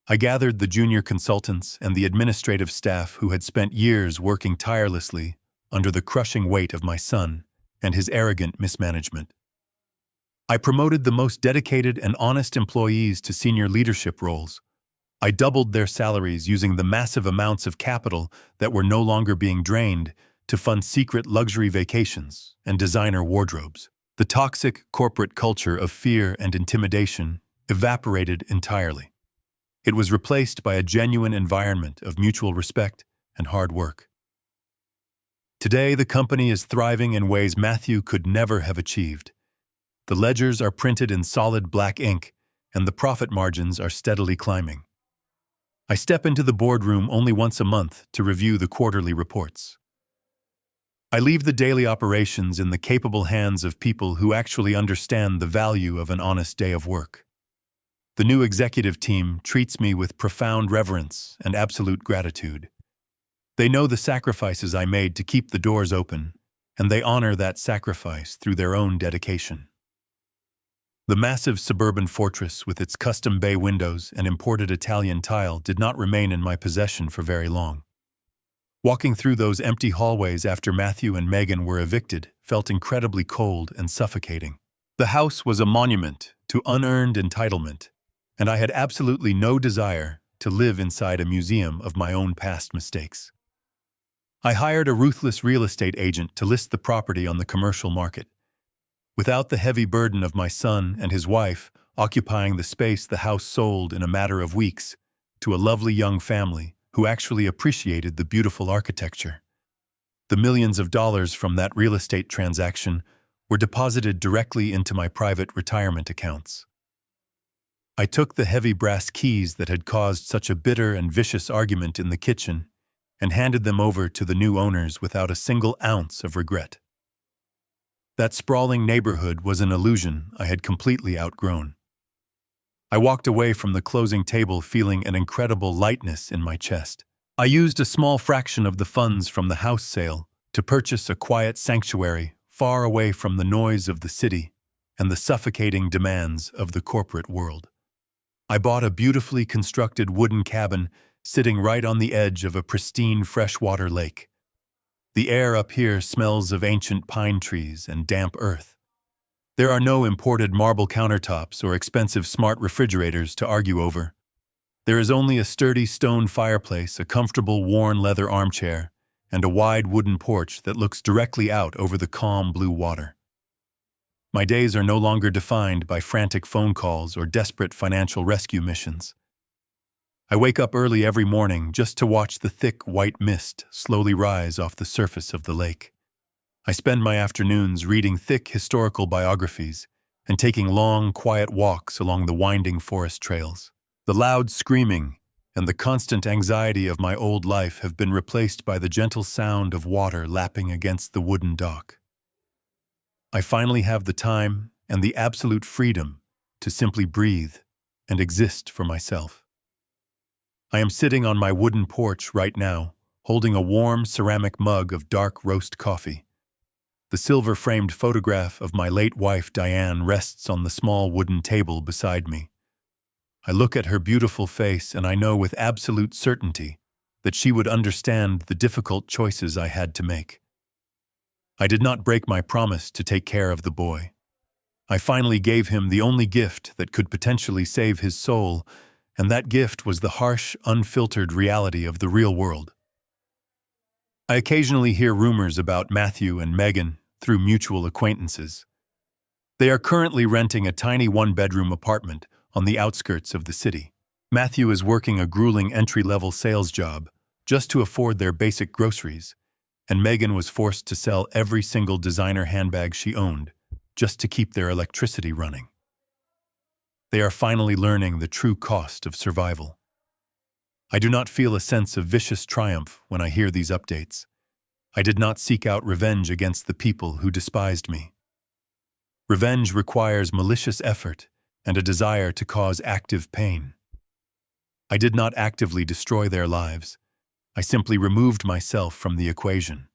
I gathered the junior consultants and the administrative staff who had spent years working tirelessly under the crushing weight of my son and his arrogant mismanagement. I promoted the most dedicated and honest employees to senior leadership roles. I doubled their salaries using the massive amounts of capital that were no longer being drained to fund secret luxury vacations and designer wardrobes. The toxic corporate culture of fear and intimidation evaporated entirely. It was replaced by a genuine environment of mutual respect and hard work. Today, the company is thriving in ways Matthew could never have achieved. The ledgers are printed in solid black ink, and the profit margins are steadily climbing. I step into the boardroom only once a month to review the quarterly reports. I leave the daily operations in the capable hands of people who actually understand the value of an honest day of work. The new executive team treats me with profound reverence and absolute gratitude. They know the sacrifices I made to keep the doors open, and they honor that sacrifice through their own dedication. The massive suburban fortress with its custom bay windows and imported Italian tile did not remain in my possession for very long. Walking through those empty hallways after Matthew and Megan were evicted felt incredibly cold and suffocating. The house was a monument to unearned entitlement, and I had absolutely no desire to live inside a museum of my own past mistakes. I hired a ruthless real estate agent to list the property on the commercial market. Without the heavy burden of my son and his wife occupying the space, the house sold in a matter of weeks to a lovely young family who actually appreciated the beautiful architecture. The millions of dollars from that real estate transaction were deposited directly into my private retirement accounts. I took the heavy brass keys that had caused such a bitter and vicious argument in the kitchen and handed them over to the new owners without a single ounce of regret. That sprawling neighborhood was an illusion I had completely outgrown. I walked away from the closing table feeling an incredible lightness in my chest. I used a small fraction of the funds from the house sale to purchase a quiet sanctuary far away from the noise of the city and the suffocating demands of the corporate world. I bought a beautifully constructed wooden cabin sitting right on the edge of a pristine freshwater lake. The air up here smells of ancient pine trees and damp earth. There are no imported marble countertops or expensive smart refrigerators to argue over. There is only a sturdy stone fireplace, a comfortable worn leather armchair, and a wide wooden porch that looks directly out over the calm blue water. My days are no longer defined by frantic phone calls or desperate financial rescue missions. I wake up early every morning just to watch the thick white mist slowly rise off the surface of the lake. I spend my afternoons reading thick historical biographies and taking long, quiet walks along the winding forest trails. The loud screaming and the constant anxiety of my old life have been replaced by the gentle sound of water lapping against the wooden dock. I finally have the time and the absolute freedom to simply breathe and exist for myself. I am sitting on my wooden porch right now, holding a warm ceramic mug of dark roast coffee. The silver-framed photograph of my late wife Diane rests on the small wooden table beside me. I look at her beautiful face and I know with absolute certainty that she would understand the difficult choices I had to make. I did not break my promise to take care of the boy. I finally gave him the only gift that could potentially save his soul, and that gift was the harsh, unfiltered reality of the real world. I occasionally hear rumors about Matthew and Megan through mutual acquaintances. They are currently renting a tiny one-bedroom apartment on the outskirts of the city. Matthew is working a grueling entry-level sales job just to afford their basic groceries, and Megan was forced to sell every single designer handbag she owned just to keep their electricity running. They are finally learning the true cost of survival. I do not feel a sense of vicious triumph when I hear these updates. I did not seek out revenge against the people who despised me. Revenge requires malicious effort and a desire to cause active pain. I did not actively destroy their lives. I simply removed myself from the equation.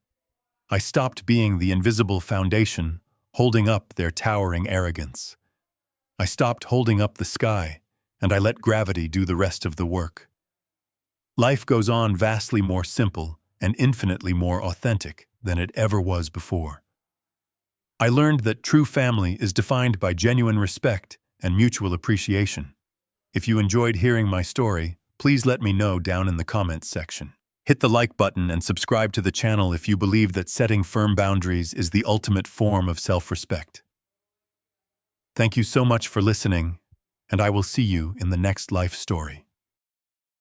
I stopped being the invisible foundation holding up their towering arrogance. I stopped holding up the sky and I let gravity do the rest of the work. Life goes on vastly more simple and infinitely more authentic than it ever was before. I learned that true family is defined by genuine respect and mutual appreciation. If you enjoyed hearing my story, please let me know down in the comments section. Hit the like button and subscribe to the channel if you believe that setting firm boundaries is the ultimate form of self-respect. Thank you so much for listening, and I will see you in the next life story.